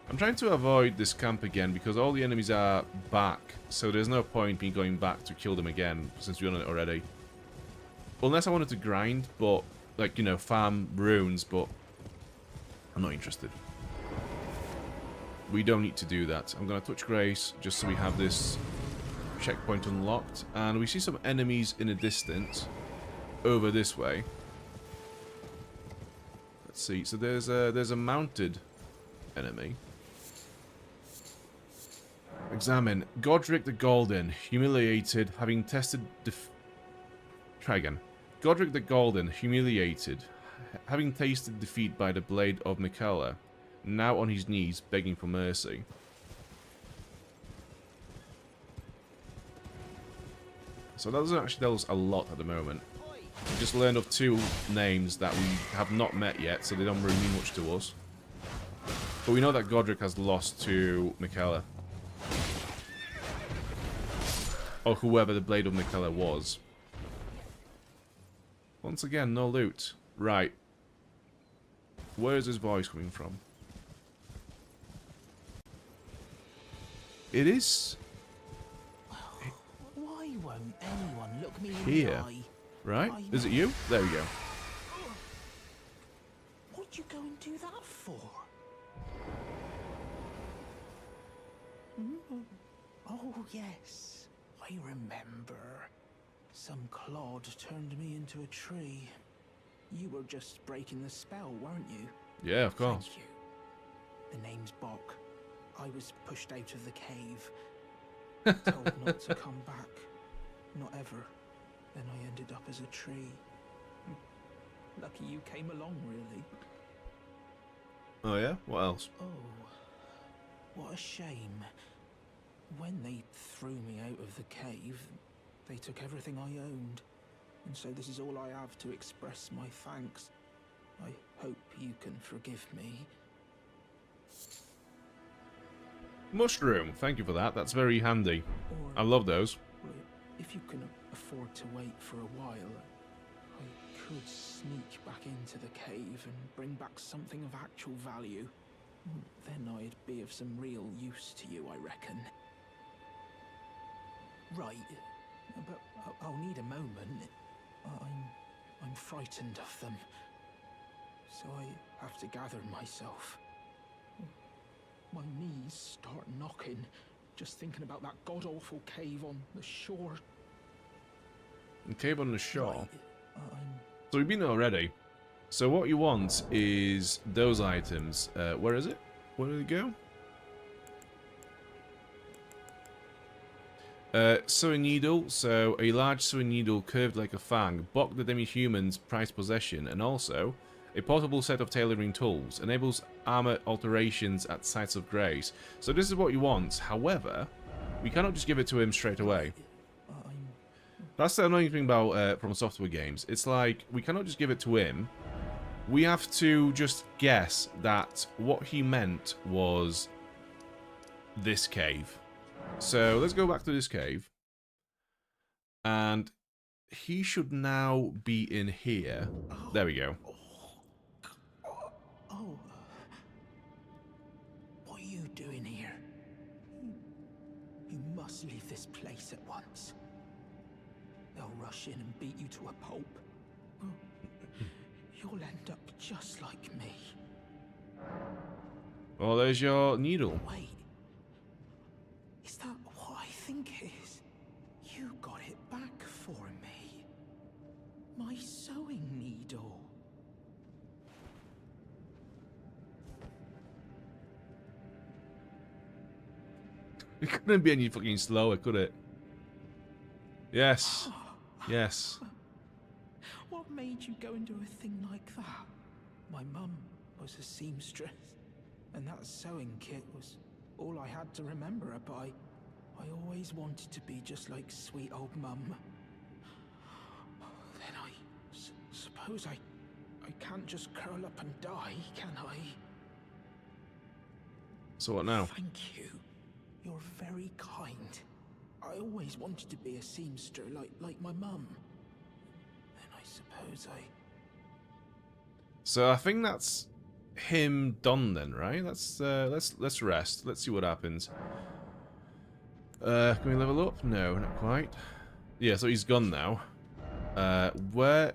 I'm trying to avoid this camp again because all the enemies are back, so there's no point me going back to kill them again since we've done it already. Unless I wanted to grind, but, like, you know, farm runes, but I'm not interested. We don't need to do that. I'm going to touch Grace just so we have this checkpoint unlocked. And we see some enemies in the distance over this way. Let's see. So there's a mounted enemy. Examine. Godric the Golden, humiliated, having tested Try again. Godric the Golden, humiliated, having tasted defeat by the blade of Elleh, now on his knees, begging for mercy. So that doesn't actually tell us a lot at the moment. We just learned of two names that we have not met yet, so they don't really mean much to us. But we know that Godric has lost to Elleh. Or whoever the Blade of Elleh was. Once again, no loot. Right. Where is his voice coming from? It is... Why won't anyone look me in here. the eye? Right? Is it you? There we go. What'd you go and do that for? Oh, yes. I remember. Some clod turned me into a tree. You were just breaking the spell, weren't you? Yeah, of course. Thank you. The name's Bok. I was pushed out of the cave. Told not to come back. Not ever. Then I ended up as a tree. Lucky you came along, really. Oh yeah? What else? Oh, what a shame. When they threw me out of the cave, they took everything I owned. And so this is all I have to express my thanks. I hope you can forgive me. Mushroom. Thank you for that. That's very handy. Or, I love those. well, if you can afford to wait for a while, I could sneak back into the cave and bring back something of actual value. Then I'd be of some real use to you, I reckon. Right, but I'll need a moment. I'm frightened of them, so I have to gather myself. My knees start knocking, just thinking about that god-awful cave on the shore. A cave on the shore. Right, So we've been there already. So what you want is those items. Where is it? Where did it go? Sewing needle. So a large sewing needle curved like a fang. Block the demi-human's prized possession. And also a portable set of tailoring tools. Enables armor alterations at sites of grace. So this is what you want. However, we cannot just give it to him straight away. That's the annoying thing about From Software games. It's like, we cannot just give it to him. We have to just guess that what he meant was this cave. So let's go back to this cave. And he should now be in here. There we go. Oh, what are you doing here? You must leave this place at once. They'll rush in and beat you to a pulp. You'll end up just like me. Well, there's your needle. Wait. Is that what I think it is? You got it back for me. My sewing needle. It couldn't be any fucking slower, could it? Yes. Yes. What made you go and do a thing like that? My mum was a seamstress, and that sewing kit was all I had to remember her by. I always wanted to be just like sweet old mum. Then I suppose I can't just curl up and die, can I? So what now? Thank you. You're very kind. I always wanted to be a seamster like my mum. Then I suppose I... So I think that's him done then, right? Let's rest. Let's see what happens. Can we level up? No, not quite. Yeah, so he's gone now. Where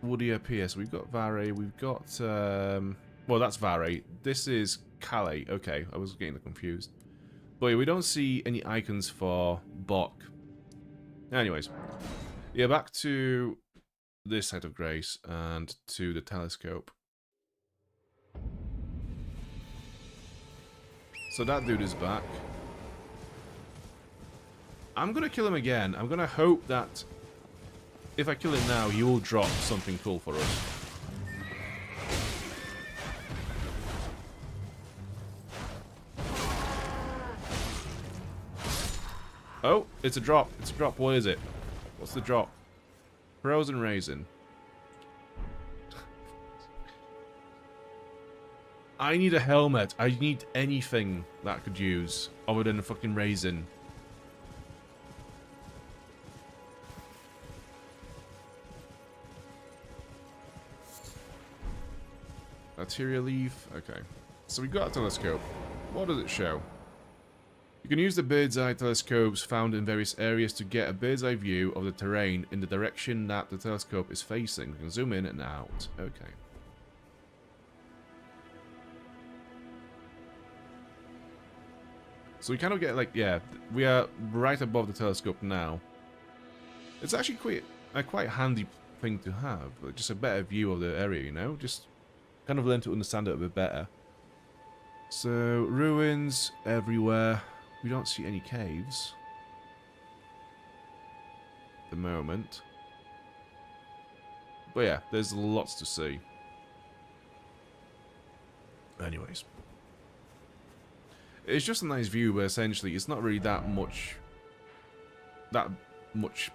would he appear? So we've got Vare, we've got well, that's Vare. This is Calais. Okay, I was getting confused. But yeah, we don't see any icons for Bok. Anyways, yeah, back to this side of grace and to the telescope. So that dude is back. I'm gonna kill him again. I'm gonna hope that if I kill him now, he will drop something cool for us. Oh, it's a drop. It's a drop. What is it? What's the drop? Frozen raisin. I need a helmet. I need anything that I could use other than a fucking raisin. Arterial leaf. Okay. So we got a telescope. What does it show? You can use the bird's eye telescopes found in various areas to get a bird's eye view of the terrain in the direction that the telescope is facing. You can zoom in and out. Okay. So we kind of get like, yeah, we are right above the telescope now. It's actually quite handy thing to have. Like just a better view of the area, you know? Just kind of learn to understand it a bit better. So, ruins everywhere. We don't see any caves at the moment. But yeah, there's lots to see. Anyways. It's just a nice view, but essentially it's not really that much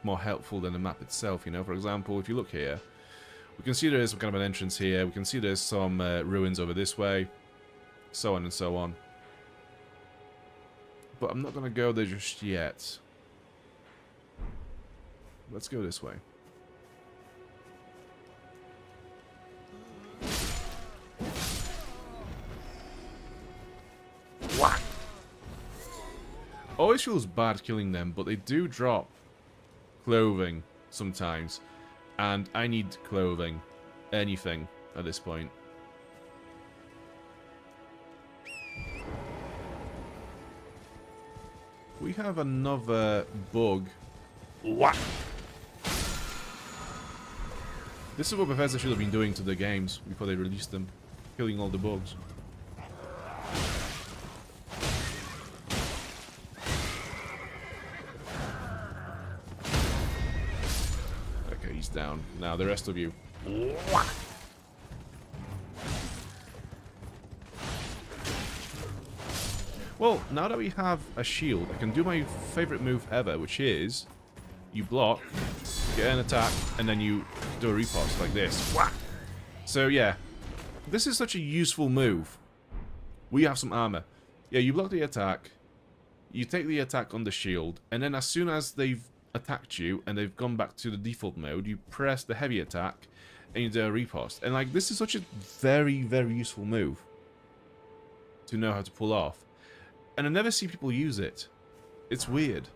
more helpful than the map itself, you know? For example, if you look here, we can see there is some kind of an entrance here. We can see there's some ruins over this way. So on and so on. but I'm not going to go there just yet. Let's go this way. Whack! Always feels bad killing them, but they do drop clothing sometimes. And I need clothing. Anything at this point. We have another bug. Whack! This is what Bethesda should have been doing to the games before they released them. Killing all the bugs. Okay, he's down. Now the rest of you. Whack! Well, now that we have a shield, I can do my favorite move ever, which is you block, get an attack, and then you do a riposte like this. Whack! So yeah, this is such a useful move. We have some armor. Yeah, you block the attack, you take the attack on the shield, and then as soon as they've attacked you and they've gone back to the default mode, you press the heavy attack and you do a riposte. And like, this is such a very, very useful move to know how to pull off. And I never see people use it. It's weird.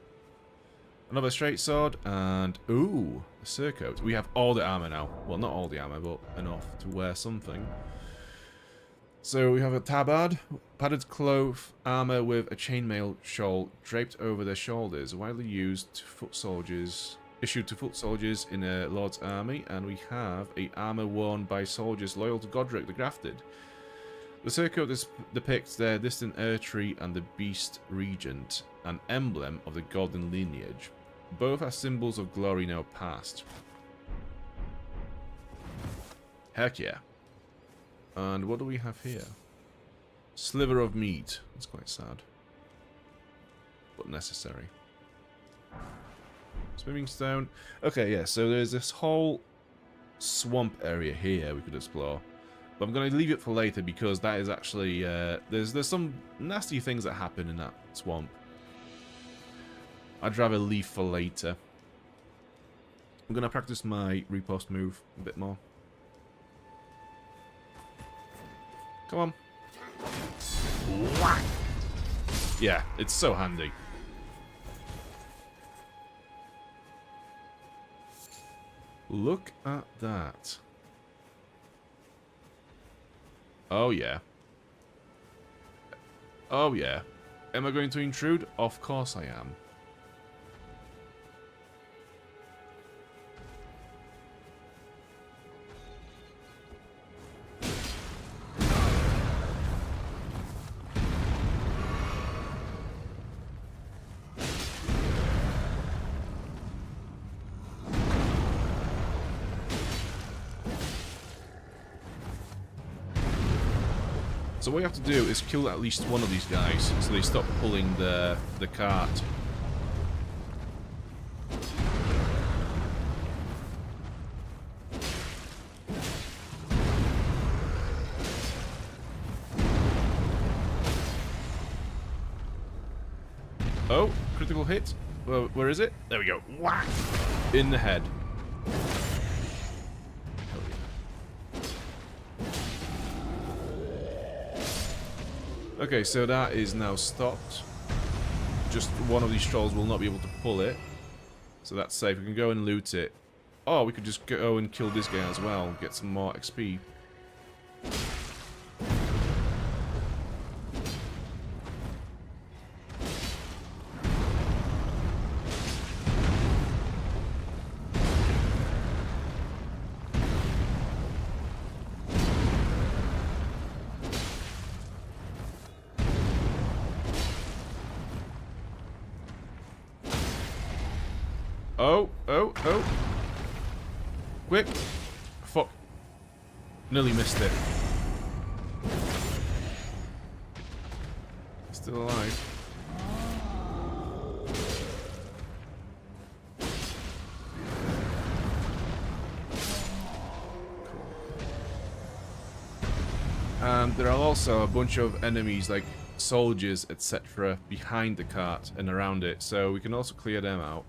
Another straight sword, and ooh, a surcoat. We have all the armor now. Well, not all the armor, but enough to wear something. So we have a tabard, padded cloth, armor with a chainmail shawl draped over their shoulders, widely used to foot soldiers, issued to foot soldiers in a lord's army. And we have a armor worn by soldiers loyal to Godric the Grafted. The surcoat depicts their distant Erdtree and the Beast Regent, an emblem of the golden lineage. Both are symbols of glory now past. Heck yeah. And what do we have here? Sliver of meat. That's quite sad. But necessary. Swimming stone. Okay, yeah, so there's this whole swamp area here we could explore. But I'm going to leave it for later because that is actually... there's some nasty things that happen in that swamp. I'd rather leave for later. I'm going to practice my riposte move a bit more. Come on. Whack! Yeah, it's so handy. Look at that. Oh yeah. Oh yeah. Am I going to intrude? Of course I am. So what you have to do is kill at least one of these guys, so they stop pulling the cart. Oh, critical hit. Well, where is it? There we go. Whack! In the head. Okay, so that is now stopped. Just one of these trolls will not be able to pull it. So that's safe. We can go and loot it. Oh, we could just go and kill this guy as well. Get some more XP. Oh, oh, oh. Quick. Fuck. Nearly missed it. Still alive. Cool. And there are also a bunch of enemies, like soldiers, etc. behind the cart and around it, so we can also clear them out.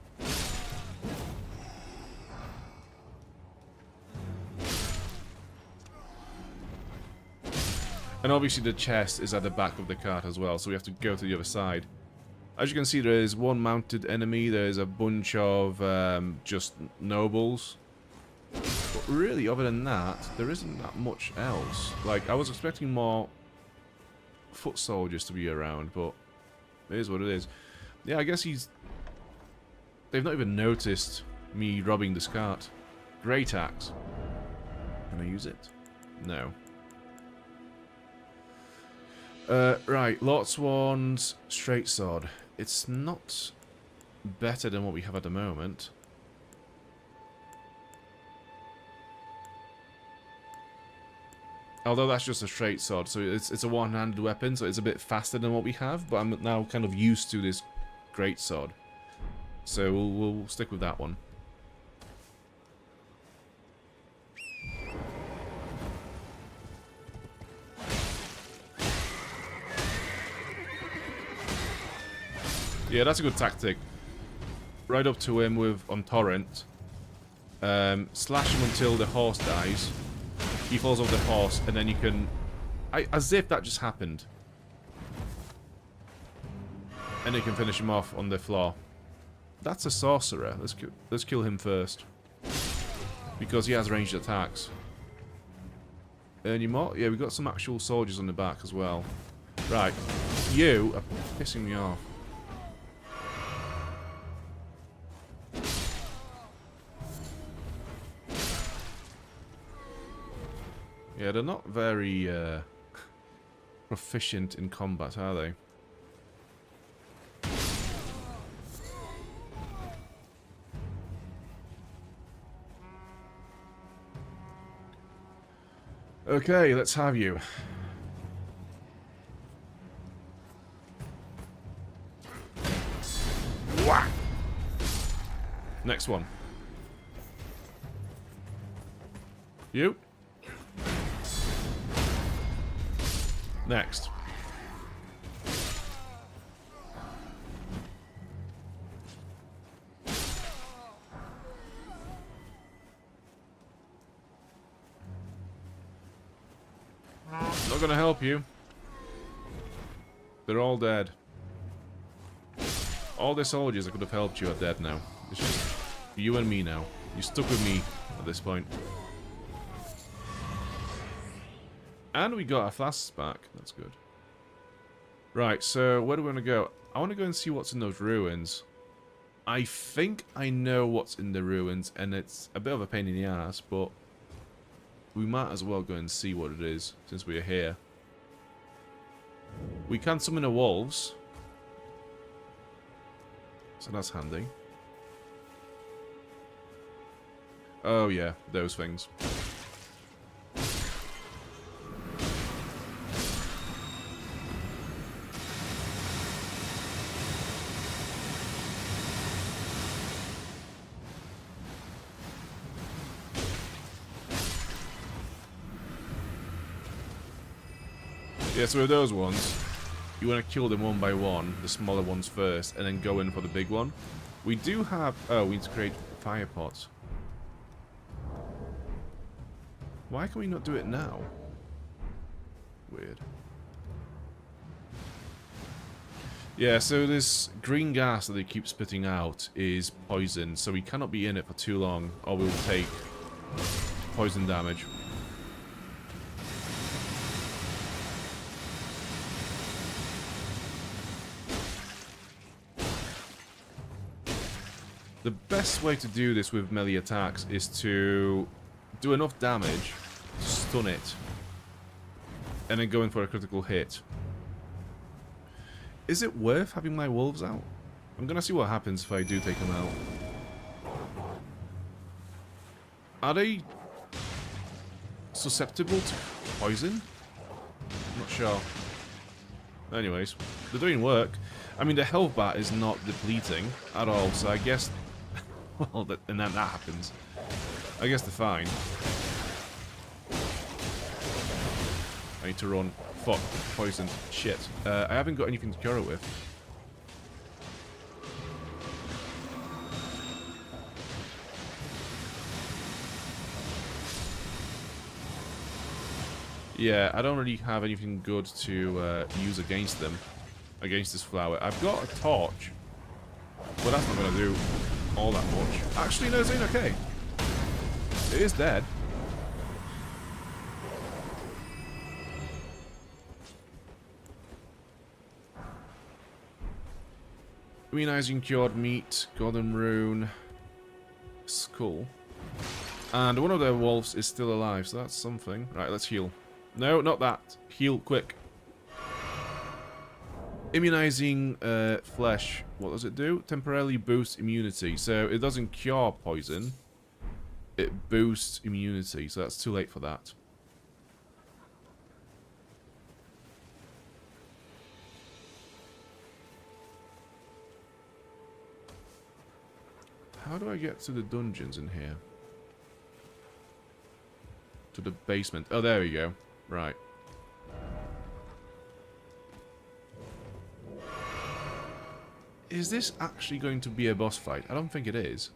And obviously the chest is at the back of the cart as well, so we have to go to the other side. As you can see, there is one mounted enemy, there is a bunch of just nobles. But really, other than that, there isn't that much else. Like, I was expecting more foot soldiers to be around, but it is what it is. Yeah, I guess they've not even noticed me robbing this cart. Great axe. Can I use it? No. Right, Lot's Wand, Straight Sword. It's not better than what we have at the moment. Although that's just a straight sword, so it's a one-handed weapon, so it's a bit faster than what we have, but I'm now kind of used to this great sword. So we'll stick with that one. Yeah, that's a good tactic. Ride up to him on Torrent. Slash him until the horse dies. He falls off the horse, and then you can... as if that just happened. And you can finish him off on the floor. That's a sorcerer. Let's kill him first. Because he has ranged attacks. Any more? Yeah, we've got some actual soldiers on the back as well. Right. You are pissing me off. Yeah, they're not very proficient in combat, are they? Okay, let's have you. Whack! Next one. You. Next. Not gonna help you. They're all dead. All the soldiers that could have helped you are dead now. It's just you and me now. You're stuck with me at this point. And we got our flasks back. That's good. Right, so where do we want to go? I want to go and see what's in those ruins. I think I know what's in the ruins, and it's a bit of a pain in the ass, but we might as well go and see what it is, since we are here. We can summon the wolves. So that's handy. Oh yeah, those things. Yeah, so with those ones, you want to kill them one by one, the smaller ones first, and then go in for the big one. We do have... Oh, we need to create fire pots. Why can we not do it now? Weird. Yeah, so this green gas that they keep spitting out is poison, so we cannot be in it for too long, or we'll take poison damage. The best way to do this with melee attacks is to do enough damage to stun it, and then go in for a critical hit. Is it worth having my wolves out? I'm gonna see what happens if I do take them out. Are they susceptible to poison? I'm not sure. Anyways, they're doing work. I mean, the health bar is not depleting at all, so I guess... Well, and then that happens. I guess they're fine. I need to run fuck. Poison. Shit. I haven't got anything to cure it with. Yeah, I don't really have anything good to use against them. Against this flower. I've got a torch. But that's not going to do all that much. Actually, no, it's doing okay. It is dead. Immunizing cured meat, golden rune, skull. And one of the wolves is still alive, so that's something. Right, let's heal. No, not that. Heal quick. Immunizing flesh. What does it do? Temporarily boosts immunity. So it doesn't cure poison. It boosts immunity, so that's too late for that. How do I get to the dungeons in here? To the basement. Oh, there we go. Right. Is this actually going to be a boss fight? I don't think it is.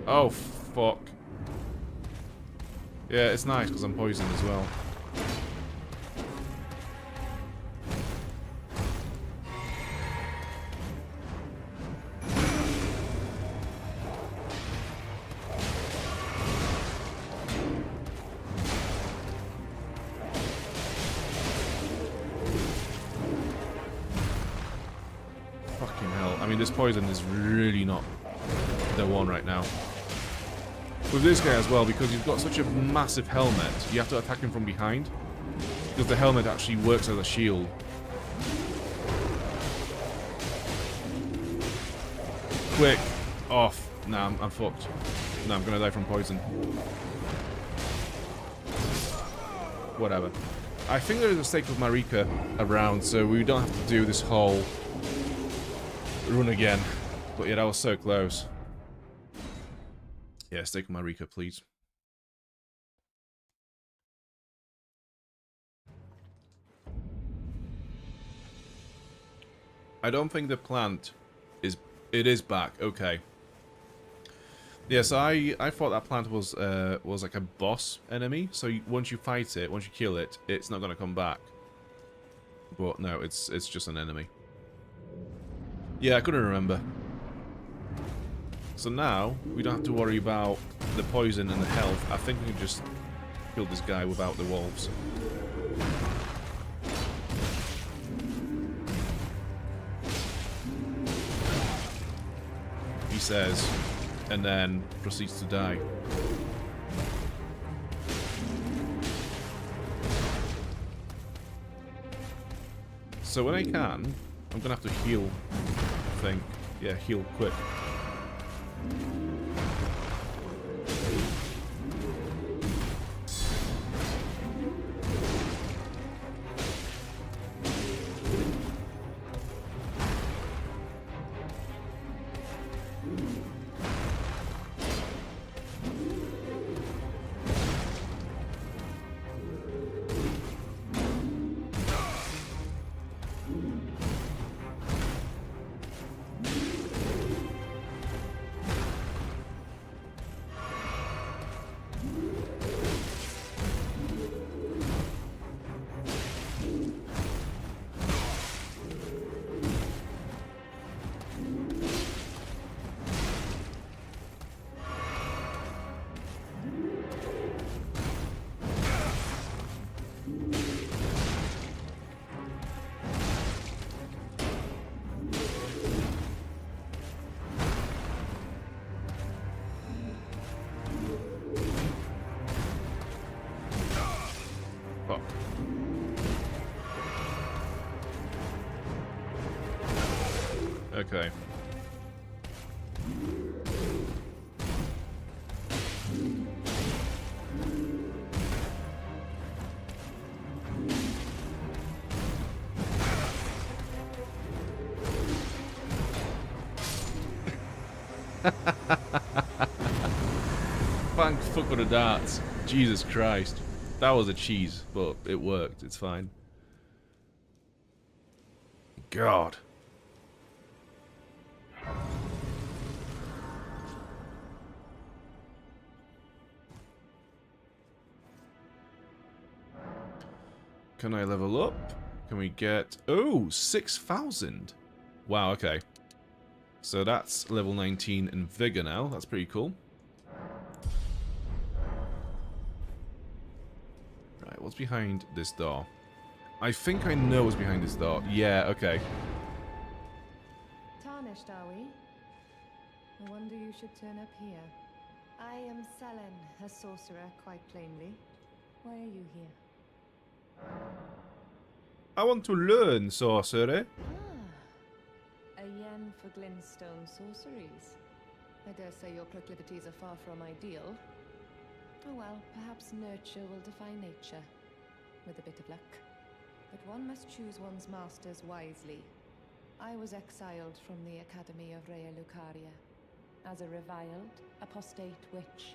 Oh, fuck. Yeah, it's nice because I'm poisoned as well. This poison is really not the one right now. With this guy as well, because he's got such a massive helmet, you have to attack him from behind. Because the helmet actually works as a shield. Quick! Off! Nah, I'm fucked. Nah, I'm gonna die from poison. Whatever. I think there is a stake of Marika around, so we don't have to do this whole run again. But yeah, that was so close. Yeah, stake of Marika, please. I don't think the plant is... It is back. Okay. Yeah, so I thought that plant was like a boss enemy. So once you fight it, once you kill it, it's not going to come back. But no, it's just an enemy. Yeah, I couldn't remember. So now, we don't have to worry about the poison and the health. I think we can just kill this guy without the wolves. He says, and then proceeds to die. So when I can, I'm gonna have to heal, I think. Yeah, heal quick. Okay. Thank fuck for the darts. Jesus Christ. That was a cheese, but it worked. It's fine. God. Can I level up? Can we get... Oh, 6,000. Wow, okay. So that's level 19 in Vigor now. That's pretty cool. Right, what's behind this door? I think I know what's behind this door. Yeah, okay. Tarnished, are we? I wonder you should turn up here. I am Selen, a sorcerer, quite plainly. Why are you here? I want to learn sorcery. A yen for glintstone sorceries. I dare say your proclivities are far from ideal. Oh well, perhaps nurture will defy nature, with a bit of luck. But one must choose one's masters wisely. I was exiled from the Academy of Rea Lucaria as a reviled, apostate witch.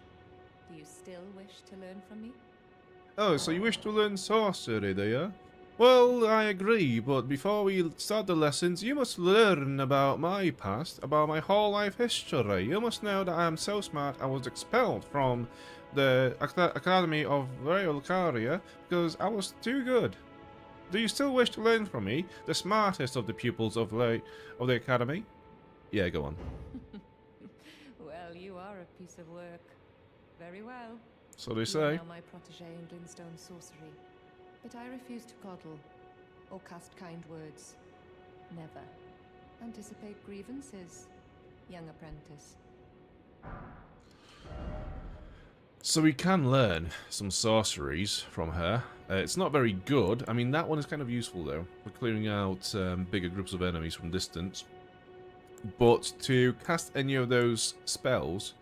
Do you still wish to learn from me? Oh, so you wish to learn sorcery, do you? Well, I agree, but before we start the lessons, you must learn about my past, about my whole life history. You must know that I am so smart I was expelled from the Academy of Rea Lucaria because I was too good. Do you still wish to learn from me, the smartest of the pupils of the Academy? Yeah, go on. Well, you are a piece of work. Very well. So they You say. are now my protege in glintstone sorcery. But I refuse to coddle or cast kind words. Never. Anticipate grievances, young apprentice. So we can learn some sorceries from her. It's not very good. I mean, that one is kind of useful, though, for clearing out bigger groups of enemies from distance. But to cast any of those spells,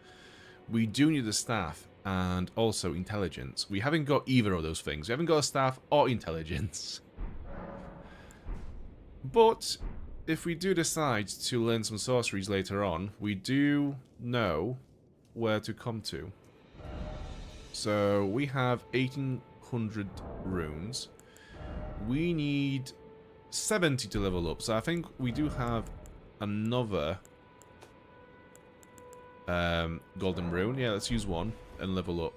we do need a staff and also intelligence. We haven't got either of those things. We haven't got a staff or intelligence. But if we do decide to learn some sorceries later on, we do know where to come to. So we have 1800 runes. We need 70 to level up. So I think we do have another golden rune. Yeah, let's use one and level up.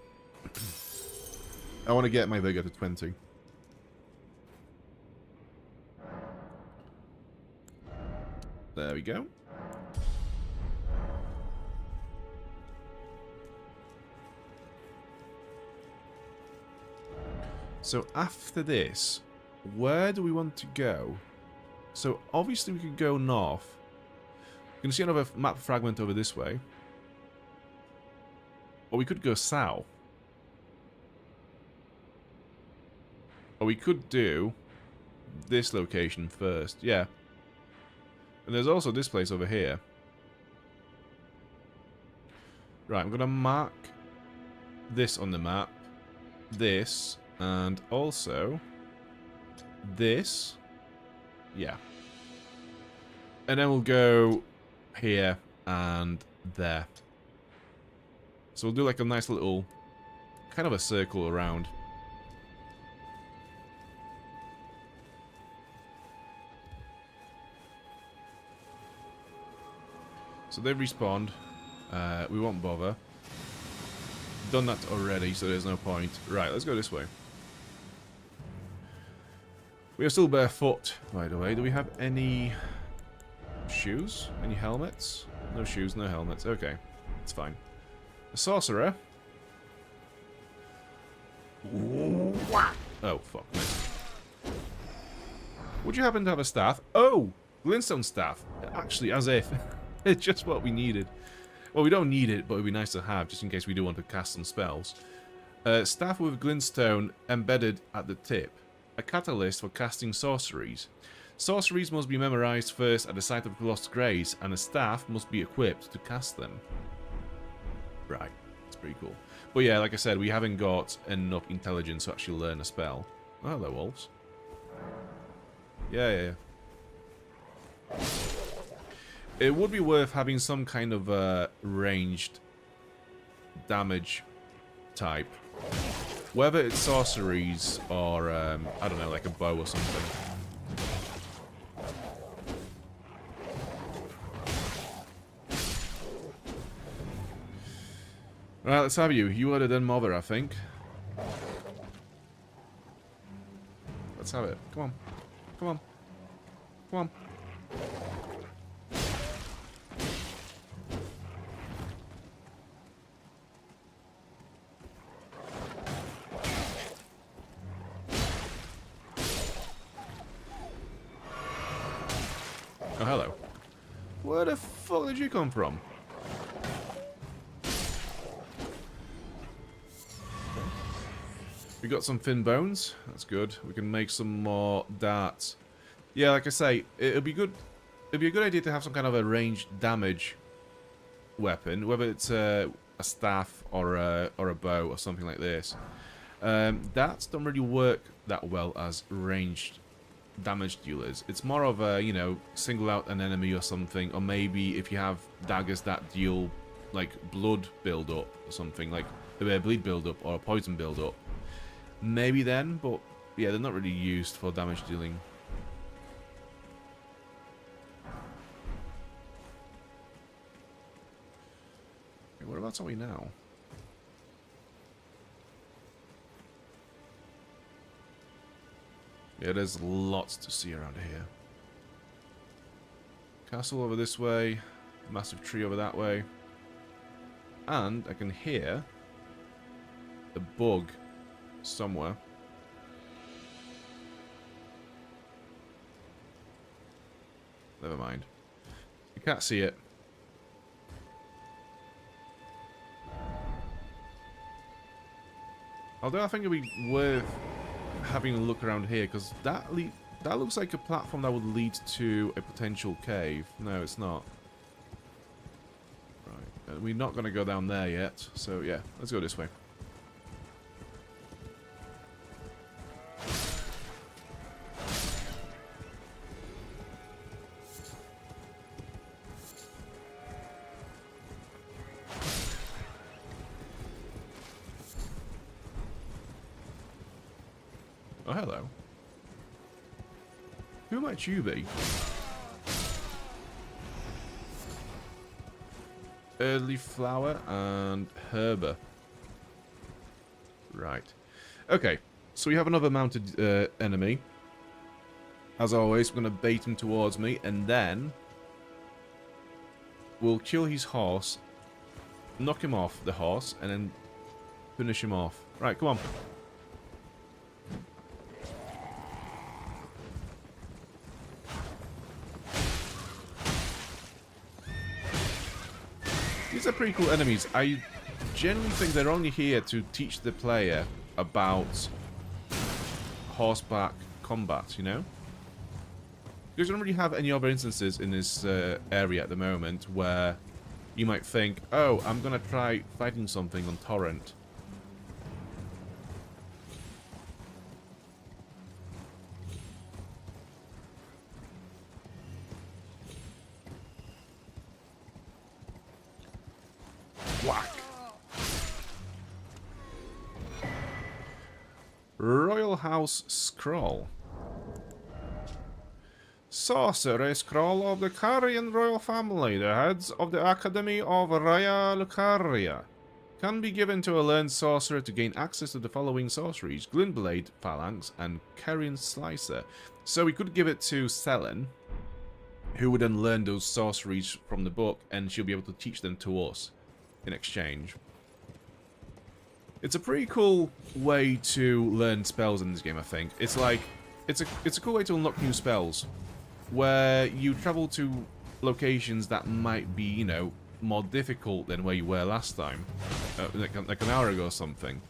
I want to get my vigor to 20. There we go. So after this, where do we want to go? So obviously we could go north. You can see another map fragment over this way. Or we could go south. Or we could do this location first. Yeah. And there's also this place over here. Right, I'm going to mark this on the map. This. And also this. Yeah. And then we'll go here and there. So we'll do like a nice little kind of a circle around. So they've respawned. We won't bother. Done that already, so there's no point. Right, let's go this way. We are still barefoot, by the way. Do we have any shoes? Any helmets? No shoes, no helmets. Okay, it's fine. A sorcerer. Oh, fuck. Nice. Would you happen to have a staff? Oh! Glintstone staff. Actually, as if. It's just what we needed. Well, we don't need it, but it would be nice to have, just in case we do want to cast some spells. Staff with glintstone embedded at the tip. A catalyst for casting sorceries. Sorceries must be memorized first at the site of lost grace, and a staff must be equipped to cast them. Right, that's pretty cool. But yeah, like I said, we haven't got enough intelligence to actually learn a spell. Oh, hello, wolves. Yeah. It would be worth having some kind of ranged damage type. Whether it's sorceries or, I don't know, like a bow or something. Right, let's have you. You are the den mother, I think. Let's have it. Come on. Come on. Come on. Oh, hello. Where the fuck did you come from? We got some thin bones. That's good. We can make some more darts. Yeah, like I say, it'd be good. It'd be a good idea to have some kind of a ranged damage weapon, whether it's a staff or a bow or something like this. Darts don't really work that well as ranged damage dealers. It's more of a, you know, single out an enemy or something, or maybe if you have daggers that deal like blood build up or something, like a bleed build up or a poison build up. Maybe then, but yeah, they're not really used for damage dealing. Okay, whereabouts are we now? Yeah, there's lots to see around here. Castle over this way, massive tree over that way. And I can hear the bug somewhere. Never mind. You can't see it. Although I think it'd be worth having a look around here, because that looks like a platform that would lead to a potential cave. No, it's not. Right. We're not going to go down there yet. So yeah, let's go this way. Oh, hello. Who might you be? Early flower and herber. Right. Okay. So we have another mounted enemy. As always, we're going to bait him towards me, and then we'll kill his horse, knock him off the horse, and then finish him off. Right, come on. These are pretty cool enemies. I generally think they're only here to teach the player about horseback combat, you know? Because you don't really have any other instances in this area at the moment where you might think, oh, I'm gonna try fighting something on Torrent. Whack. Royal House Scroll. Sorcerer Scroll of the Carian royal family, the heads of the Academy of Royal Caria. Can be given to a learned sorcerer to gain access to the following sorceries: Glintblade, Phalanx, and Carian Slicer. So we could give it to Selen, who would then learn those sorceries from the book, and she'll be able to teach them to us in exchange. It's a pretty cool way to learn spells in this game, I think. It's like, it's a cool way to unlock new spells, where you travel to locations that might be, you know, more difficult than where you were last time, like an hour ago or something.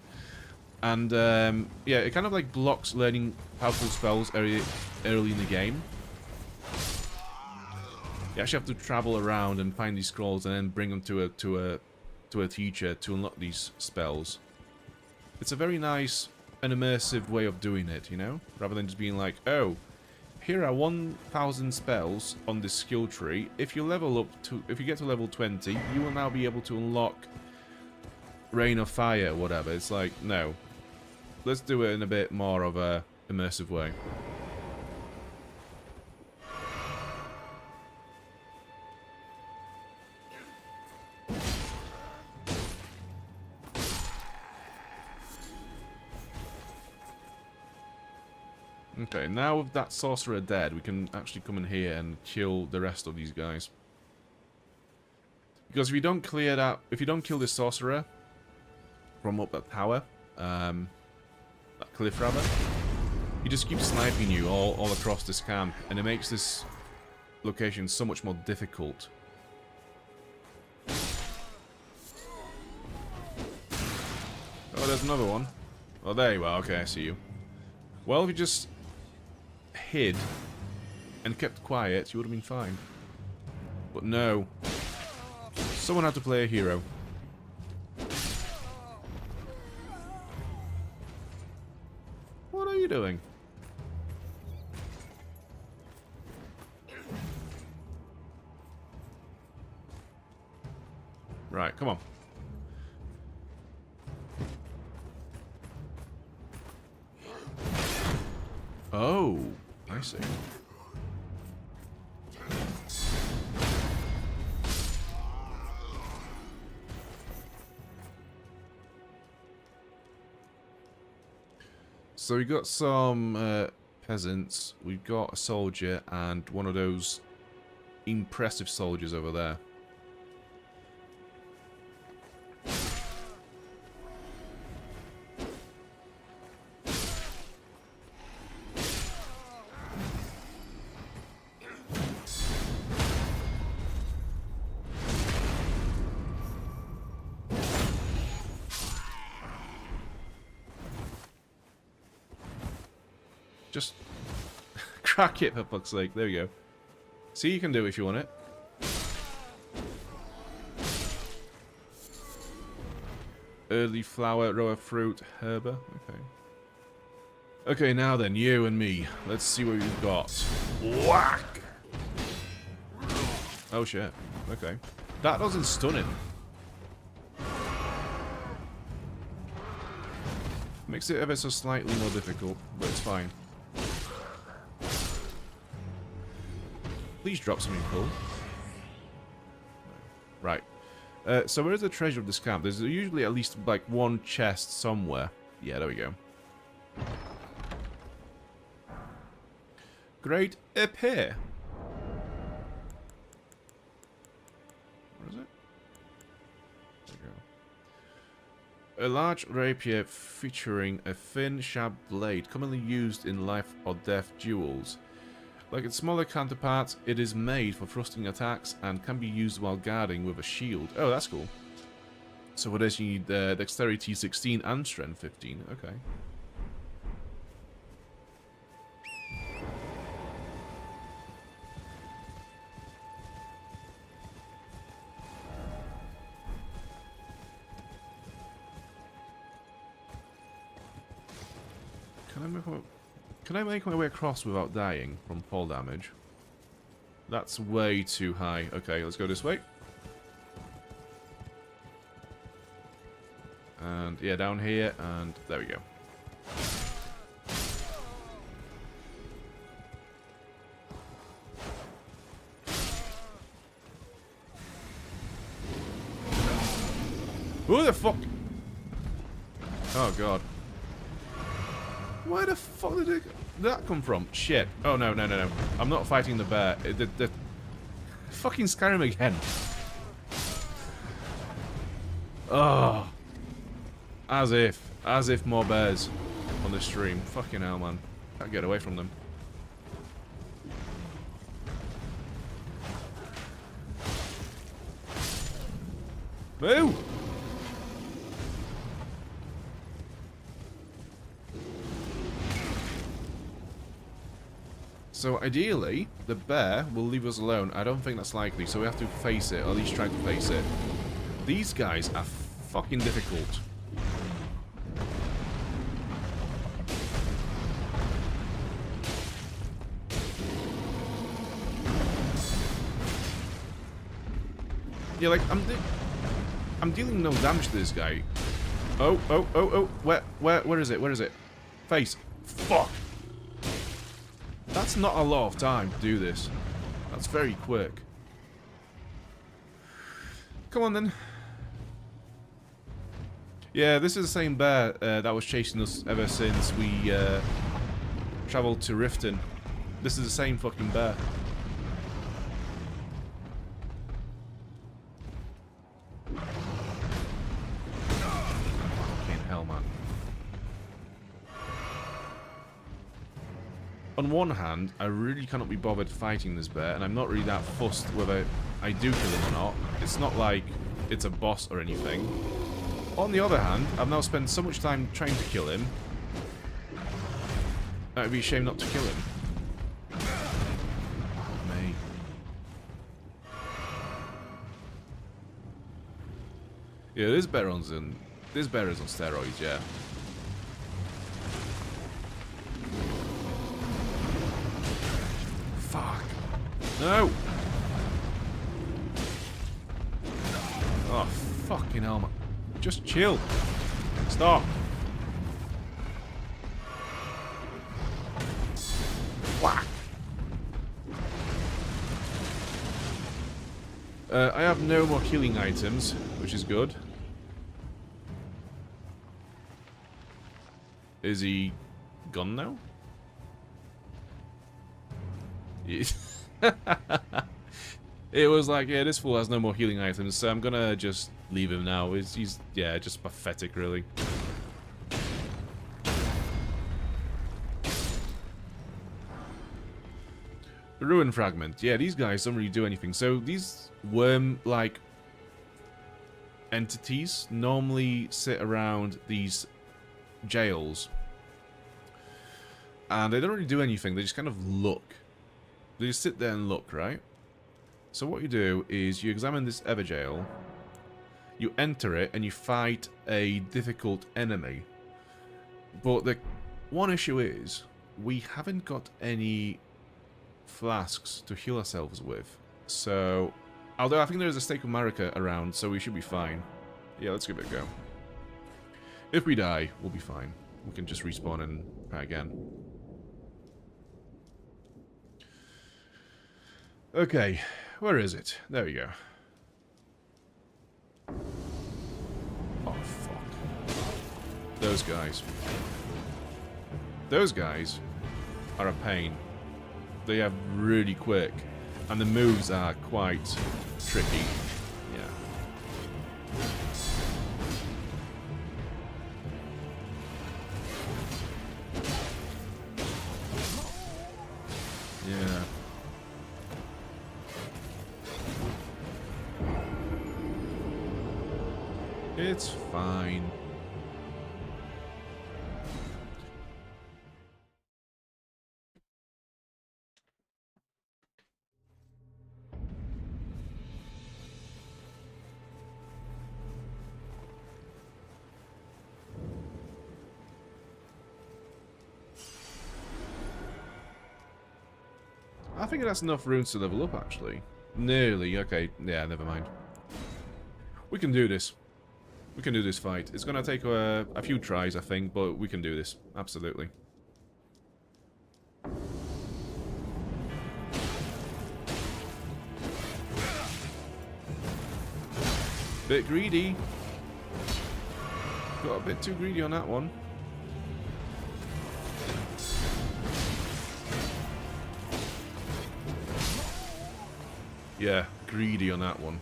And yeah, it kind of like blocks learning powerful spells early in the game. You actually have to travel around and find these scrolls and then bring them to a teacher to unlock these spells. It's a very nice and immersive way of doing it, you know, rather than just being like, oh, here are 1,000 spells on this skill tree. If you get to level 20, you will now be able to unlock Rain of Fire or whatever. It's like, no. let's do it in a bit more of a immersive way. Okay, now with that sorcerer dead, we can actually come in here and kill the rest of these guys. Because if you don't clear that, if you don't kill this sorcerer from up that tower, that cliff rather, he just keeps sniping you all across this camp, and it makes this location so much more difficult. Oh, there's another one. Oh, there you are. Okay, I see you. Well, if you just hid and kept quiet, you would have been fine. But no. Someone had to play a hero. What are you doing? Right, come on. Oh, I see. So we got some peasants, we've got a soldier, and one of those impressive soldiers over there. Just crack it, for fuck's sake. There we go. See, you can do it if you want it. Early flower, rower fruit, herba. Okay. Okay, now then, you and me. Let's see what we've got. Whack! Oh shit. Okay. That doesn't stun him. Makes it ever so slightly more difficult, but it's fine. Please drop something cool. Right. So where is the treasure of this camp? There's usually at least like one chest somewhere. Yeah, there we go. Great up here. Where is it? There we go. A large rapier featuring a thin, sharp blade, commonly used in life or death duels. Like its smaller counterparts, it is made for thrusting attacks and can be used while guarding with a shield. Oh, that's cool. So for this you need Dexterity 16 and Strength 15. Okay. Can I make my way across without dying from fall damage? That's way too high. Okay, let's go this way. And yeah, down here, and there we go. Who the fuck? Oh god. Where the fuck did that come from? Shit. Oh no, no, no, no. I'm not fighting the bear. The fucking Skyrim again. Oh. As if more bears on the stream. Fucking hell, man. Can't get away from them. Boo! So ideally, the bear will leave us alone. I don't think that's likely, so we have to face it, or at least try to face it. These guys are fucking difficult. Yeah, like, I'm dealing no damage to this guy. Oh, oh, oh, oh. Where is it? Where is it? Face. Fuck. That's not a lot of time to do this. That's very quick. Come on, then. Yeah, this is the same bear that was chasing us ever since we travelled to Riften. This is the same fucking bear. Fucking hell, man. On one hand, I really cannot be bothered fighting this bear, and I'm not really that fussed whether I do kill him or not. It's not like it's a boss or anything. On the other hand, I've now spent so much time trying to kill him. It would be a shame not to kill him. Me. Yeah, this bear is on steroids, yeah. Fuck. No! Oh, fucking hell, man. Just chill. Stop. Whack. I have no more healing items, which is good. Is he gone now? It was like, yeah, this fool has no more healing items, so I'm gonna just leave him now. He's yeah, just pathetic, really. The Ruin Fragment. Yeah, these guys don't really do anything. So these worm-like entities normally sit around these jails. And they don't really do anything. They just kind of look. They just sit there and look, right? So what you do is you examine this Everjail, you enter it, and you fight a difficult enemy. But the one issue is, we haven't got any flasks to heal ourselves with. So, although I think there's a Stake of Marika around, so we should be fine. Yeah, let's give it a go. If we die, we'll be fine. We can just respawn and try again. Okay. Where is it? There we go. Oh, fuck. Those guys. Those guys are a pain. They are really quick. And the moves are quite tricky. Yeah. Yeah. It's fine. I think that's enough runes to level up, actually. Nearly. Okay, yeah, never mind. We can do this. We can do this fight. It's going to take a few tries, I think, but we can do this. Absolutely. Bit greedy. Got a bit too greedy on that one. Yeah, greedy on that one.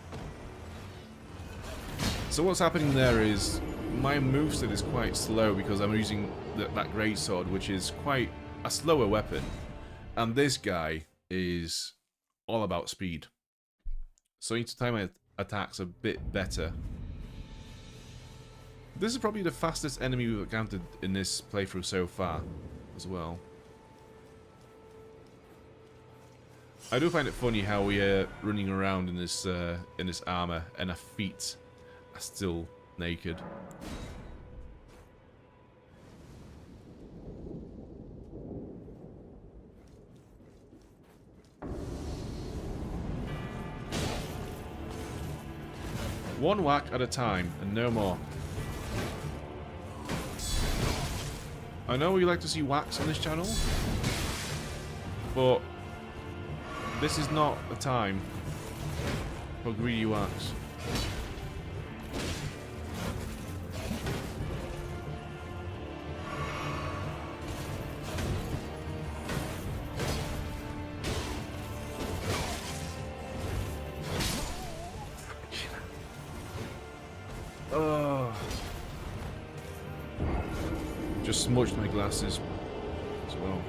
So what's happening there is my moveset is quite slow because I'm using that greatsword, which is quite a slower weapon. And this guy is all about speed. So I need to time my attacks a bit better. This is probably the fastest enemy we've encountered in this playthrough so far as well. I do find it funny how we are running around in this armor and our feet are still naked. One whack at a time and no more. I know we like to see wax on this channel, but this is not a time for greedy wax. Just smudged my glasses as well.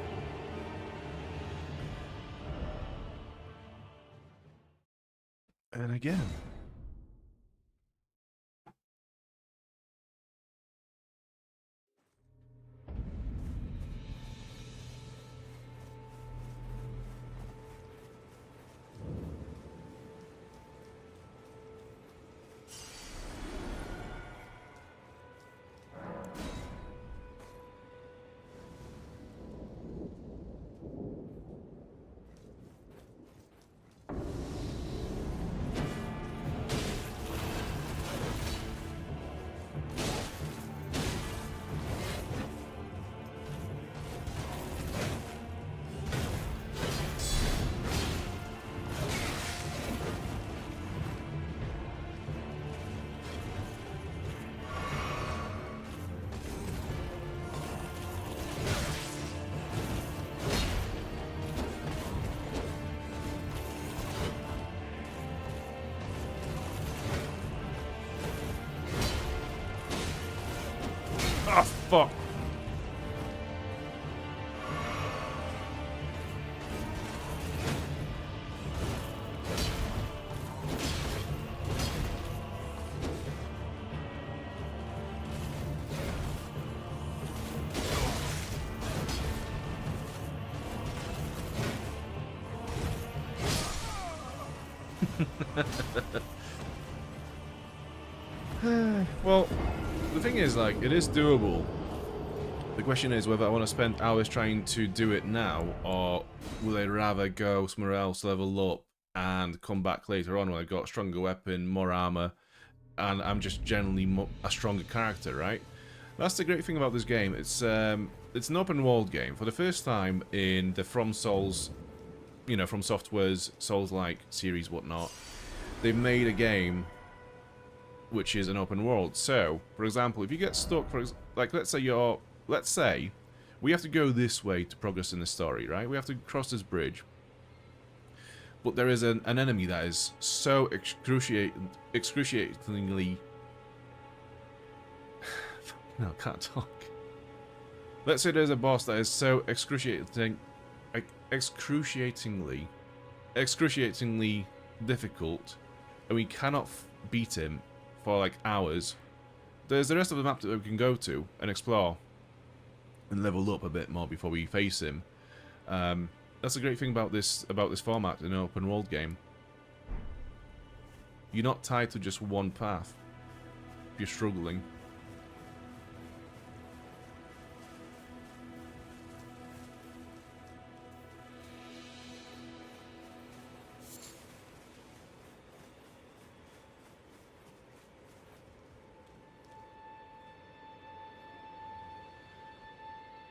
And again. Oh, fuck. Well, the thing is, like, it is doable. The question is whether I want to spend hours trying to do it now, or will I rather go somewhere else, level up, and come back later on when I've got a stronger weapon, more armor, and I'm just generally a stronger character, right? That's the great thing about this game. It's an open world game. For the first time in the From Souls, you know, From Software's Souls-like series, whatnot, they've made a game which is an open world. So, for example, if you get stuck, like, let's say we have to go this way to progress in the story, right? We have to cross this bridge. But there is an enemy that is so excruciatingly... No, I can't talk. Let's say there's a boss that is so excruciatingly difficult, and we cannot beat him for like hours. There's the rest of the map that we can go to and explore and level up a bit more before we face him. That's the great thing about this format in an open world game. You're not tied to just one path if you're struggling.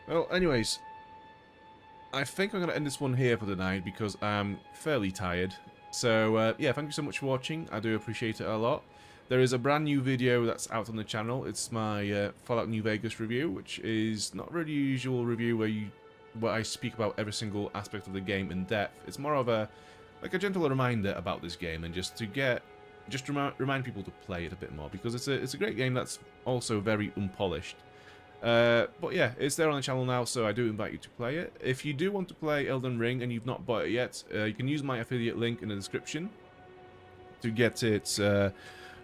Well, anyways, I think I'm going to end this one here for the night because I'm fairly tired. So, yeah, thank you so much for watching. I do appreciate it a lot. There is a brand new video that's out on the channel. It's my Fallout New Vegas review, which is not really a usual review where I speak about every single aspect of the game in depth. It's more of a gentle reminder about this game, and just to remind people to play it a bit more, because it's a great game that's also very unpolished. But yeah, it's there on the channel now, so I do invite you to play it. If you do want to play Elden Ring and you've not bought it yet, you can use my affiliate link in the description to get it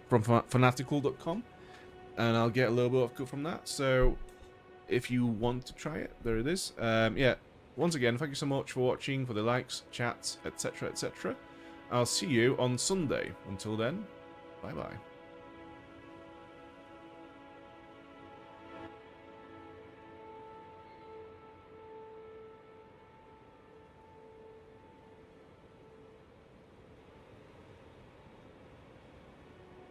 from fanatical.com, and I'll get a little bit of cut from that. So if you want to try it, there it is. Yeah, once again, thank you so much for watching, for the likes, chats, etc, etc. I'll see you on Sunday. Until then, bye bye.